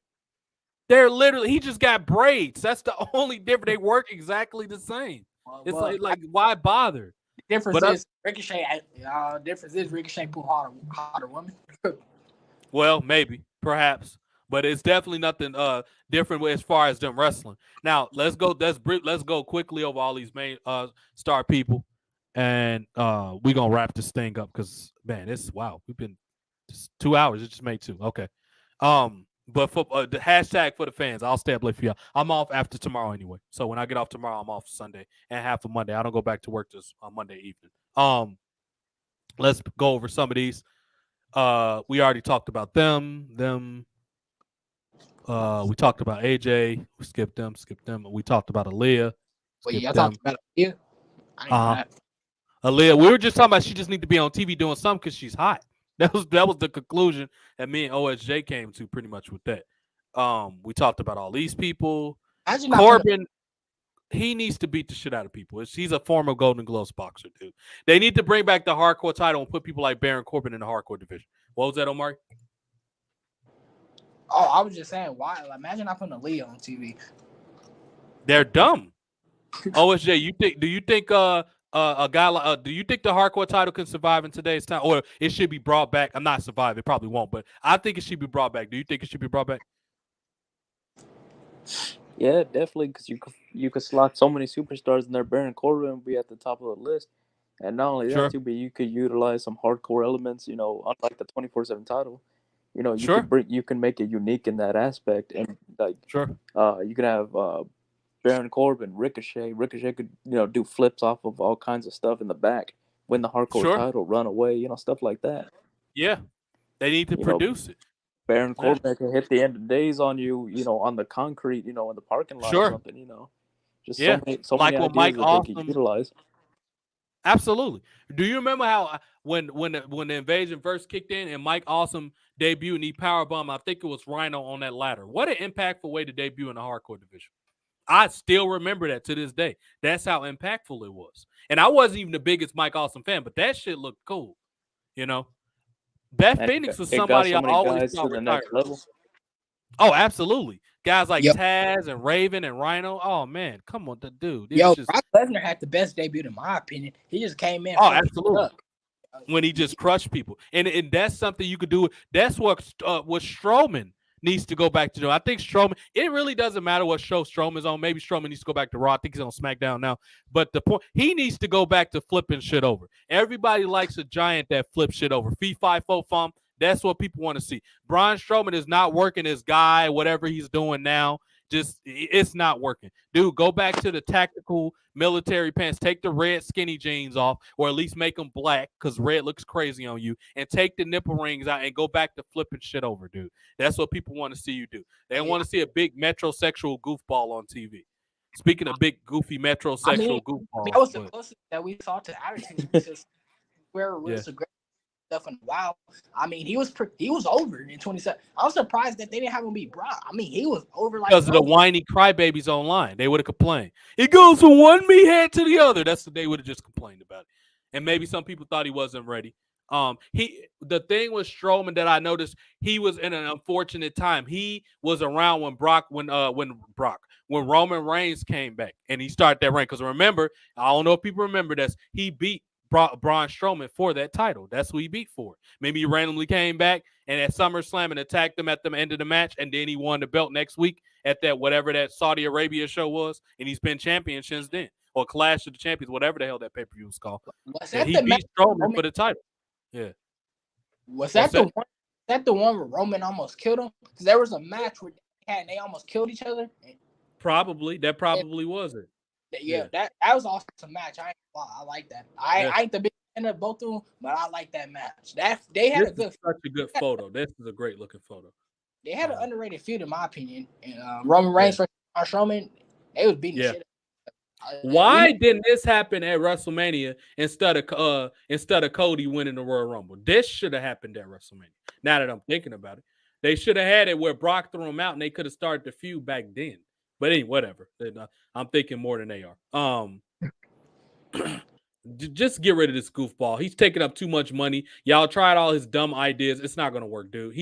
They're literally, he just got braids. That's the only difference. They work exactly the same. It's like why bother? The difference is Ricochet. Ricochet pull harder women. Well, maybe, perhaps, But it's definitely nothing different as far as them wrestling. Now let's go. Let's go quickly over all these main star people, and we're gonna wrap this thing up because man, this wow, we've been just 2 hours. It just made two. Okay. But for the hashtag for the fans, I'll stay up late for y'all. I'm off after tomorrow anyway. So when I get off tomorrow, I'm off Sunday and half of Monday. I don't go back to work this Monday evening. Let's go over some of these. We already talked about them. We talked about AJ. We skipped them. We talked about Aaliyah. Well, y'all talked about Aaliyah. Aaliyah. We were just talking about she just need to be on TV doing something because she's hot. That was the conclusion that me and OSJ came to pretty much with that. We talked about all these people. Corbin, he needs to beat the shit out of people. He's a former Golden Gloves boxer, dude. They need to bring back the hardcore title and put people like Baron Corbin in the hardcore division. What was that, Omar? Oh, I was just saying, why? Like, imagine not putting Aaliyah on TV. They're dumb. OSJ, do you think a guy like do you think the hardcore title can survive in today's time, or it should be brought back? I'm not survive. It probably won't, but I think it should be brought back. Do you think it should be brought back? Yeah, definitely, because you could slot so many superstars in there. Baron Corbin would be at the top of the list, and not only that, too, but you could utilize some hardcore elements. You know, unlike the 24/7 title, you know, you can make it unique in that aspect, and like you could have Baron Corbin, Ricochet. Ricochet could do flips off of all kinds of stuff in the back, win the hardcore title, run away, stuff like that. Yeah, they need to produce it. Baron Corbin can hit the end of days on you, on the concrete, in the parking lot or something, Just so many ideas Mike that they could utilize. Absolutely. Do you remember how when the invasion first kicked in and Mike Awesome debuted and he powerbombed, I think it was Rhino on that ladder. What an impactful way to debut in the hardcore division. I still remember that to this day. That's how impactful it was. And I wasn't even the biggest Mike Awesome fan, but that shit looked cool. That Phoenix was somebody I always thought the next level. Oh, absolutely. Guys like Taz and Raven and Rhino. Oh, man. Come on, the dude. Brock Lesnar had the best debut, in my opinion. He just came in. Oh, absolutely. When he just crushed people. And that's something you could do. That's what Strowman needs to go back to do. I think Strowman, it really doesn't matter what show Strowman's on. Maybe Strowman needs to go back to Raw. I think he's on SmackDown now. But the point, he needs to go back to flipping shit over. Everybody likes a giant that flips shit over. Fee, fi, fo, fum. That's what people want to see. Braun Strowman is not working as guy, whatever he's doing now. Just, it's not working. Dude, go back to the tactical military pants. Take the red skinny jeans off, or at least make them black, because red looks crazy on you. And take the nipple rings out and go back to flipping shit over, dude. That's what people want to see you do. They want to see a big metrosexual goofball on TV. Speaking of big, goofy metrosexual goofball. That was the closest that we saw to attitude. Where it was a great stuff in a while. I mean, he was over in 27. I was surprised that they didn't have him beat Brock. I mean, he was over like because of the whiny crybabies online. They would have complained. It goes from one meathead to the other. That's what they would have just complained about it. And maybe some people thought he wasn't ready. The thing with Strowman that I noticed, he was in an unfortunate time. He was around when Roman Reigns came back and he started that reign. Because remember, I don't know if people remember this, he beat Braun Strowman for that title. That's who he beat for. Maybe he randomly came back and at SummerSlam and attacked him at the end of the match, and then he won the belt next week at that whatever that Saudi Arabia show was, and he's been champion since then, or Clash of the Champions, whatever the hell that pay-per-view was called. He beat Strowman for the title. Yeah. Was that the one where Roman almost killed him? Because there was a match where they almost killed each other. Probably. That probably was it. Yeah, that was awesome match. I like that. I ain't the big fan of both of them, but I like that match. They had such a good photo. This is a great looking photo. They had an underrated feud, in my opinion. And Roman Reigns versus Strowman, they was beating the shit out. Why didn't this happen at WrestleMania instead of Cody winning the Royal Rumble? This should have happened at WrestleMania. Now that I'm thinking about it, they should have had it where Brock threw him out, and they could have started the feud back then. But anyway, whatever. I'm thinking more than they are. Just get rid of this goofball. He's taking up too much money. Y'all tried all his dumb ideas. It's not going to work, dude.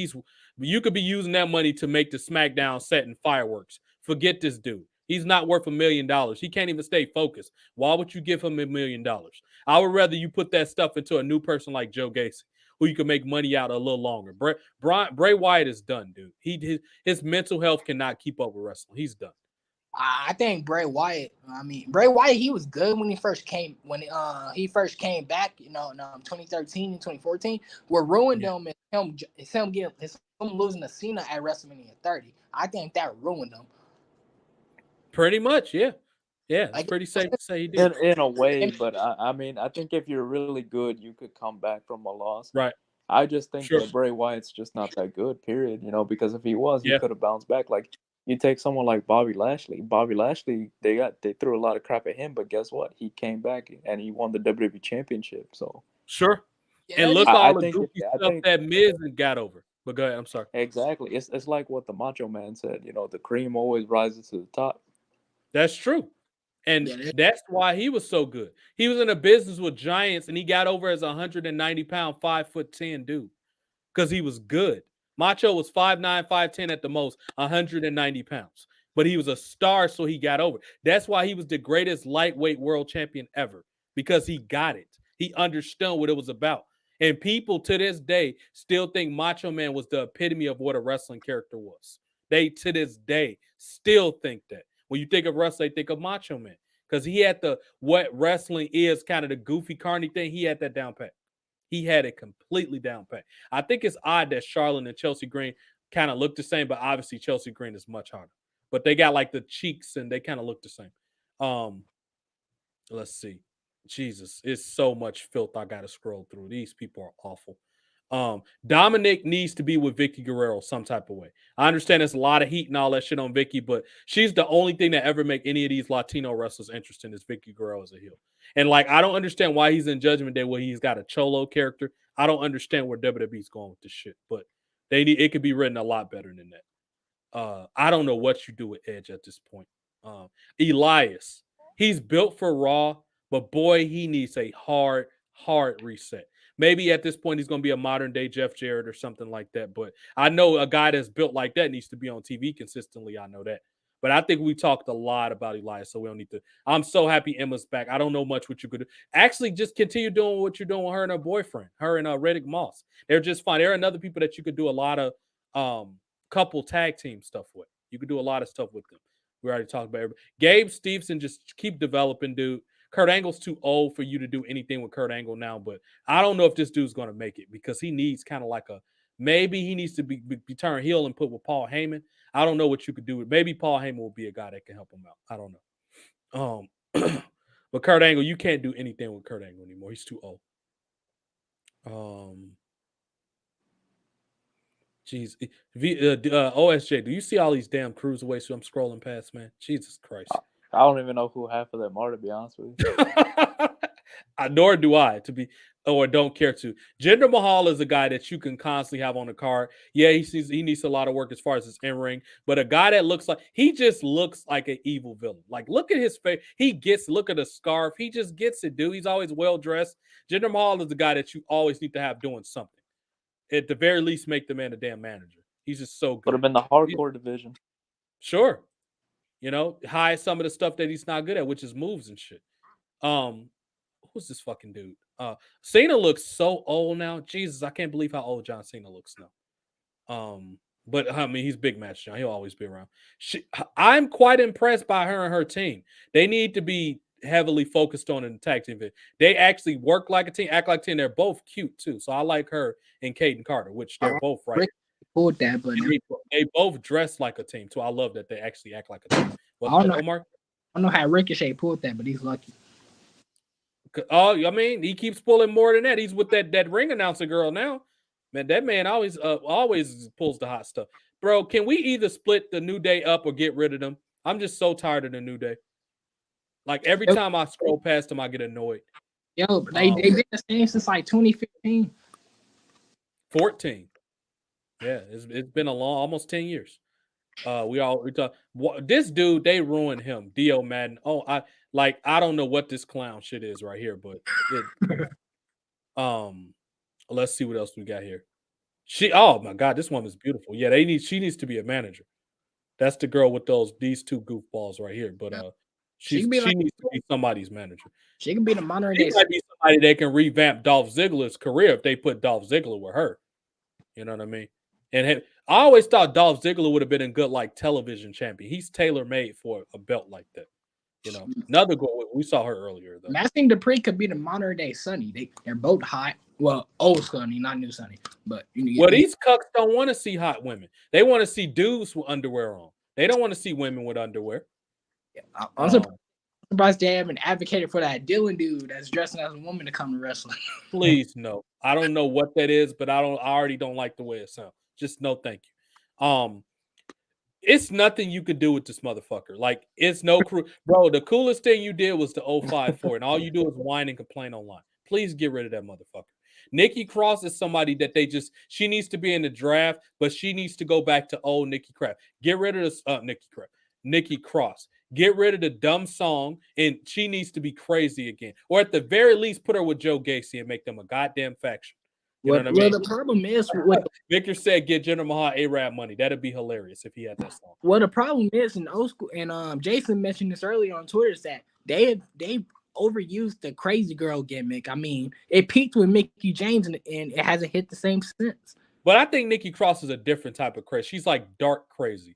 You could be using that money to make the SmackDown set and fireworks. Forget this dude. He's not worth $1 million. He can't even stay focused. Why would you give him $1 million? I would rather you put that stuff into a new person like Joe Gacy who you can make money out a little longer. Bray Wyatt is done, dude. His mental health cannot keep up with wrestling. He's done. I think Bray Wyatt. Bray Wyatt, he was good when he first came back. In 2013 and 2014. What ruined him is him losing to Cena at WrestleMania 30. I think that ruined him. Pretty much, yeah. Yeah, it's pretty safe to say he did. In a way, but I mean, I think if you're really good, you could come back from a loss. Right. I just think that Bray Wyatt's just not that good, period. Because if he was, he could have bounced back. Like, you take someone like Bobby Lashley. Bobby Lashley, they threw a lot of crap at him, but guess what? He came back and he won the WWE Championship. So sure. And look all the goofy stuff that Miz got over. But go ahead, I'm sorry. Exactly. It's like what the Macho Man said. The cream always rises to the top. That's true. And that's why he was so good. He was in a business with giants, and he got over as a 190-pound, 5'10" dude because he was good. Macho was 5'9", 5'10" at the most, 190 pounds. But he was a star, so he got over. That's why he was the greatest lightweight world champion ever, because he got it. He understood what it was about. And people to this day still think Macho Man was the epitome of what a wrestling character was. They, to this day, still think that. When you think of wrestling, they think of Macho Man. Because he had what wrestling is, kind of the goofy, carny thing, he had that down pat. He had it completely down pat. I think it's odd that Charlotte and Chelsea Green kind of look the same, but obviously Chelsea Green is much harder. But they got like the cheeks and they kind of look the same. Let's see. Jesus, it's so much filth I got to scroll through. These people are awful. Dominic needs to be with Vicky Guerrero some type of way. I understand there's a lot of heat and all that shit on Vicky, but she's the only thing that ever make any of these Latino wrestlers interesting is Vicky Guerrero as a heel. And like, I don't understand why he's in Judgment Day where he's got a cholo character. I don't understand where WWE's going with this shit, but it could be written a lot better than that. I don't know what you do with Edge at this point. Elias, he's built for Raw, but boy, he needs a hard reset. Maybe at this point he's going to be a modern day Jeff Jarrett or something like that. But I know a guy that's built like that needs to be on TV consistently. I know that. But I think we talked a lot about Elias, so we don't need to. I'm so happy Emma's back. I don't know much what you could do. Actually, just continue doing what you're doing with her and her boyfriend, her and Riddick Moss. They're just fine. There are other people that you could do a lot of couple tag team stuff with. You could do a lot of stuff with them. We already talked about everybody. Gabe Stevenson, just keep developing, dude. Kurt Angle's too old for you to do anything with Kurt Angle now, but I don't know if this dude's going to make it because he needs kind of like maybe he needs to be turned heel and put with Paul Heyman. I don't know what you could do with. Maybe Paul Heyman will be a guy that can help him out. I don't know. But Kurt Angle, you can't do anything with Kurt Angle anymore. He's too old. Jeez. OSJ, do you see all these damn cruiserweights I'm scrolling past, man? Jesus Christ. I don't even know who half of them are, to be honest with you. Nor do I, or don't care to. Jinder Mahal is a guy that you can constantly have on the card. Yeah, he needs a lot of work as far as his in-ring, but a guy that just looks like an evil villain. Like, look at his face. Look at the scarf. He just gets it, dude. He's always well-dressed. Jinder Mahal is the guy that you always need to have doing something. At the very least, make the man a damn manager. He's just so good. Put him in the hardcore division. Sure. Hide some of the stuff that he's not good at, which is moves and shit. Who's this fucking dude? Cena looks so old now. Jesus, I can't believe how old John Cena looks now. But I mean, he's big match John. He'll always be around. I'm quite impressed by her and her team. They need to be heavily focused on in the tag team. They actually work like a team, act like a team. They're both cute too. So I like her and Kaden Carter, which they're both right. Pulled that, but they both dress like a team too. I love that they actually act like a team. Omar? I don't know how Ricochet pulled that, but he's lucky. Oh, I mean, he keeps pulling more than that. He's with that ring announcer girl now. Man, that man always pulls the hot stuff. Bro, can we either split the New Day up or get rid of them? I'm just so tired of the New Day. Like, every time I scroll past them, I get annoyed. Yo, but they've been the same since like 2015. 14. Yeah, it's been almost 10 years. We talk. This dude, they ruined him. Dio Madden. Oh, I don't know what this clown shit is right here, but let's see what else we got here. Oh my God, this woman's beautiful. Yeah, she needs to be a manager. That's the girl with these two goofballs right here. But She needs to be somebody's manager. She can be the modern She day. might be somebody that can revamp Dolph Ziggler's career if they put Dolph Ziggler with her. You know what I mean? And I always thought Dolph Ziggler would have been a good like television champion. He's tailor made for a belt like that. You know, another goal. We saw her earlier though. Maxine Dupree could be the modern day Sunny. They're both hot. Well, old Sunny, not new Sunny. But these cucks don't want to see hot women. They want to see dudes with underwear on. They don't want to see women with underwear. Yeah, I'm surprised they haven't advocated for that Dylan dude that's dressing as a woman to come to wrestling. Please no. I don't know what that is, but I already don't like the way it sounds. Just no thank you. It's nothing you could do with this motherfucker. Like, it's no crew. Bro, the coolest thing you did was the 054, and all you do is whine and complain online. Please get rid of that motherfucker. Nikki Cross is somebody that she needs to be in the draft, but she needs to go back to old Nikki Cross. Get rid of this Nikki Cross. Get rid of the dumb song, and she needs to be crazy again. Or at the very least, put her with Joe Gacy and make them a goddamn faction. You know what I mean? The problem is, Victor said, "Get Jinder Mahal A-Rap money." That'd be hilarious if he had that song. Well, the problem is in old school, and Jason mentioned this earlier on Twitter, is that they overused the crazy girl gimmick. I mean, it peaked with Mickie James, and it hasn't hit the same since. But I think Nikki Cross is a different type of crazy. She's like dark crazy.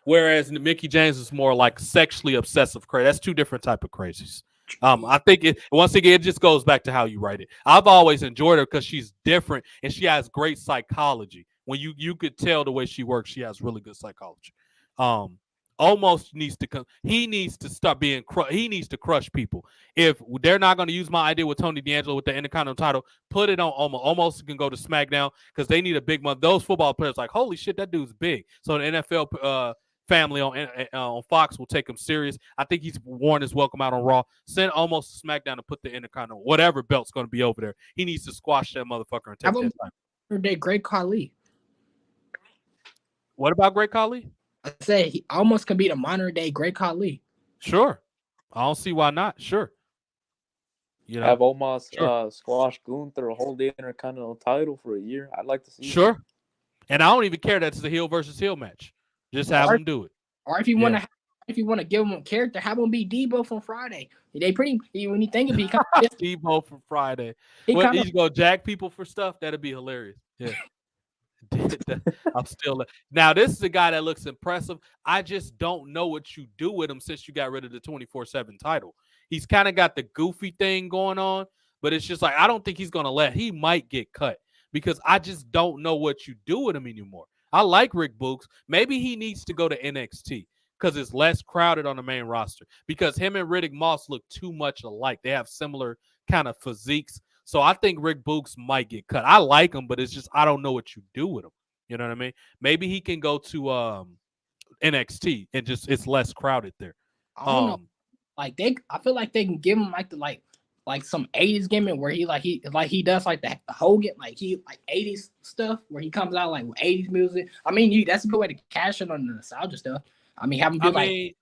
Whereas Mickie James is more like sexually obsessive crazy. That's two different type of crazies. I think once again, it just goes back to how you write it. I've always enjoyed her because she's different and she has great psychology. When you could tell the way she works, she has really good psychology. Almost needs to come. He needs to start being. He needs to crush people. If they're not going to use my idea with Tony D'Angelo with the Intercontinental title, put it on Omos. Omos can go to Smackdown because they need a big month. Those football players like, holy shit, that dude's big. So the NFL family on Fox will take him serious. I think he's worn his welcome out on Raw. Send Omos to SmackDown to put the Intercontinental, whatever belt's going to be over there. He needs to squash that motherfucker and take that time. Great Khali. What about Great Khali? I said he almost can be the modern day Great Khali. Sure. I don't see why not. Sure. You know, have Omos squash Gunther, hold the Intercontinental title for a year. I'd like to see. Sure. And I don't even care that's the heel versus heel match. Just have him do it. Or if you want to give him a character, have him be Debo from Friday. When you think of it, Debo from Friday. He's gonna jack people for stuff. That'd be hilarious. Yeah. I'm still now. This is a guy that looks impressive. I just don't know what you do with him since you got rid of the 24/7 title. He's kind of got the goofy thing going on, but it's just like I don't think he's gonna he might get cut because I just don't know what you do with him anymore. I like Rick Boogs. Maybe he needs to go to NXT because it's less crowded on the main roster. Because him and Riddick Moss look too much alike. They have similar kind of physiques. So I think Rick Boogs might get cut. I like him, but it's just I don't know what you do with him. You know what I mean? Maybe he can go to NXT and just it's less crowded there. I don't know. I feel like they can give him like some 80s gimmick where he does like the Hogan, like 80s stuff where he comes out like with 80s music. I mean, that's a good way to cash in on the nostalgia stuff. I mean, have him do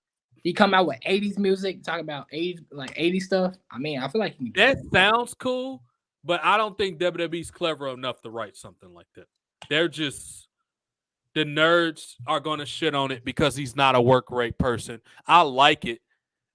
he come out with 80s music, talk about 80s stuff. I mean, I feel like that sounds cool, but I don't think WWE's clever enough to write something like that. They're just the nerds are going to shit on it because he's not a work rate person. I like it,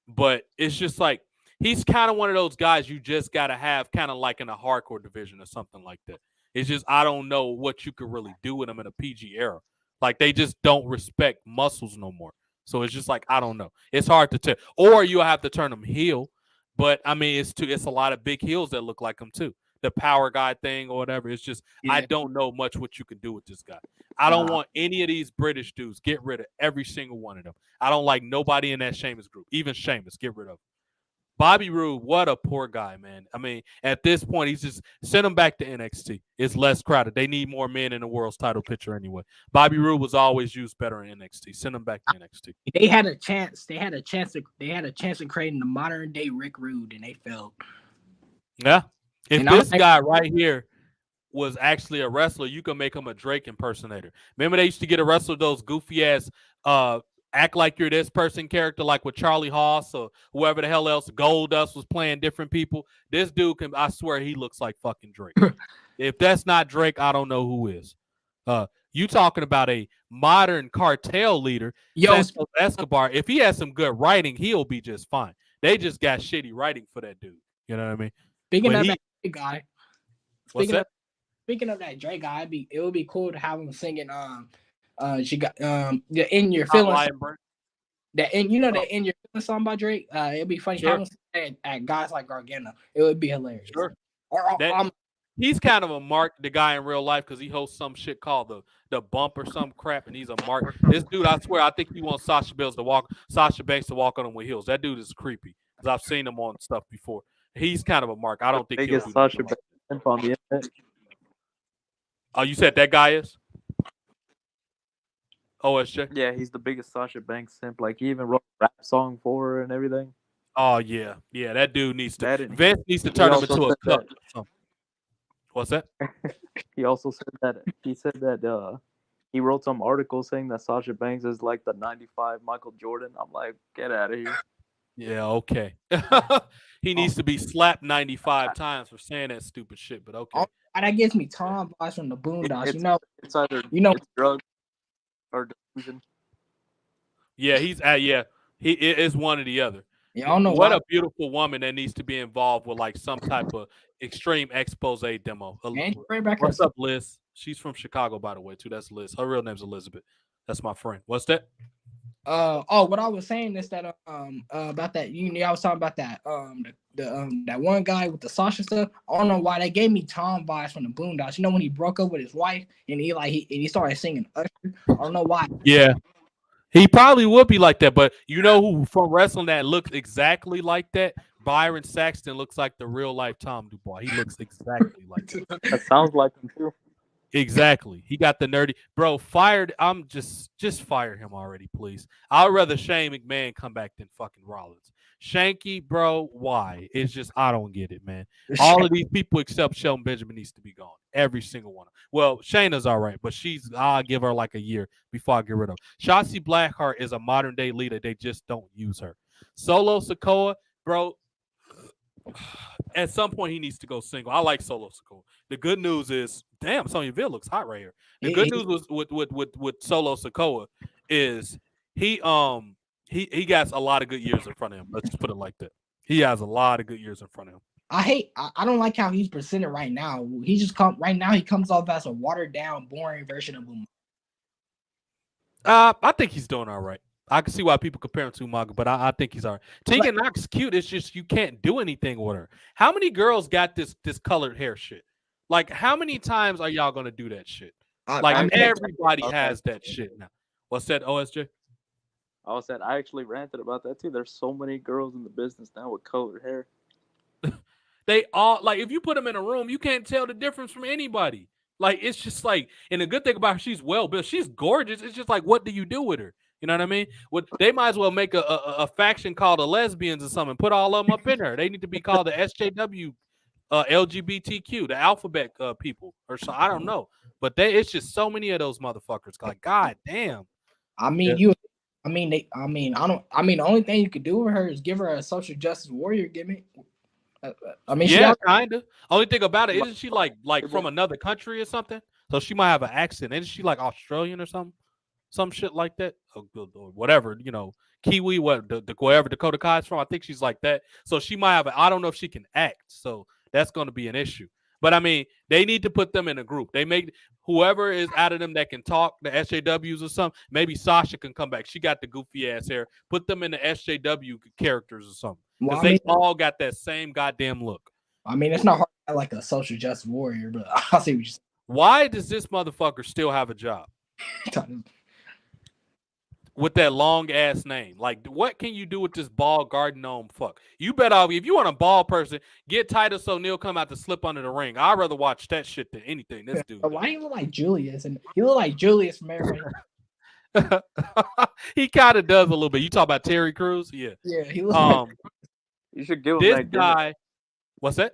but it's just like he's kind of one of those guys you just got to have kind of like in a hardcore division or something like that. It's just I don't know what you could really do with him in a PG era. Like they just don't respect muscles no more. So it's just like I don't know. It's hard to tell. Or you'll have to turn him heel. But I mean, it's a lot of big heels that look like him too. The power guy thing or whatever. It's just I don't know much what you can do with this guy. I don't want any of these British dudes. Get rid of every single one of them. I don't like nobody in that Sheamus group. Even Sheamus, get rid of him. Bobby Roode, what a poor guy, man. I mean, at this point, he's just send him back to NXT. It's less crowded. They need more men in the world's title picture anyway. Bobby Roode was always used better in NXT. Send him back to NXT. They had a chance. They had a chance of creating the modern day Rick Rude, and they failed. Yeah. If this guy right here was actually a wrestler, you can make him a Drake impersonator. Remember they used to get a wrestler those goofy ass act like you're this person character, like with Charlie Haas or whoever the hell else. Goldust was playing different people. This dude I swear he looks like fucking Drake. If that's not Drake, I don't know who is. You talking about a modern cartel leader, Yo, Santos Escobar. If he has some good writing, he'll be just fine. They just got shitty writing for that dude. You know what I mean? speaking But of he, that Drake guy, what's speaking of that? speaking of that Drake guy, it would be cool to have him singing she got the In Your Feelings, Lion Bird. that in you know Oh, the In Your Feelings song by Drake. It'd be funny sure, having at guys like Gargano. It would be hilarious. sure. Or That he's kind of a mark, the guy in real life, because he hosts some shit called the bump or some crap, and he's a mark. This dude, I swear, I think he wants Sasha Banks to walk on him with heels. That dude is creepy because I've seen him on stuff before. He's kind of a mark. I don't think he'll biggest do Sasha nothing like Banks on the internet. that. Oh, you said that guy is OSJ? Yeah, he's the biggest Sasha Banks simp. Like he even wrote a rap song for her and everything. Oh yeah, yeah. That dude needs to. That and Vince needs to he turn him also into a said cup. that Or something. What's that? he also said that he wrote some article saying that Sasha Banks is like the '95 Michael Jordan. I'm like, get out of here. Yeah, okay. He needs to be slapped 95 times for saying that stupid shit. But okay. that gives me Tom vibes from the Boondocks. It's either it's drugs or delusion. Yeah, he's yeah. He it is one or the other. I don't know What why. a beautiful woman that needs to be involved with like some type of extreme expose demo. What's up, Liz? She's from Chicago, by the way, too. That's Liz. Her real name's Elizabeth. That's my friend. What's that? What I was saying is that about that I was talking about that that one guy with the Sasha stuff. I don't know why they gave me Tom vibes from the Boondocks. You know when he broke up with his wife and he started singing Usher. I don't know why. Yeah. He probably would be like that, but you know who from wrestling that looks exactly like that? Byron Saxton looks like the real life Tom Dubois. He looks exactly like that. That sounds like him too. Exactly. He got the nerdy bro fired. I'm just fire him already, please. I'd rather Shane McMahon come back than fucking Rollins. Shanky, bro, why? It's just I don't get it, man. All of these people except Shelton Benjamin needs to be gone. Every single one. Well, Shayna's all right, but I'll give her like a year before I get rid of her. Shotzi Blackheart is a modern day leader. They just don't use her. Solo Sikoa, bro. At some point, he needs to go single. I like Solo Sikoa. The good news is, damn, Sonya looks hot right here. The good news was with Solo Sikoa is he got a lot of good years in front of him. Let's just put it like that. He has a lot of good years in front of him. I don't like how he's presented right now. He comes off as a watered down, boring version of him. I think he's doing all right. I can see why people compare him to Umaga, but I think he's all right. Tegan Knox is cute. It's just you can't do anything with her. How many girls got this colored hair shit? Like, how many times are y'all gonna do that shit? Everybody has that shit now. What's that, OSJ? I actually ranted about that too. There's so many girls in the business now with colored hair. They all like if you put them in a room, you can't tell the difference from anybody. Like it's just like, and the good thing about her, she's well built. She's gorgeous. It's just like, what do you do with her? You know what I mean? They might as well make a faction called the lesbians or something. Put all of them up in her. They need to be called the SJW, LGBTQ, the alphabet people, or so. I don't know, but it's just so many of those motherfuckers. Like, god damn. The only thing you could do with her is give her a social justice warrior gimmick. Kind of. Only thing about it, isn't she like from another country or something? So she might have an accent. Isn't she like Australian or something? Some shit like that, or whatever, Kiwi, wherever Dakota Kai's from. I think she's like that. So she might have. I don't know if she can act. So that's going to be an issue. But I mean, they need to put them in a group. They make whoever is out of them that can talk, the SJWs or something. Maybe Sasha can come back. She got the goofy ass hair. Put them in the SJW characters or something. Because they all got that same goddamn look. I mean, it's not hard to like a social justice warrior, but I'll see what you say. Why does this motherfucker still have a job? With that long ass name. Like, what can you do with this bald garden gnome fuck? You bet off if you want a bald person, get Titus O'Neil come out to slip under the ring. I'd rather watch that shit than anything. This dude. Why do you look like Julius? And he look like Julius from everybody. He kind of does a little bit. You talk about Terry Crews? Yeah. Yeah, he looks like you should give him this that guy. Gimmick. What's that?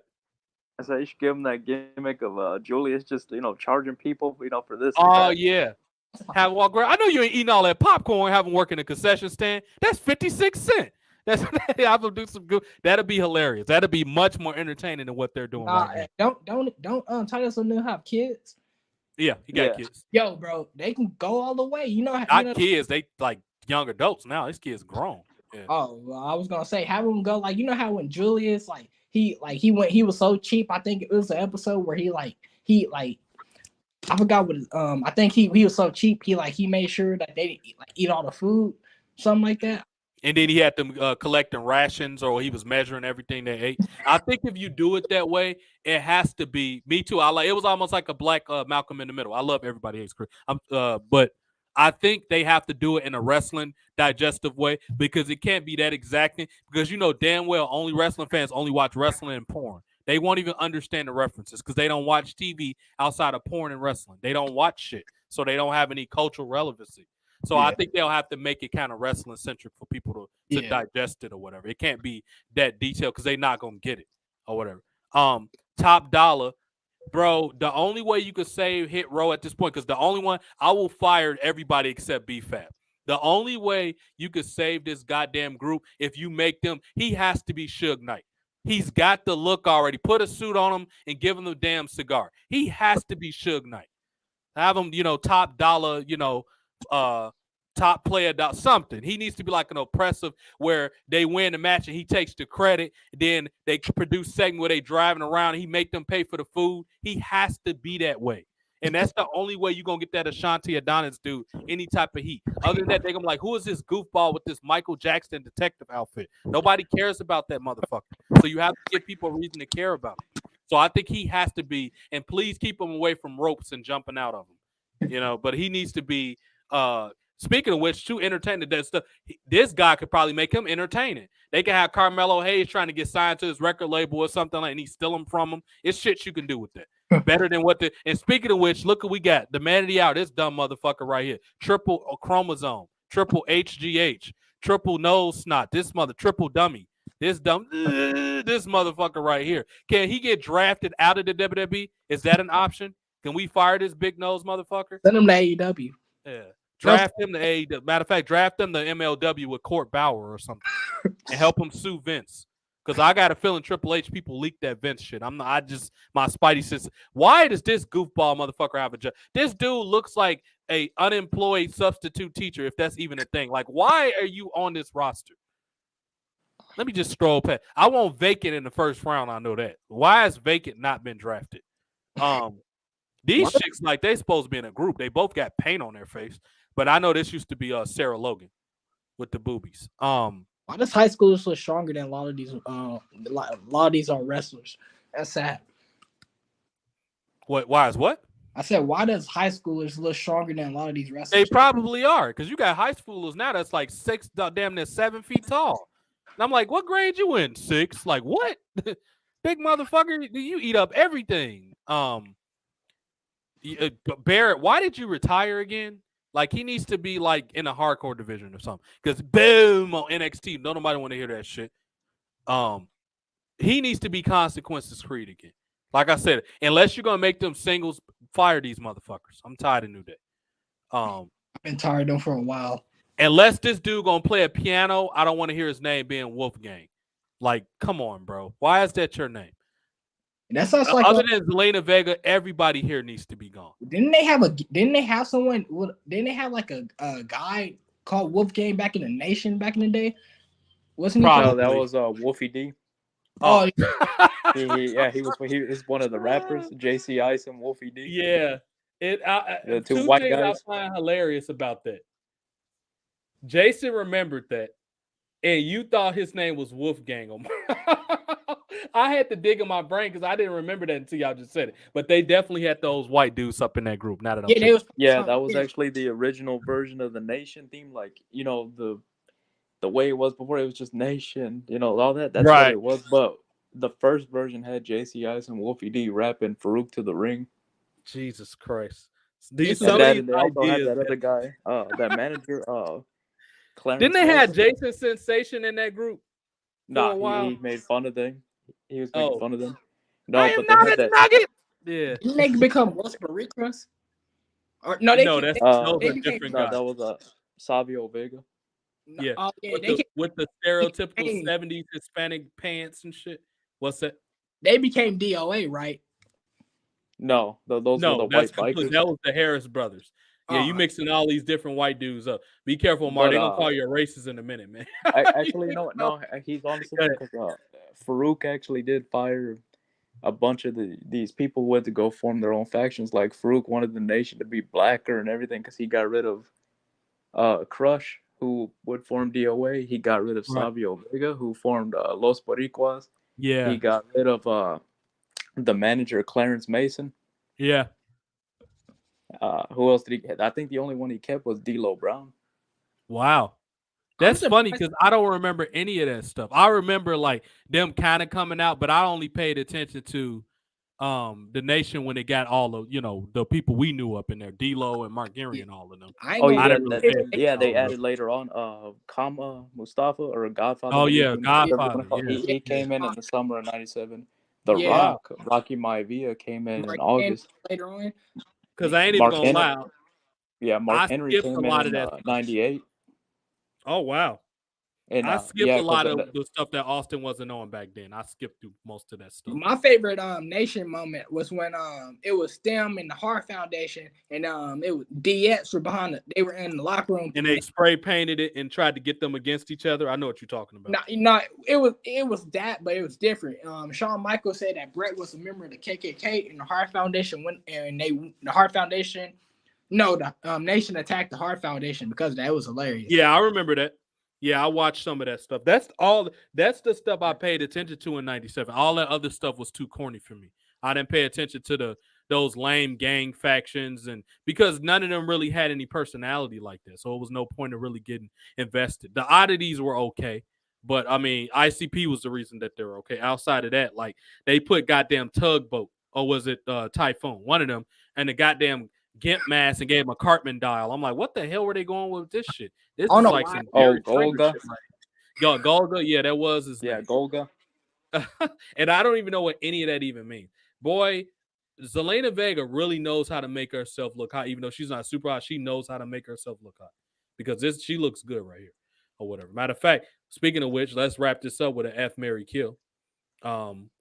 I said you should give him that gimmick of Julius just charging people for this. Oh yeah. Have walk around. I know you ain't eating all that popcorn. Have him work in a concession stand. That's 56 cents. That's I will do some good. That'll be hilarious. That'll be much more entertaining than what they're doing right now. Don't Titus O'Neil have kids? Yeah, he got kids. Yo, bro, they can go all the way. Not kids. They like young adults now. This kid's grown. Yeah. Oh, well, I was gonna say have him go like how when Julius he was so cheap. I think it was an episode where he I forgot what I think he was so cheap he made sure that they didn't eat all the food, something like that. And then he had them collecting rations, or he was measuring everything they ate. I think if you do it that way, it has to be. Me too. It was almost like a black Malcolm in the Middle. I love Everybody Hates Chris. But I think they have to do it in a wrestling digestive way because it can't be that exacting. Because damn well only wrestling fans only watch wrestling and porn. They won't even understand the references because they don't watch TV outside of porn and wrestling. They don't watch shit, so they don't have any cultural relevancy. So I think they'll have to make it kind of wrestling centric for people to digest it or whatever. It can't be that detailed because they're not gonna get it or whatever. Top Dollar, bro. The only way you could save Hit Row at this point, because the only one I will fire everybody except BFAB. The only way you could save this goddamn group if you make them, he has to be Suge Knight. He's got the look already. Put a suit on him and give him the damn cigar. He has to be Suge Knight. Have him, Top Dollar, top player, something. He needs to be like an oppressive where they win the match and he takes the credit. Then they produce segment where they driving around and he make them pay for the food. He has to be that way. And that's the only way you're going to get that Ashanti Adonis dude any type of heat. Other than that, they're going to be like, who is this goofball with this Michael Jackson detective outfit? Nobody cares about that motherfucker. So you have to give people a reason to care about him. So I think he has to be, and please keep him away from ropes and jumping out of them. But he needs to be, speaking of which, too entertaining. This guy could probably make him entertaining. They can have Carmelo Hayes trying to get signed to his record label or something like, and he steal him from him. It's shit you can do with that. Better than and speaking of which, look what we got. The man of the hour, this dumb motherfucker right here. Triple chromosome, triple HGH, triple nose snot. This triple dummy. This motherfucker right here. Can he get drafted out of the WWE? Is that an option? Can we fire this big nose motherfucker? Send him to AEW. Yeah. Draft him to AEW. Matter of fact, draft him to MLW with Court Bauer or something and help him sue Vince. Because I got a feeling Triple H people leaked that Vince shit. My Spidey says, why does this goofball motherfucker have a job? This dude looks like a unemployed substitute teacher, if that's even a thing. Like, why are you on this roster? Let me just scroll past. I want Vacant in the first round. I know that. Why has Vacant not been drafted? These chicks, like, they supposed to be in a group. They both got paint on their face. But I know this used to be Sarah Logan with the boobies. Why does high schoolers look stronger than a lot of these are wrestlers? That's sad. What? Why is what? I said, why does high schoolers look stronger than a lot of these wrestlers? They probably are, because you got high schoolers now that's like 6, damn near 7 feet tall. And I'm like, what grade you in? 6? Like, what? Big motherfucker, you eat up everything. Barrett, why did you retire again? Like, he needs to be like in a hardcore division or something. Because boom on NXT, nobody want to hear that shit. He needs to be Consequences Creed again. Like I said, unless you're gonna make them singles, fire these motherfuckers. I'm tired of New Day. I've been tired of them for a while. Unless this dude gonna play a piano, I don't want to hear his name being Wolfgang. Like, come on, bro. Why is that your name? That sounds like other than Zelina Vega, everybody here needs to be gone. Didn't they have like a guy called Wolfgang back in the Nation back in the day? Wasn't he? No, that was Wolfie D. Oh, he was one of the rappers, JC Ice and Wolfie D. Yeah, the two white things guys. I find hilarious about that. Jason remembered that, and you thought his name was Wolfgang. I had to dig in my brain because I didn't remember that until y'all just said it. But they definitely had those white dudes up in that group. Now that that was actually the original version of the Nation theme. Like, the way it was before, it was just Nation. All that. That's right. What it was. But the first version had JC Ice and Wolfie D rapping Farouk to the ring. Jesus Christ! They also had that other guy, that manager, Clarence. Didn't they have Jason Sensation in that group? No, he made fun of them. He was making fun of them. No, I am not a nugget. Yeah. Didn't they become Los Barricas? Or no, that's a different guy. That was Savio Vega. Yeah. With the stereotypical 70s Hispanic pants and shit. What's that? They became DOA, right? No, those were the No, that's white completely. bikers. That was the Harris brothers. Yeah, you mixing all these different white dudes up. Be careful, Omar. But They're gonna call you a racist in a minute, man. actually, no, he's on Go something ahead. because Farouk actually did fire a bunch of these people who went to go form their own factions. Like Farouk wanted the nation to be blacker and everything because he got rid of Crush, who would form DOA. He got rid of Right. Savio Vega, who formed Los Boricuas. Yeah. He got rid of the manager Clarence Mason. Yeah. Who else did he get? I think the only one he kept was D'Lo Brown. Wow. That's funny because I don't remember any of that stuff. I remember like them kind of coming out, but I only paid attention to the nation when it got all of the people we knew up in there, D-Lo and Mark Geary and all of them. Oh I yeah, didn't really pay attention to they all of added later on Kama Mustafa or Godfather. Oh yeah, Godfather. Yeah. He came in the summer of '97. The Yeah. Rock, Rocky Maivia came in August. later on. Because I ain't even gonna lie. Yeah, Mark I Henry skipped came a lot in of that. '98. Oh wow. And I skipped a lot of the stuff that Austin wasn't knowing back then. I skipped through most of that stuff. My favorite nation moment was when it was them and the Hart Foundation and it was DX were behind it. They were in the locker room and they spray painted it and tried to get them against each other. I know what you're talking about. Not it was that, but it was different. Shawn Michaels said that Brett was a member of the KKK and the Hart Foundation the nation attacked the Hart Foundation because that. It was hilarious. Yeah, I remember that. Yeah, I watched some of that stuff. That's the stuff I paid attention to in '97. All that other stuff was too corny for me. I didn't pay attention to those lame gang factions, and because none of them really had any personality like that, so it was no point of really getting invested. The oddities were okay, but I mean, ICP was the reason that they were okay. Outside of that, like they put goddamn Tugboat, or was it Typhoon? One of them, and the goddamn Gimp mask and gave him a Cartman dial. I'm like, what the hell were they going with this shit? This is like some Golga. Golga, yeah, that was his name. Golga. And I don't even know what any of that even means. Boy, Zelina Vega really knows how to make herself look hot, even though she's not super hot. She knows how to make herself look hot because she looks good right here, or whatever. Matter of fact, speaking of which, let's wrap this up with an F, Marry, Kill.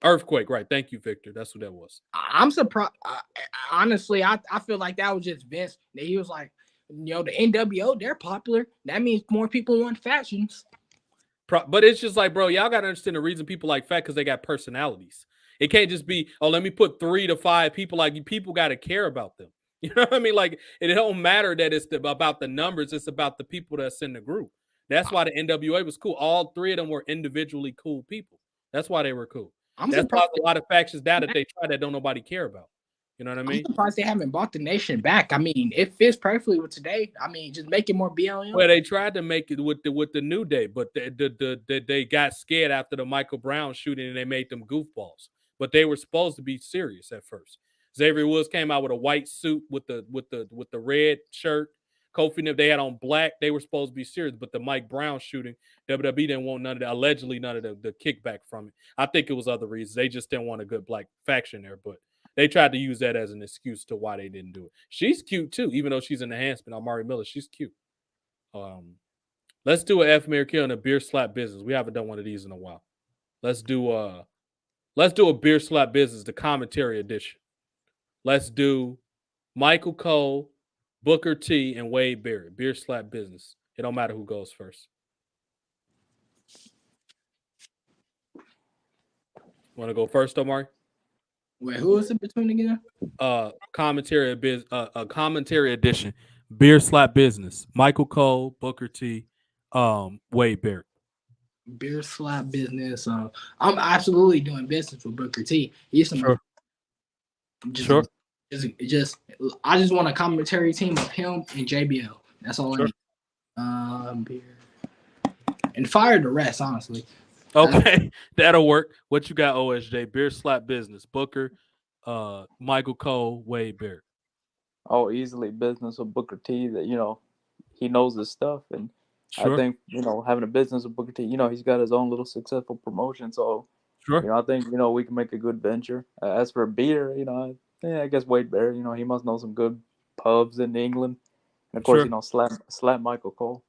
Earthquake, right? Thank you, Victor. That's what that was. I'm surprised. Honestly, I feel like that was just Vince. He was like, the NWO, they're popular. That means more people want factions. But it's just like, bro, y'all got to understand the reason people like fat because they got personalities. It can't just be, oh, let me put 3 to 5 people. Like, people got to care about them. You know what I mean? Like, it don't matter that it's about the numbers. It's about the people that's in the group. That's why the NWA was cool. All 3 of them were individually cool people. That's why they were cool. That's why a lot of factions that they try that don't nobody care about. You know what I mean? I'm surprised they haven't bought the nation back. I mean, it fits perfectly with today. I mean, just make it more BLM. Well, they tried to make it with the New Day, but they got scared after the Michael Brown shooting and they made them goofballs. But they were supposed to be serious at first. Xavier Woods came out with a white suit with the red shirt. Kofi, they had on black. They were supposed to be serious, but the Mike Brown shooting, WWE didn't want none of that. Allegedly, none of the kickback from it. I think it was other reasons. They just didn't want a good black faction there, but they tried to use that as an excuse to why they didn't do it. She's cute too, even though she's an enhancement. Amari Miller, she's cute. Let's do an F, Marry, Kill and a beer slap business. We haven't done one of these in a while. Let's do a beer slap business, the commentary edition. Let's do Michael Cole, Booker T, and Wade Barrett. Beer slap business. It don't matter who goes first. Want to go first, Omari? Wait, who is it between again? Commentary edition. Beer slap business. Michael Cole, Booker T, Wade Barrett. Beer slap business. I'm absolutely doing business with Booker T. He's sure. I just want a commentary team of him and JBL. That's all I need. Beer. And fire the rest, honestly. Okay, that'll work. What you got, OSJ? Beer slap business. Booker, Michael Cole, Wade Barrett. Oh, easily business with Booker T. That he knows his stuff, and I think having a business with Booker T. He's got his own little successful promotion, so I think we can make a good venture. As for beer, I guess Wade Barrett. He must know some good pubs in England, and of course, slap Michael Cole.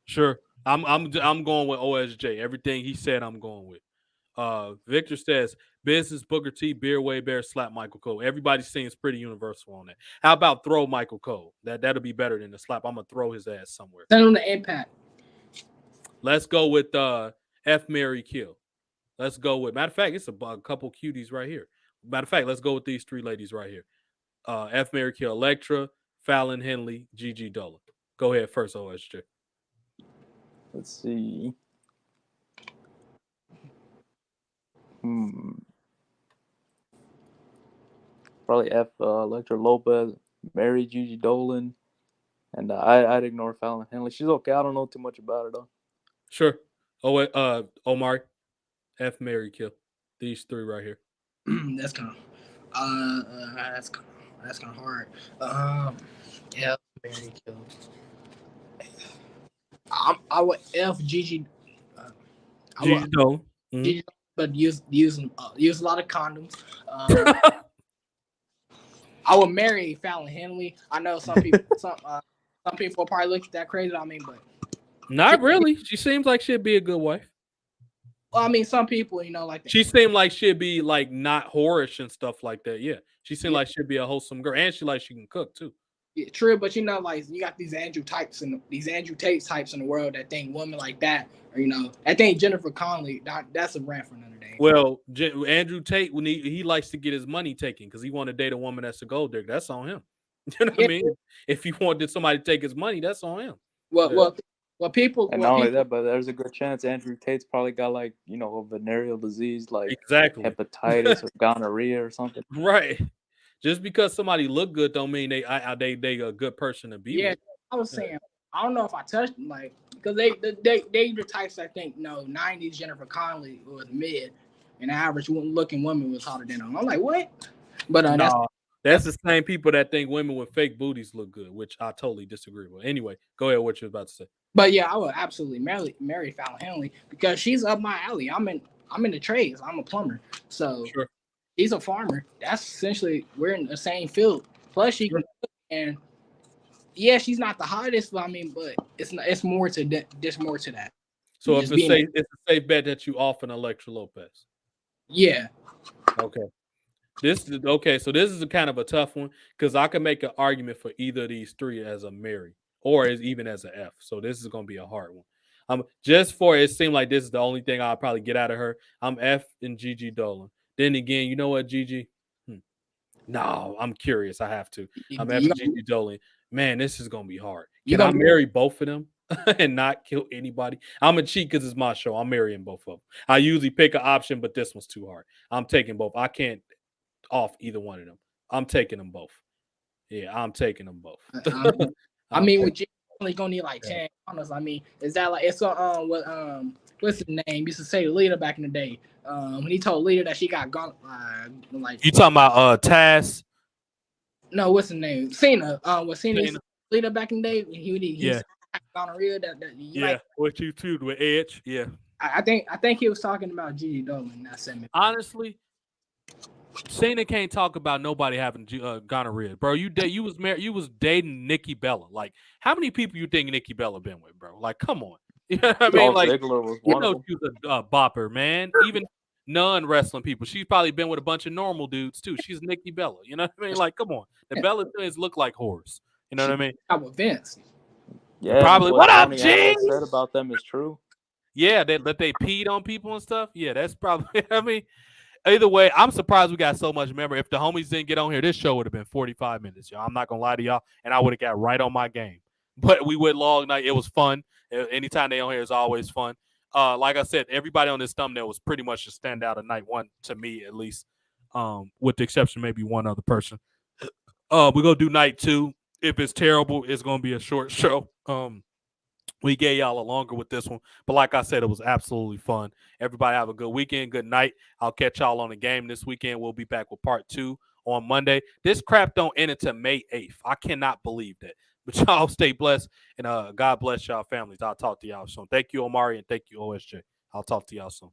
Sure. I'm going with OSJ. Everything he said, I'm going with. Victor says, business Booker T, Beer Way Bear, slap Michael Cole. Everybody seems pretty universal on that. How about throw Michael Cole? That'll be better than the slap. I'm gonna throw his ass somewhere. Send him the impact. Let's go with F Mary Kill. Let's go with, matter of fact, it's a couple cuties right here. Matter of fact, let's go with these three ladies right here. F Mary Kill, Electra, Fallon Henley, Gigi Dolan. Go ahead first, OSJ. Let's see. Probably F Electra Lopez, Mary Gigi Dolan, and I'd ignore Fallon Henley. She's okay. I don't know too much about her though. Sure. Omar, F Mary Kill. These three right here. That's kind of hard. F Mary Kill. I would F Gigi. Gigi Dolan. Gigi, but use a lot of condoms. I would marry Fallon Henley. I know some people some people probably look at that crazy. I mean, but not really. She seems like she'd be a good wife. Well, I mean, some people, like that. She seemed like she'd be like not whorish and stuff like that. Yeah, she seemed like she'd be a wholesome girl, and she can cook too. Yeah, true, but like you got these Andrew Tate types in the world that think women like that, or I think Jennifer Connelly. That's a rant for another day. Well, Andrew Tate, when he likes to get his money taken because he want to date a woman that's a gold digger. That's on him. You know what I mean? If he wanted somebody to take his money, that's on him. Well, people, and not only that, but there's a good chance Andrew Tate's probably got a venereal disease like hepatitis or gonorrhea or something. Right. Just because somebody look good don't mean they a good person to be with. I was saying, I don't know if I touched them, because they the types that think 90s Jennifer Connelly was mid, and the average looking woman was hotter than them. I'm like, what? But that's the same people that think women with fake booties look good, which I totally disagree with. Anyway, go ahead. What you was about to say? But yeah, I would absolutely marry Fallon Henley because she's up my alley. I'm in the trades. I'm a plumber, so she's a farmer. That's essentially we're in the same field. Plus, she can cook, and she's not the hottest. But it's more to that. There's more to that. So it's a safe bet that you off an Electra Lopez. Yeah. Okay. So this is a kind of a tough one because I can make an argument for either of these three as a Mary or even as an F. So this is going to be a hard one. Just for it seemed like this is the only thing I'll probably get out of her. I'm F and Gigi Dolan. Then again, you know what, Gigi? No, I'm curious. I have to. I'm F and Gigi Dolan. Man, this is going to be hard. Can I marry both of them and not kill anybody? I'm going to cheat because it's my show. I'm marrying both of them. I usually pick an option, but this one's too hard. I'm taking both. I can't off either one of them. I'm taking them both. Yeah, I'm taking them both. With Gigi, only gonna need 10 condoms. Is that it's what's his name? Used to say Lita back in the day. When he told Lita that she got gone, you talking about Taz? No, what's his name? Cena. Was Cena Lita back in the day? He gonorrhea. What you too with Edge? Yeah. I think he was talking about Gigi Dolan in that segment. Honestly, Cena can't talk about nobody having gonorrhea, bro. You was married. You was dating Nikki Bella. Like, how many people you think Nikki Bella been with, bro? Like, come on. You know what I mean? Like, she's a bopper, man. Even non-wrestling people. She's probably been with a bunch of normal dudes too. She's Nikki Bella. You know what I mean? Like, come on. The Bella twins look like whores. You know what I mean? How with Vince? Yeah. Probably. What up, G? Said about them is true. Yeah, that they peed on people and stuff. Yeah, that's probably. I mean. Either way, I'm surprised we got so much. Remember, if the homies didn't get on here, this show would have been 45 minutes, y'all. I'm not going to lie to y'all, and I would have got right on my game. But we went long night. It was fun. Anytime they on here is always fun. Like I said, everybody on this thumbnail was pretty much a standout of night one, to me at least, with the exception of maybe one other person. We're going to do night two. If it's terrible, it's going to be a short show. We gave y'all a longer with this one. But like I said, it was absolutely fun. Everybody have a good weekend, good night. I'll catch y'all on the game this weekend. We'll be back with part 2 on Monday. This crap don't end until May 8th. I cannot believe that. But y'all stay blessed, and God bless y'all families. I'll talk to y'all soon. Thank you, Omari, and thank you, OSJ. I'll talk to y'all soon.